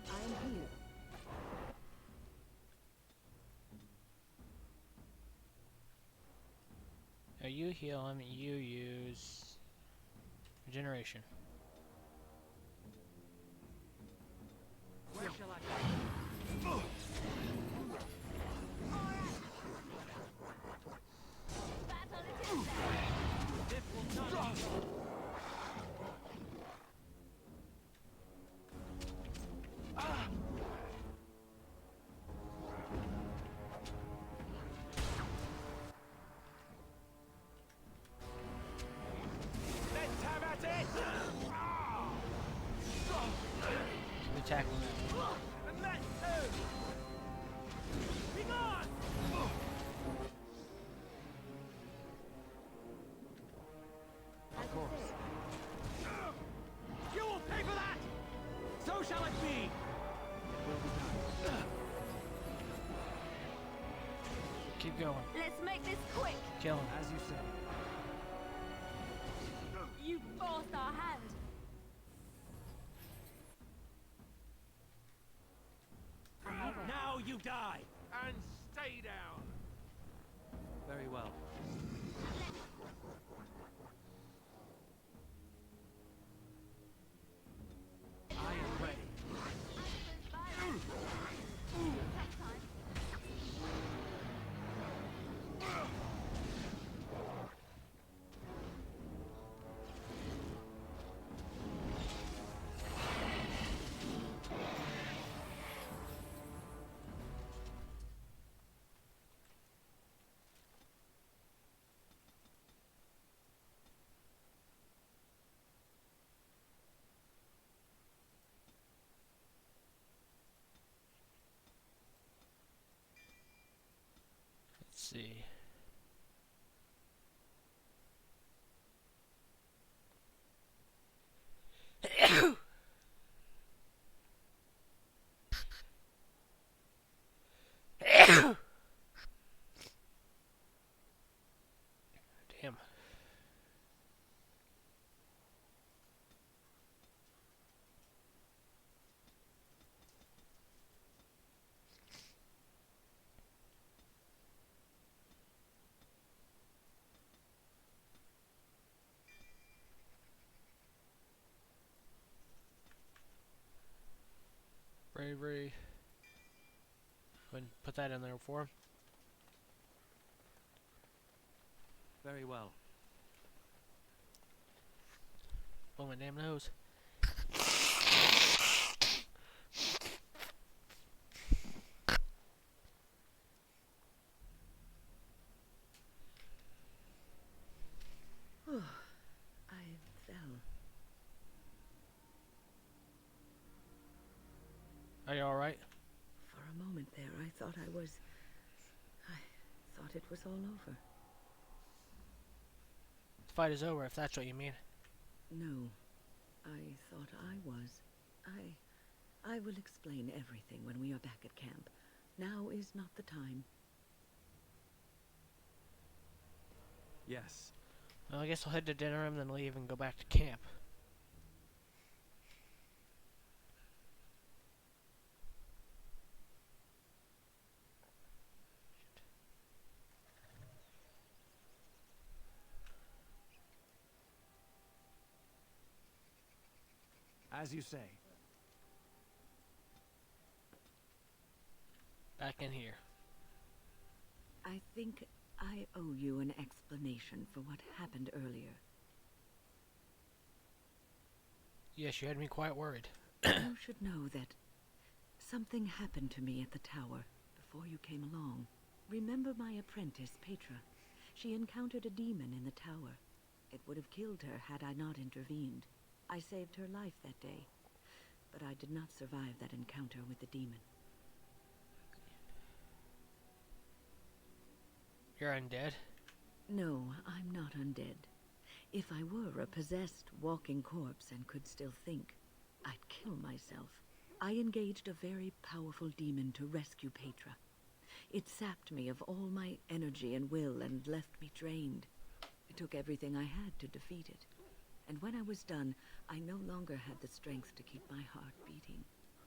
[SPEAKER 6] I'm here.
[SPEAKER 1] Now you heal him, you use regeneration.
[SPEAKER 2] Where shall I go? This will not be.
[SPEAKER 3] Let's have at it!
[SPEAKER 1] Keep attacking them.
[SPEAKER 3] And that too! Be gone!
[SPEAKER 2] Of course. You will pay for that! So shall it be!
[SPEAKER 1] Keep going.
[SPEAKER 9] Let's make this quick!
[SPEAKER 1] Kill him.
[SPEAKER 2] As you say.
[SPEAKER 9] You forced our hand!
[SPEAKER 2] Now you die!
[SPEAKER 3] And stay down!
[SPEAKER 20] Very well.
[SPEAKER 2] I am ready.
[SPEAKER 1] Let's see. Damn. Bravery. Go ahead and put that in there for him.
[SPEAKER 20] Very well.
[SPEAKER 1] Blow my damn nose.
[SPEAKER 6] I fell.
[SPEAKER 1] Are you alright?
[SPEAKER 6] For a moment there, I thought it was all over.
[SPEAKER 1] The fight is over, if that's what you mean.
[SPEAKER 6] No, I thought I was. I will explain everything when we are back at camp. Now is not the time.
[SPEAKER 20] Yes.
[SPEAKER 1] Well, I guess I'll head to dinner and then leave and go back to camp.
[SPEAKER 20] As you say.
[SPEAKER 1] Back in here.
[SPEAKER 6] I think I owe you an explanation for what happened earlier.
[SPEAKER 1] Yes, you had me quite worried.
[SPEAKER 6] You should know that something happened to me at the tower before you came along. Remember my apprentice, Petra? She encountered a demon in the tower. It would have killed her had I not intervened. I saved her life that day, but I did not survive that encounter with the demon.
[SPEAKER 1] You're undead?
[SPEAKER 6] No, I'm not undead. If I were a possessed walking corpse and could still think, I'd kill myself. I engaged a very powerful demon to rescue Petra. It sapped me of all my energy and will and left me drained. It took everything I had to defeat it. And when I was done, I no longer had the strength to keep my heart beating.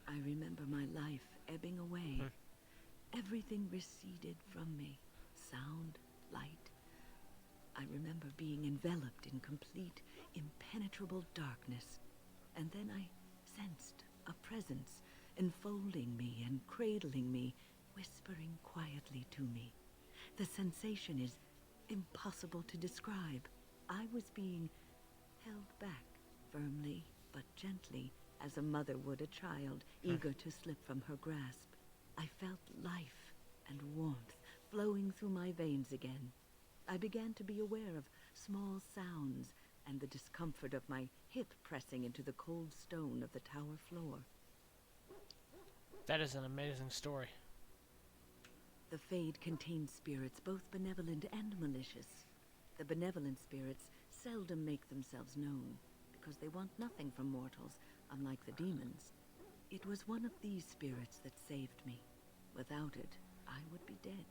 [SPEAKER 6] I remember my life ebbing away. Everything receded from me. Sound, light. I remember being enveloped in complete, impenetrable darkness. And then I sensed a presence enfolding me and cradling me, whispering quietly to me. The sensation is impossible to describe. I was being held back, firmly but gently, as a mother would a child, eager to slip from her grasp. I felt life and warmth flowing through my veins again. I began to be aware of small sounds and the discomfort of my hip pressing into the cold stone of the tower floor.
[SPEAKER 1] That is an amazing story.
[SPEAKER 6] The Fade contains spirits both benevolent and malicious. The benevolent spirits seldom make themselves known, because they want nothing from mortals, unlike the demons. It was one of these spirits that saved me. Without it, I would be dead.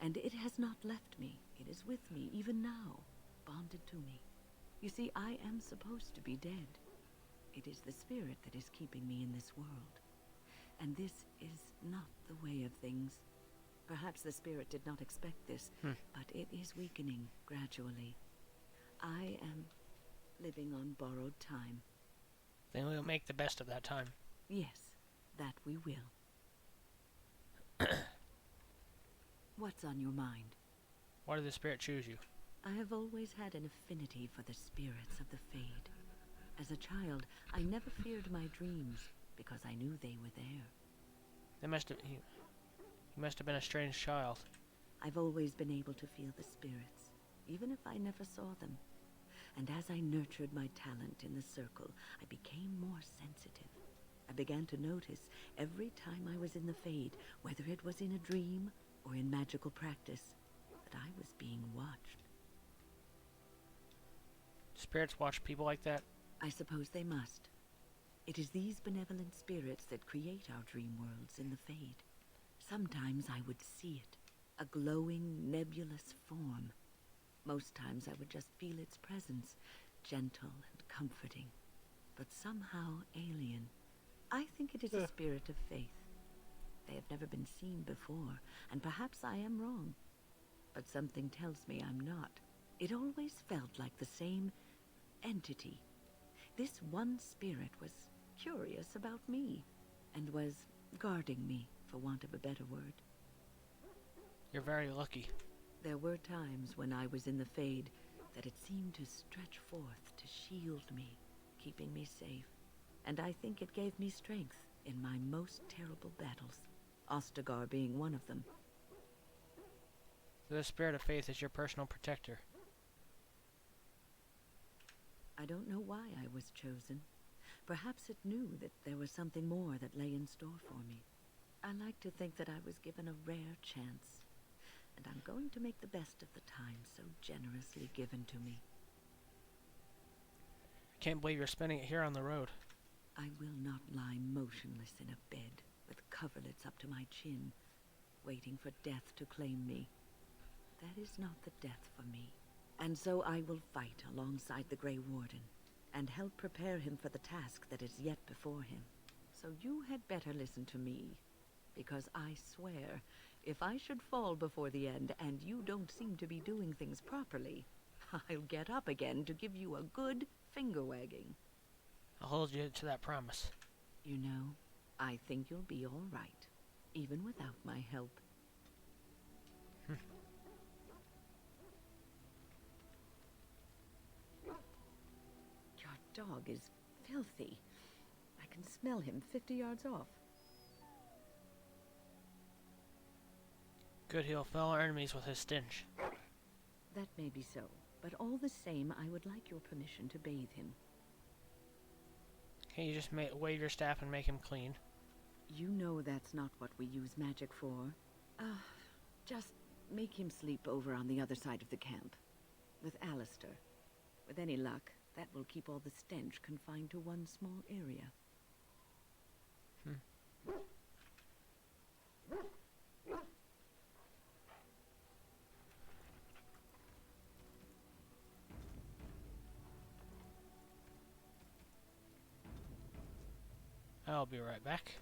[SPEAKER 6] And it has not left me. It is with me, even now, bonded to me. You see, I am supposed to be dead. It is the spirit that is keeping me in this world. And this is not the way of things. Perhaps the spirit did not expect this, but it is weakening gradually. I am living on borrowed time.
[SPEAKER 1] Then we'll make the best of that time.
[SPEAKER 6] Yes, that we will. What's on your mind?
[SPEAKER 1] Why did the spirit choose you?
[SPEAKER 6] I have always had an affinity for the spirits of the Fade. As a child, I never feared my dreams, because I knew they were there.
[SPEAKER 1] You must have been a strange child.
[SPEAKER 6] I've always been able to feel the spirits, even if I never saw them. And as I nurtured my talent in the circle, I became more sensitive. I began to notice every time I was in the Fade, whether it was in a dream or in magical practice, that I was being watched.
[SPEAKER 1] Spirits watch people like that?
[SPEAKER 6] I suppose they must. It is these benevolent spirits that create our dream worlds in the Fade. Sometimes I would see it, a glowing, nebulous form. Most times I would just feel its presence, gentle and comforting, but somehow alien. I think it is a spirit of faith. They have never been seen before, and perhaps I am wrong. But something tells me I'm not. It always felt like the same entity. This one spirit was curious about me, and was guarding me, for want of a better word.
[SPEAKER 1] You're very lucky.
[SPEAKER 6] There were times when I was in the Fade that it seemed to stretch forth to shield me, keeping me safe. And I think it gave me strength in my most terrible battles, Ostagar being one of them.
[SPEAKER 1] So the spirit of faith is your personal protector.
[SPEAKER 6] I don't know why I was chosen. Perhaps it knew that there was something more that lay in store for me. I like to think that I was given a rare chance, and I'm going to make the best of the time so generously given to me.
[SPEAKER 1] I can't believe you're spending it here on the road.
[SPEAKER 6] I will not lie motionless in a bed with coverlets up to my chin, waiting for death to claim me. That is not the death for me. And so I will fight alongside the Grey Warden, and help prepare him for the task that is yet before him. So you had better listen to me, because I swear, if I should fall before the end and you don't seem to be doing things properly, I'll get up again to give you a good finger-wagging.
[SPEAKER 1] I'll hold you to that promise.
[SPEAKER 6] You know, I think you'll be all right, even without my help. Your dog is filthy. I can smell him 50 yards off.
[SPEAKER 1] Good, he'll fell our enemies with his stench.
[SPEAKER 6] That may be so, but all the same, I would like your permission to bathe him.
[SPEAKER 1] Can you just wave your staff and make him clean?
[SPEAKER 6] You know that's not what we use magic for. Just make him sleep over on the other side of the camp. With Alistair. With any luck, that will keep all the stench confined to one small area.
[SPEAKER 1] I'll be right back.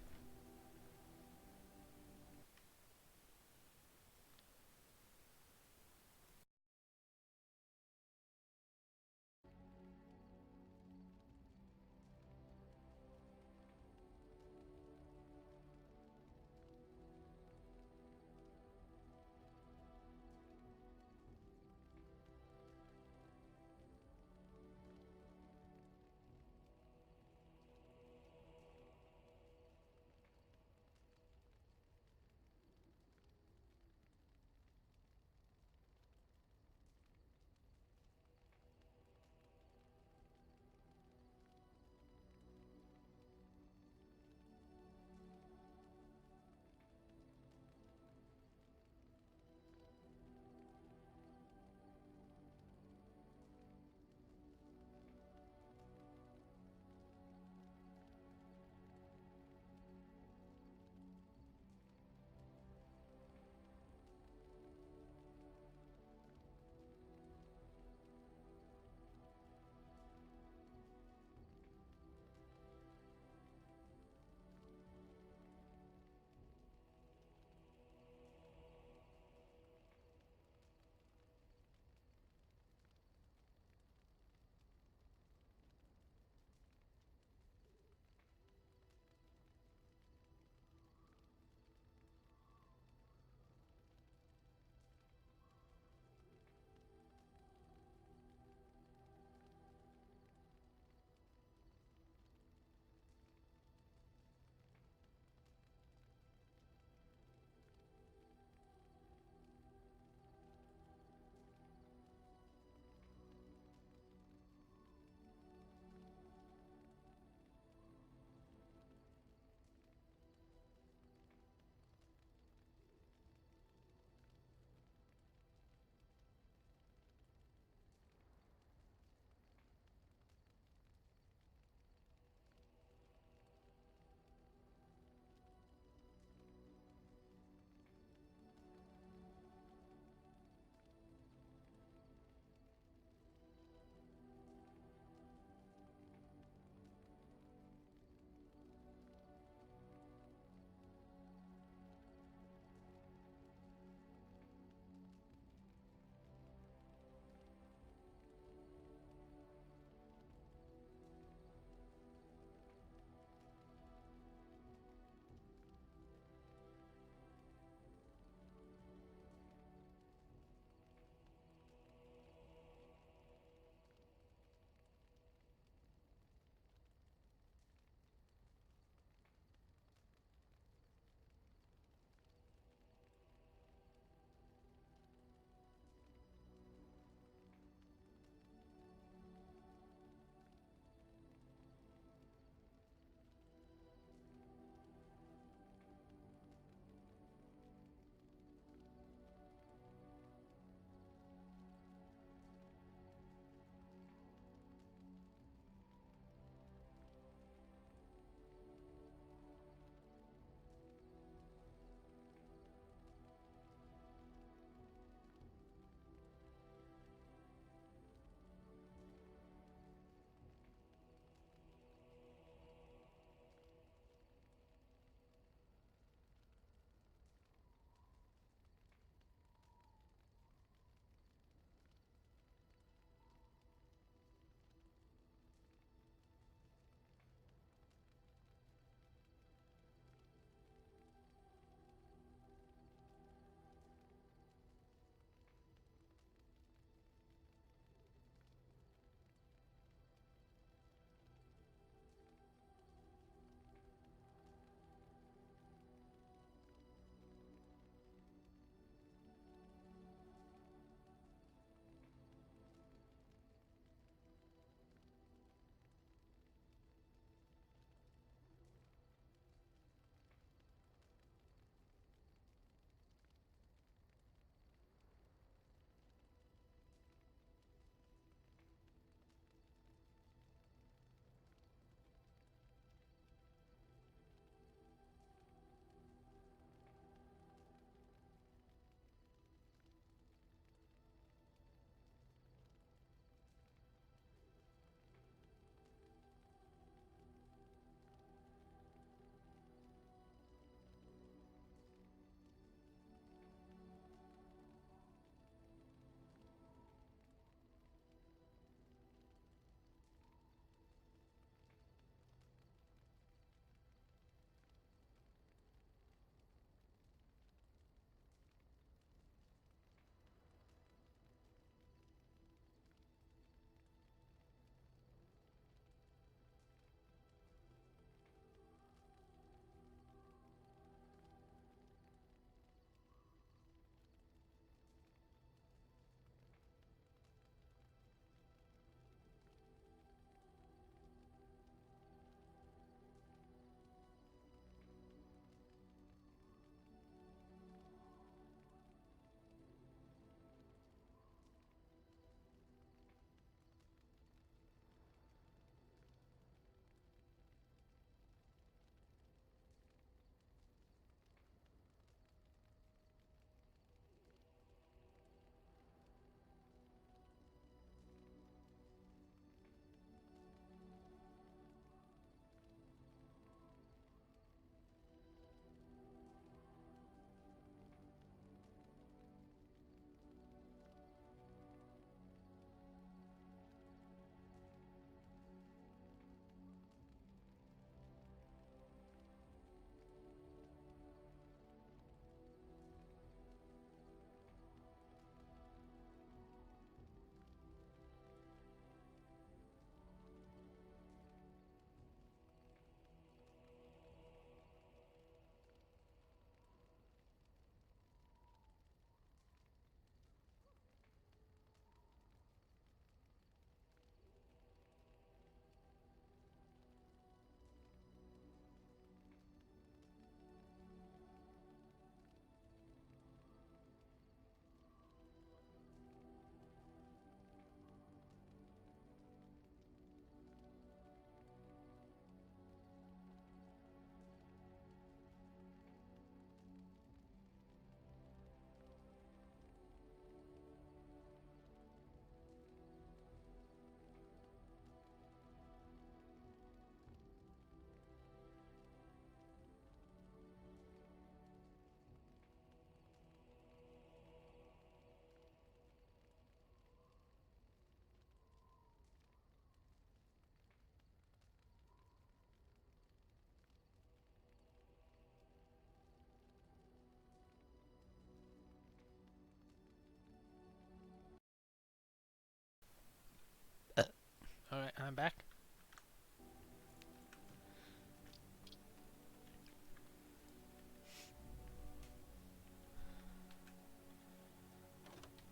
[SPEAKER 1] Alright, I'm back.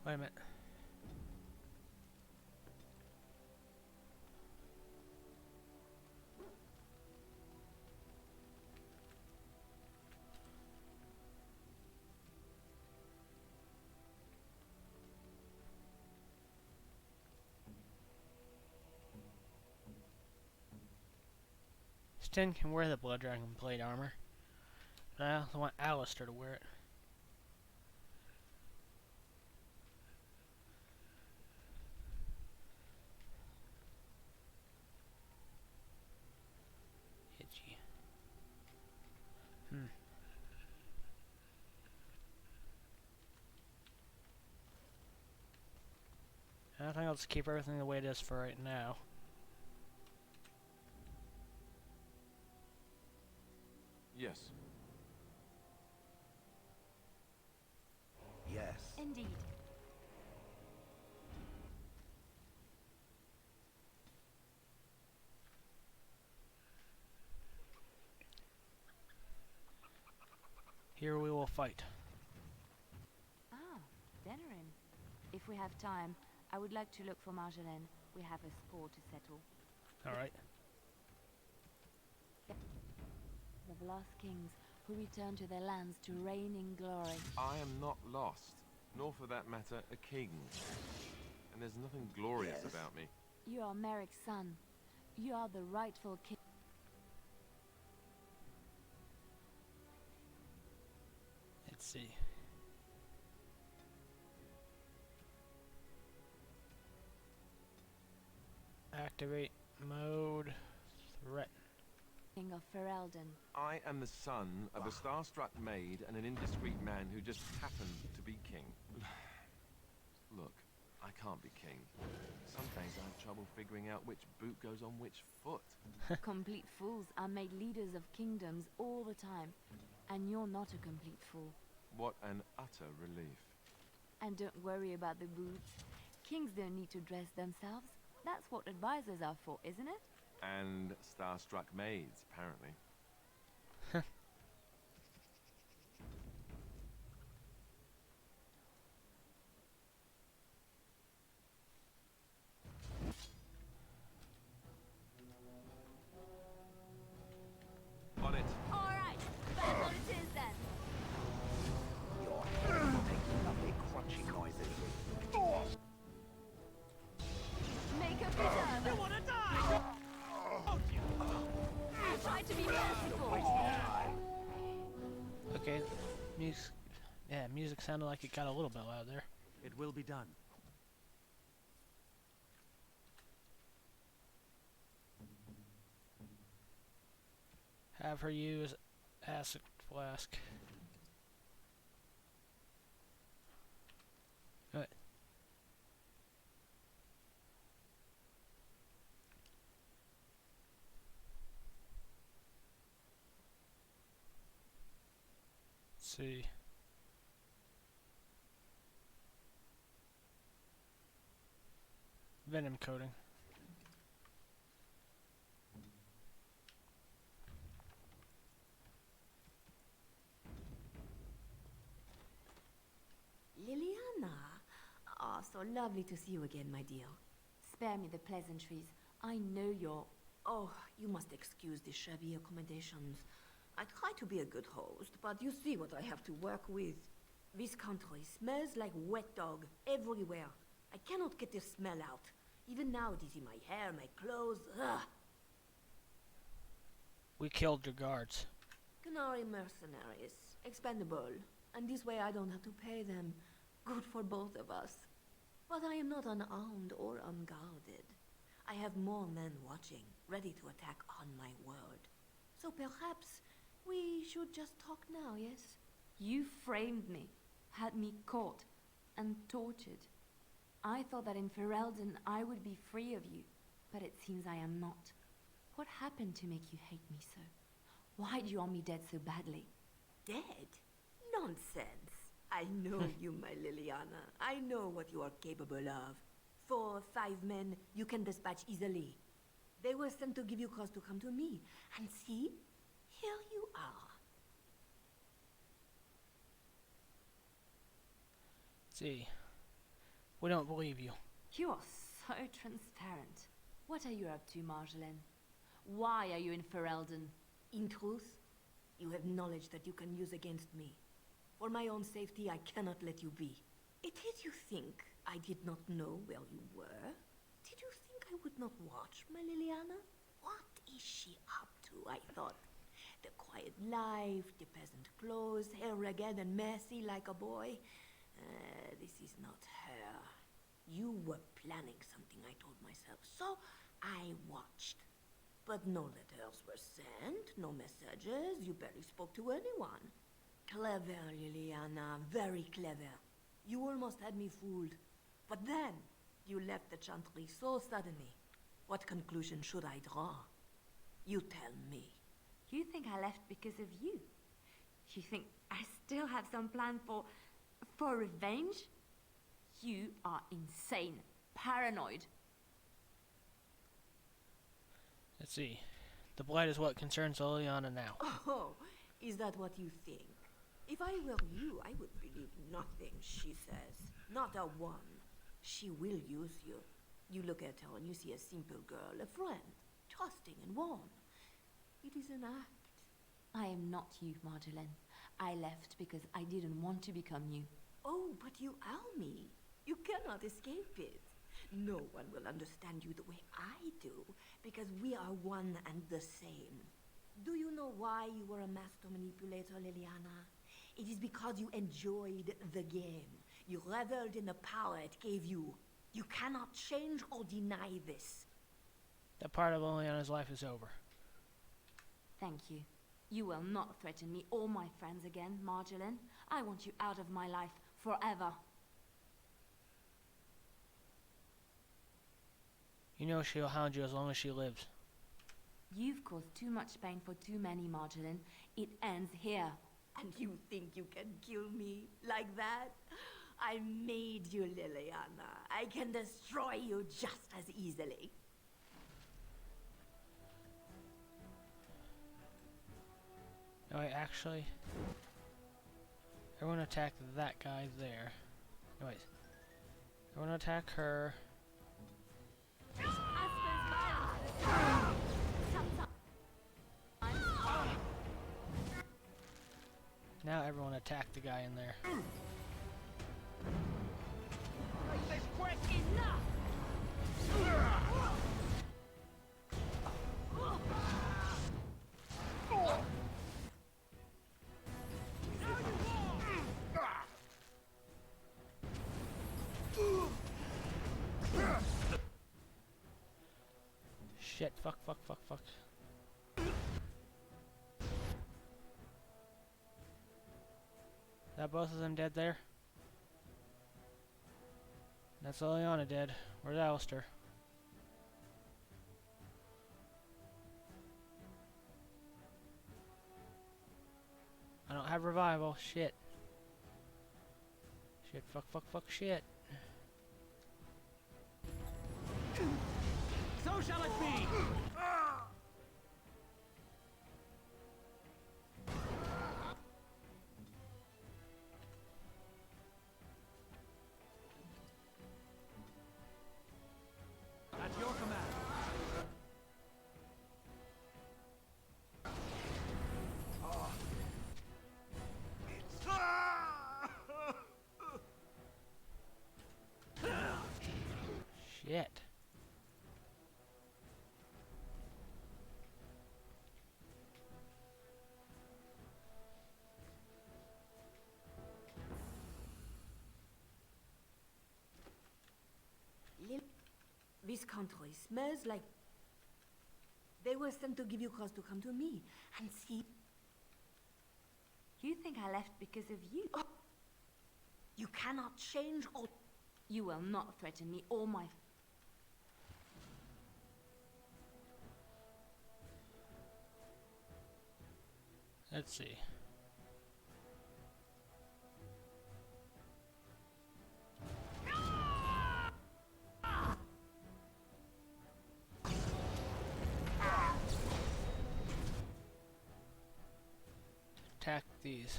[SPEAKER 1] Wait a minute. Sten can wear the Blood Dragon plate armor, but I also want Alistair to wear it. Itchy. I think I'll just keep everything the way it is for right now.
[SPEAKER 15] Yes.
[SPEAKER 12] Yes.
[SPEAKER 9] Indeed.
[SPEAKER 1] Here we will fight.
[SPEAKER 9] Ah, Denerim. If we have time, I would like to look for Marjolaine. We have a score to settle.
[SPEAKER 1] Alright.
[SPEAKER 9] The lost kings who return to their lands to reign in glory.
[SPEAKER 15] I am not lost, nor for that matter, a king. And there's nothing glorious about me.
[SPEAKER 9] You are Merrick's son. You are the rightful king.
[SPEAKER 1] Let's see. Activate mode threat.
[SPEAKER 9] King of Ferelden.
[SPEAKER 15] I am the son of a star-struck maid and an indiscreet man who just happened to be king. Look, I can't be king. Some days I have trouble figuring out which boot goes on which foot.
[SPEAKER 9] Complete fools are made leaders of kingdoms all the time. And you're not a complete fool.
[SPEAKER 15] What an utter relief.
[SPEAKER 9] And don't worry about the boots. Kings don't need to dress themselves. That's what advisors are for, isn't it?
[SPEAKER 15] And star-struck maids, apparently. On it.
[SPEAKER 9] All right, battle it is then.
[SPEAKER 12] Your hair will make lovely crunchy noises.
[SPEAKER 9] Make a preserve.
[SPEAKER 2] You wanna die? Don't you?
[SPEAKER 9] I try to be merciful.
[SPEAKER 1] Okay, music. Yeah, music sounded like it got a little bit loud there.
[SPEAKER 20] It will be done.
[SPEAKER 1] Have her use acid flask. Good. Let's see. Venom coating.
[SPEAKER 9] Liliana. Ah, so lovely to see you again, my dear. Spare me the pleasantries. I know you're... Oh, you must excuse the shabby accommodations. I try to be a good host, but you see what I have to work with. This country smells like wet dog everywhere. I cannot get the smell out. Even now it is in my hair, my clothes. Ugh.
[SPEAKER 1] We killed your guards.
[SPEAKER 9] Canary mercenaries. Expendable. And this way I don't have to pay them. Good for both of us. But I am not unarmed or unguarded. I have more men watching, ready to attack on my word. So perhaps we should just talk now, yes? You framed me, had me caught, and tortured. I thought that in Ferelden I would be free of you, but it seems I am not. What happened to make you hate me so? Why do you want me dead so badly?
[SPEAKER 6] Dead? Nonsense. I know you, my Liliana. I know what you are capable of.
[SPEAKER 4] 4 or 5 men you can dispatch easily. They were sent to give you cause to come to me. And see, here you are.
[SPEAKER 1] See, we don't believe you.
[SPEAKER 9] You are so transparent. What are you up to, Marjolaine? Why are you in Ferelden?
[SPEAKER 4] In truth, you have knowledge that you can use against me. For my own safety, I cannot let you be. Did you think I did not know where you were? Did you think I would not watch my Liliana? What is she up to, I thought? The quiet life, the peasant clothes, hair ragged and messy like a boy. This is not her. You were planning something, I told myself, so I watched. But no letters were sent, no messages, you barely spoke to anyone. Clever, Liliana, very clever. You almost had me fooled. But then, you left the Chantry so suddenly. What conclusion should I draw? You tell me.
[SPEAKER 9] You think I left because of you? You think I still have some plan for revenge? You are insane, paranoid.
[SPEAKER 1] Let's see. The Blight is what concerns Liliana now.
[SPEAKER 4] Oh, is that what you think? If I were you, I would believe nothing she says. Not a one. She will use you. You look at her and you see a simple girl, a friend, trusting and warm. It is an act.
[SPEAKER 9] I am not you, Marjolaine. I left because I didn't want to become you.
[SPEAKER 4] Oh, but you are me. You cannot escape it. No one will understand you the way I do, because we are one and the same. Do you know why you were a master manipulator, Liliana? It is because you enjoyed the game. You reveled in the power it gave you. You cannot change or deny this.
[SPEAKER 1] That part of Liliana's life is over.
[SPEAKER 9] Thank you. You will not threaten me or my friends again, Marjolaine. I want you out of my life forever.
[SPEAKER 1] You know she'll hound you as long as she lives.
[SPEAKER 9] You've caused too much pain for too many, Marjolaine. It ends here.
[SPEAKER 4] And you think you can kill me like that? I made you, Liliana. I can destroy you just as easily.
[SPEAKER 1] No, wait, actually, everyone attack that guy there. No, wait. Everyone attack her. Now everyone attack the guy in there.
[SPEAKER 2] This quick enough!
[SPEAKER 1] Shit, fuck. That both of them dead there? That's Liliana dead. Where's Alistair? I don't have revival. Shit. Shit, fuck, shit.
[SPEAKER 2] So shall it be! At your command.
[SPEAKER 1] Shit.
[SPEAKER 4] This country smells like... They were sent to give you cause to come to me. And see...
[SPEAKER 9] You think I left because of you?
[SPEAKER 4] Oh. You cannot change or...
[SPEAKER 9] You will not threaten me or my...
[SPEAKER 1] Let's see. attack these.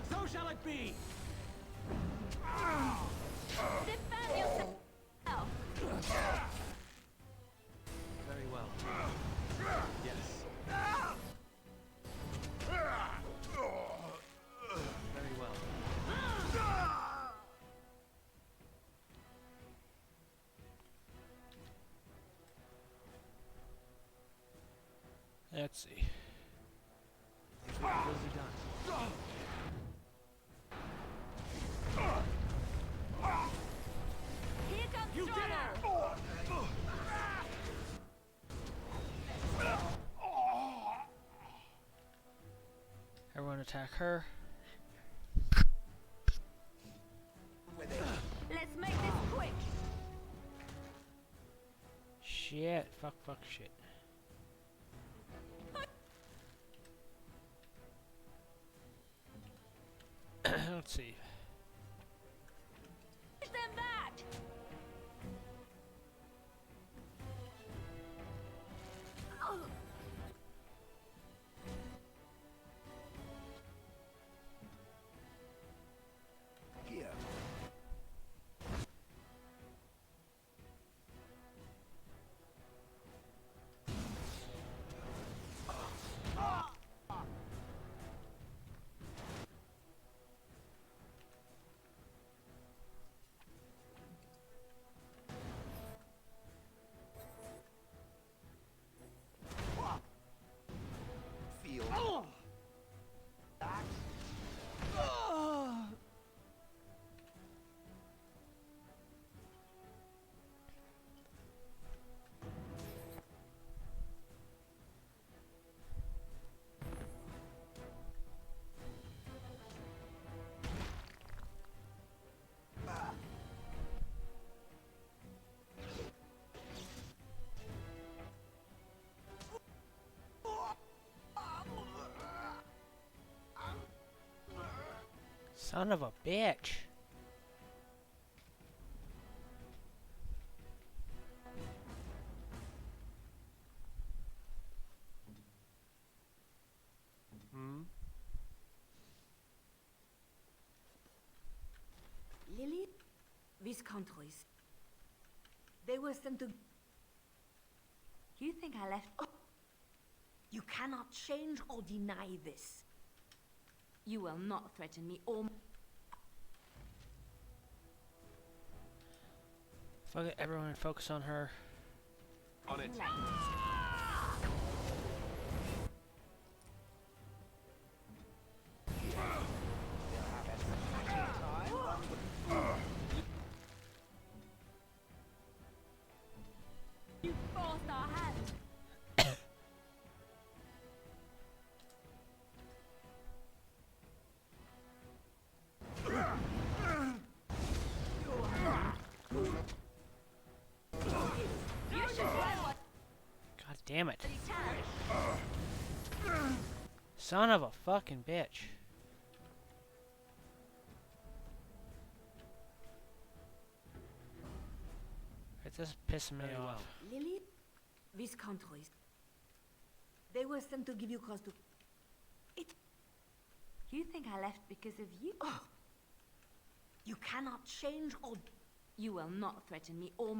[SPEAKER 2] So shall it be!
[SPEAKER 9] Defend yourself!
[SPEAKER 20] Very well. Yes. Very well.
[SPEAKER 1] Let's see.
[SPEAKER 20] It will be done.
[SPEAKER 9] Here comes
[SPEAKER 2] You
[SPEAKER 9] trouble!
[SPEAKER 1] Everyone attack her.
[SPEAKER 9] Let's make this quick!
[SPEAKER 1] Shit. Fuck, shit. Let's see.
[SPEAKER 9] Push them back! Oh.
[SPEAKER 12] Here. Feel.
[SPEAKER 1] Son of a bitch.
[SPEAKER 4] Lily, these countries. They were sent to...
[SPEAKER 9] You think I left...
[SPEAKER 4] Oh. You cannot change or deny this.
[SPEAKER 9] You will not threaten me or...
[SPEAKER 1] Fuck it, everyone focus on her.
[SPEAKER 15] On it.
[SPEAKER 9] You forced our hand!
[SPEAKER 1] God damn it. Son of a fucking bitch. It's just pissing me off.
[SPEAKER 4] Lily, these countries. They were sent to give you cause to... It...
[SPEAKER 9] You think I left because of you?
[SPEAKER 4] Oh. You cannot change or...
[SPEAKER 9] You will not threaten me or...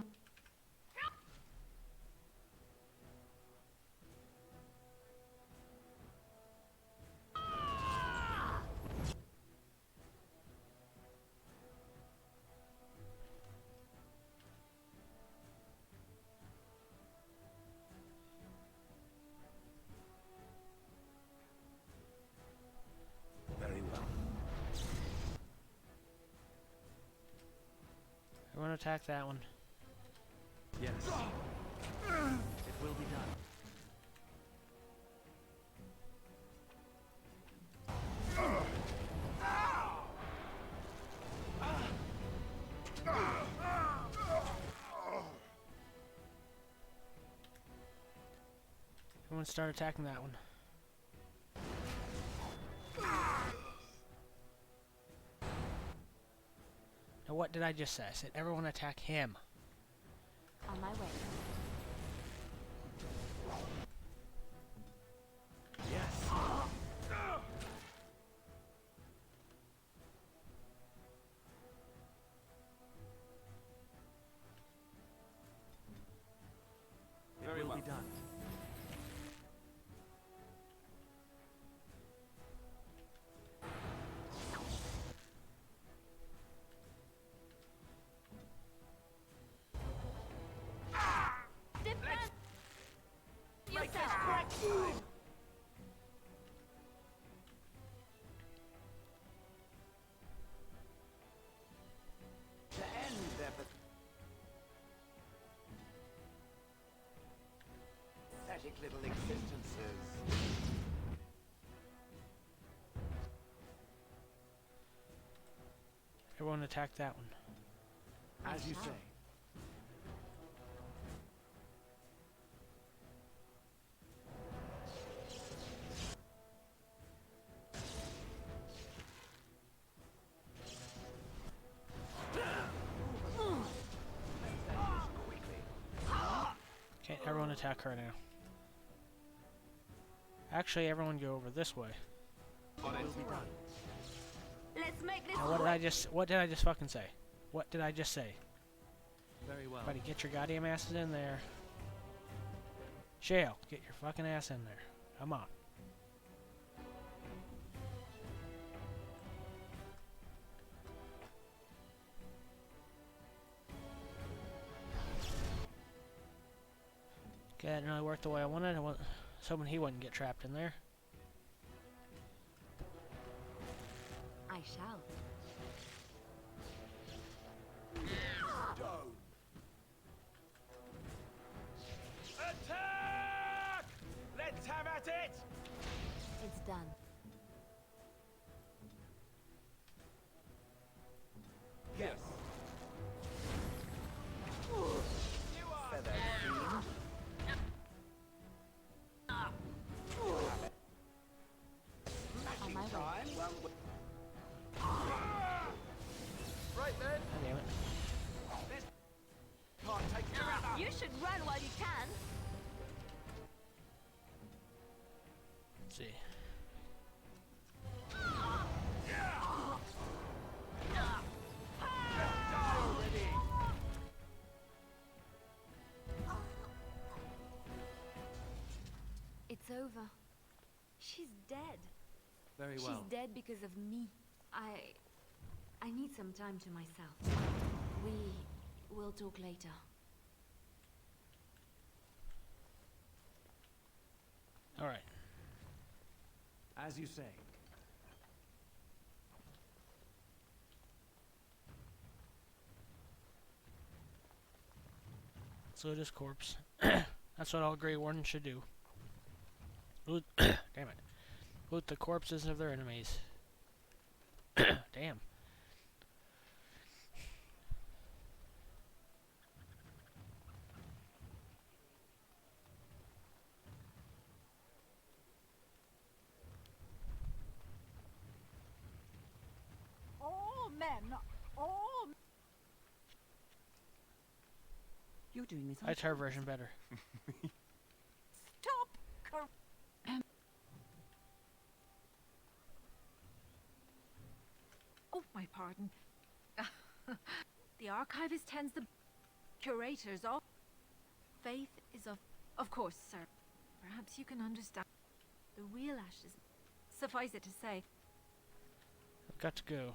[SPEAKER 12] Very well.
[SPEAKER 1] Everyone attack that one.
[SPEAKER 20] Yes. It will be done.
[SPEAKER 1] Everyone start attacking that one. Now what did I just say? I said everyone attack him.
[SPEAKER 9] On my way.
[SPEAKER 20] done.
[SPEAKER 9] Defend
[SPEAKER 2] Make this
[SPEAKER 9] yourself!
[SPEAKER 2] quick!
[SPEAKER 12] To end their pathetic little existences.
[SPEAKER 1] Everyone attack that one.
[SPEAKER 20] As you say.
[SPEAKER 1] Okay, everyone attack her now. Actually, everyone go over this way.
[SPEAKER 20] It will be done.
[SPEAKER 9] Let's make this
[SPEAKER 1] Now, what did I just fucking say? What did I just say?
[SPEAKER 20] Very well.
[SPEAKER 1] Everybody get your goddamn asses in there. Shale, get your fucking ass in there. Come on. Okay, that didn't really work the way I wanted. I was hoping he wouldn't get trapped in there.
[SPEAKER 9] I shall.
[SPEAKER 2] Attack! Let's have at it!
[SPEAKER 9] It's done.
[SPEAKER 2] Yes.
[SPEAKER 12] Feather fiend.
[SPEAKER 9] On my way.
[SPEAKER 12] Time. Well,
[SPEAKER 2] Right then.
[SPEAKER 1] God damn it.
[SPEAKER 2] This can't take forever.
[SPEAKER 9] You should run while you can.
[SPEAKER 1] Let's see.
[SPEAKER 9] It's over. She's dead.
[SPEAKER 20] Very well.
[SPEAKER 9] She's dead because of me. I need some time to myself. We will talk later.
[SPEAKER 1] All right.
[SPEAKER 20] As you say.
[SPEAKER 1] So it is corpse. That's what all Grey Wardens should do. Loot damn it. Loot the corpses of their enemies. Damn.
[SPEAKER 21] All men, all.
[SPEAKER 6] You're doing this on
[SPEAKER 1] I liked her version better.
[SPEAKER 21] Stop! Oh, my pardon. The archivist tends the curators of. Faith is of course, sir. Perhaps you can understand the real ashes. Suffice it to say,
[SPEAKER 1] I've got to go.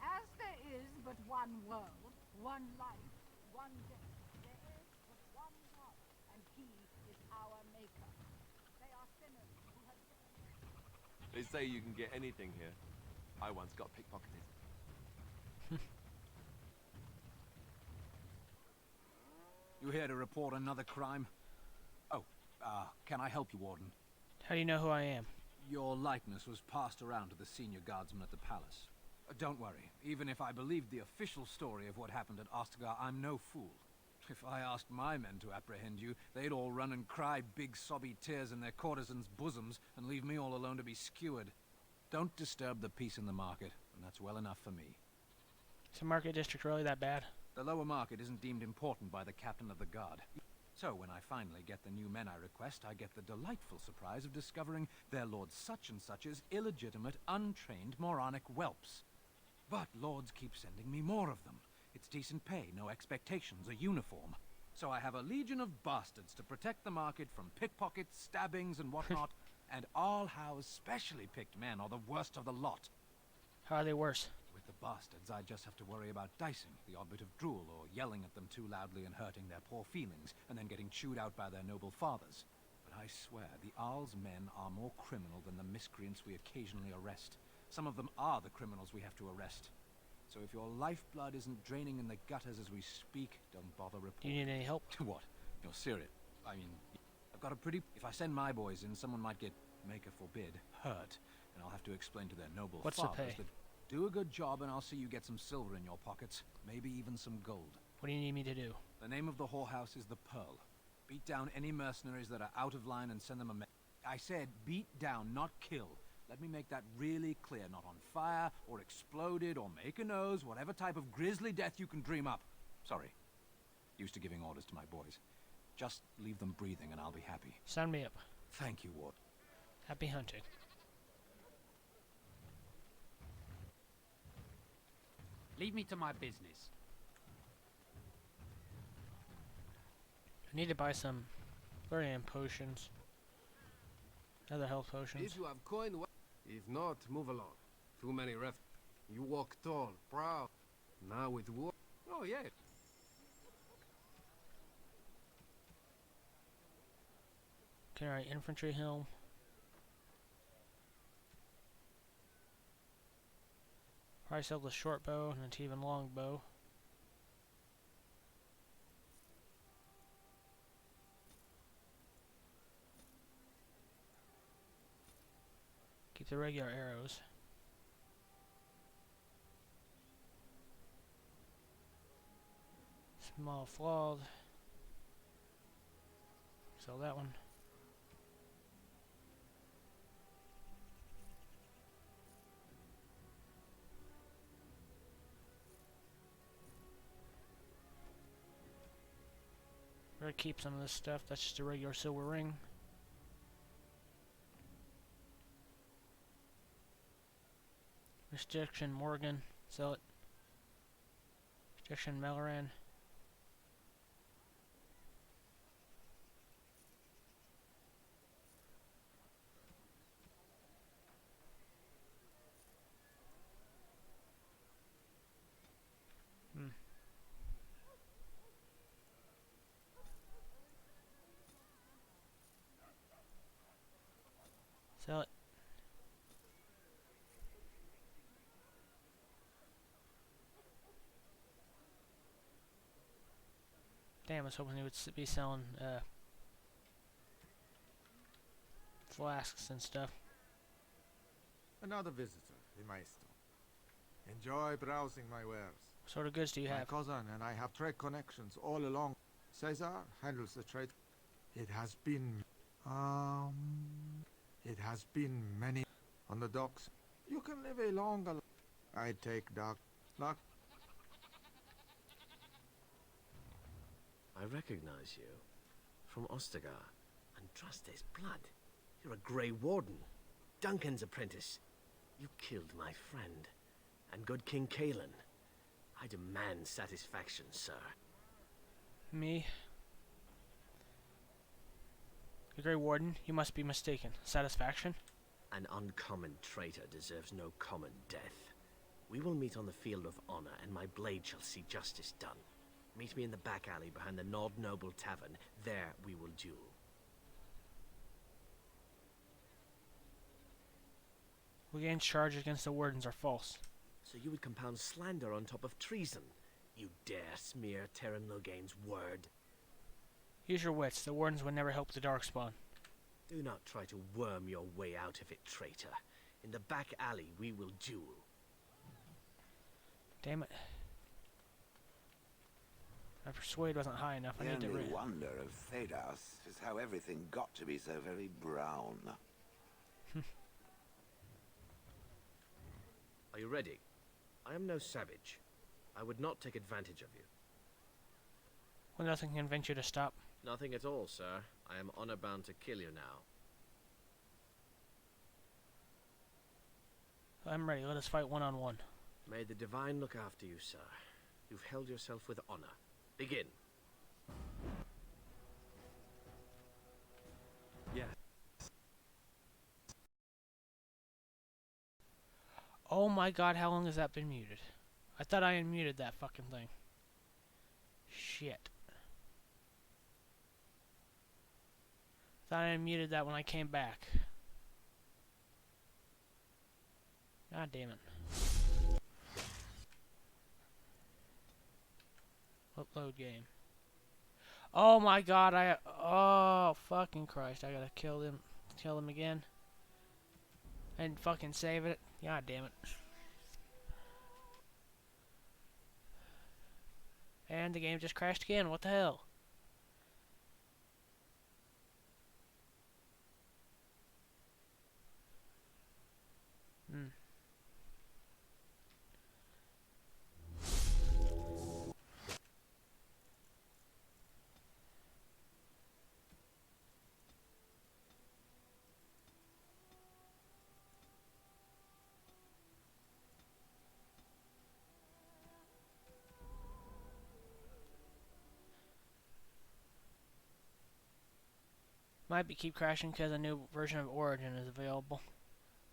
[SPEAKER 21] as there is but one world, one life, one death, there is but one God, and He is our Maker. They are sinners who have
[SPEAKER 15] They say you can get anything here. I once got pickpocketed.
[SPEAKER 5] You here to report another crime? Oh, can I help you, Warden?
[SPEAKER 1] How do you know who I am?
[SPEAKER 5] Your likeness was passed around to the senior guardsman at the palace. Don't worry. Even if I believed the official story of what happened at Ostagar, I'm no fool. If I asked my men to apprehend you, they'd all run and cry big sobby tears in their courtesans' bosoms and leave me all alone to be skewered. Don't disturb the peace in the market, and that's well enough for me.
[SPEAKER 1] Is the market district really that bad?
[SPEAKER 5] The lower market isn't deemed important by the captain of the guard. So when I finally get the new men I request, I get the delightful surprise of discovering their Lord Such-and-Such's illegitimate, untrained, moronic whelps. But lords keep sending me more of them. It's decent pay, no expectations, a uniform. So I have a legion of bastards to protect the market from pickpockets, stabbings, and whatnot, and all Howe's specially picked men are the worst of the lot.
[SPEAKER 1] How are they worse?
[SPEAKER 5] With the bastards, I just have to worry about dicing, the odd bit of drool, or yelling at them too loudly and hurting their poor feelings, and then getting chewed out by their noble fathers. But I swear, the Arl's men are more criminal than the miscreants we occasionally arrest. Some of them are the criminals we have to arrest. So if your lifeblood isn't draining in the gutters as we speak, don't bother reporting.
[SPEAKER 1] Do you need any help?
[SPEAKER 5] What? You're serious? I mean, I've got a pretty... If I send my boys in, someone might get, maker forbid, hurt. And I'll have to explain to their noble
[SPEAKER 1] What's the
[SPEAKER 5] fathers
[SPEAKER 1] pay?
[SPEAKER 5] that do a good job and I'll see you get some silver in your pockets. Maybe even some gold.
[SPEAKER 1] What do you need me to do?
[SPEAKER 5] The name of the whorehouse is the Pearl. Beat down any mercenaries that are out of line and send them a I said beat down, not kill. Let me make that really clear. Not on fire, or exploded, or make a nose, whatever type of grisly death you can dream up. Sorry. Used to giving orders to my boys. Just leave them breathing and I'll be happy.
[SPEAKER 1] Sign me up.
[SPEAKER 5] Thank you, Ward.
[SPEAKER 1] Happy hunting.
[SPEAKER 7] Leave me to my business.
[SPEAKER 1] I need to buy some Varian potions. Other health potions.
[SPEAKER 14] If you have coin, if not, move along. Too many ref. You walk tall, proud. Now with war. Oh yeah.
[SPEAKER 1] Carry infantry helm. Probably sell the short bow and an even long bow. Keep the regular arrows. Small flawed. Sell that one. We're gonna keep some of this stuff. That's just a regular silver ring. Restriction Morgan, sell it. Restriction Melaran. Sell it. Damn, I was hoping they would be selling flasks and stuff.
[SPEAKER 10] Another visitor, the Maestro. Enjoy browsing my wares.
[SPEAKER 1] What sort of goods do you have?
[SPEAKER 10] My cousin and I have trade connections all along. Caesar handles the trade. It has been many on the docks. You can live a longer life. I take dark luck.
[SPEAKER 22] I recognize you. From Ostagar. Andraste's blood. You're a Grey Warden. Duncan's apprentice. You killed my friend. And good King Cailan. I demand satisfaction, sir.
[SPEAKER 1] Me? The Grey Warden? You must be mistaken. Satisfaction?
[SPEAKER 22] An uncommon traitor deserves no common death. We will meet on the field of honor, and my blade shall see justice done. Meet me in the back alley behind the Nod Noble Tavern. There we will duel.
[SPEAKER 1] Wigan's charges against the Wardens are false.
[SPEAKER 22] So you would compound slander on top of treason? You dare smear Terran Logain's word?
[SPEAKER 1] Use your wits. The Wardens would never help the Darkspawn.
[SPEAKER 22] Do not try to worm your way out of it, traitor. In the back alley we will duel.
[SPEAKER 1] Damn it. My persuade wasn't high enough. I need to
[SPEAKER 23] The only
[SPEAKER 1] read.
[SPEAKER 23] wonder of Thedas is how everything got to be so very brown.
[SPEAKER 22] Are you ready? I am no savage. I would not take advantage of you.
[SPEAKER 1] Well, nothing can convince you to stop.
[SPEAKER 22] Nothing at all, sir. I am honor bound to kill you now.
[SPEAKER 1] I'm ready. Let us fight one-on-one.
[SPEAKER 22] May the Divine look after you, sir. You've held yourself with honor. Begin.
[SPEAKER 20] Yes.
[SPEAKER 1] Oh my god, how long has that been muted? I thought I unmuted that fucking thing. Shit. Thought I unmuted that when I came back. God damn it. Upload game. Oh my god, oh fucking Christ, I gotta kill him again. And fucking save it. God damn it. And the game just crashed again, what the hell? Might be keep crashing because a new version of Origin is available.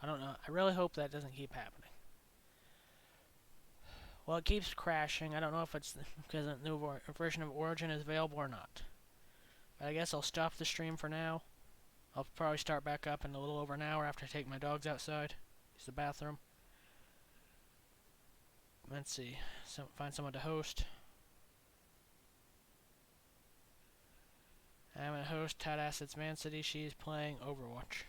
[SPEAKER 1] I don't know. I really hope that doesn't keep happening. Well, it keeps crashing. I don't know if it's because a new version of Origin is available or not. But I guess I'll stop the stream for now. I'll probably start back up in a little over an hour after I take my dogs outside. Use the bathroom. Let's see. Find someone to host. I'm a host, Tad Assets Man City. She's playing Overwatch.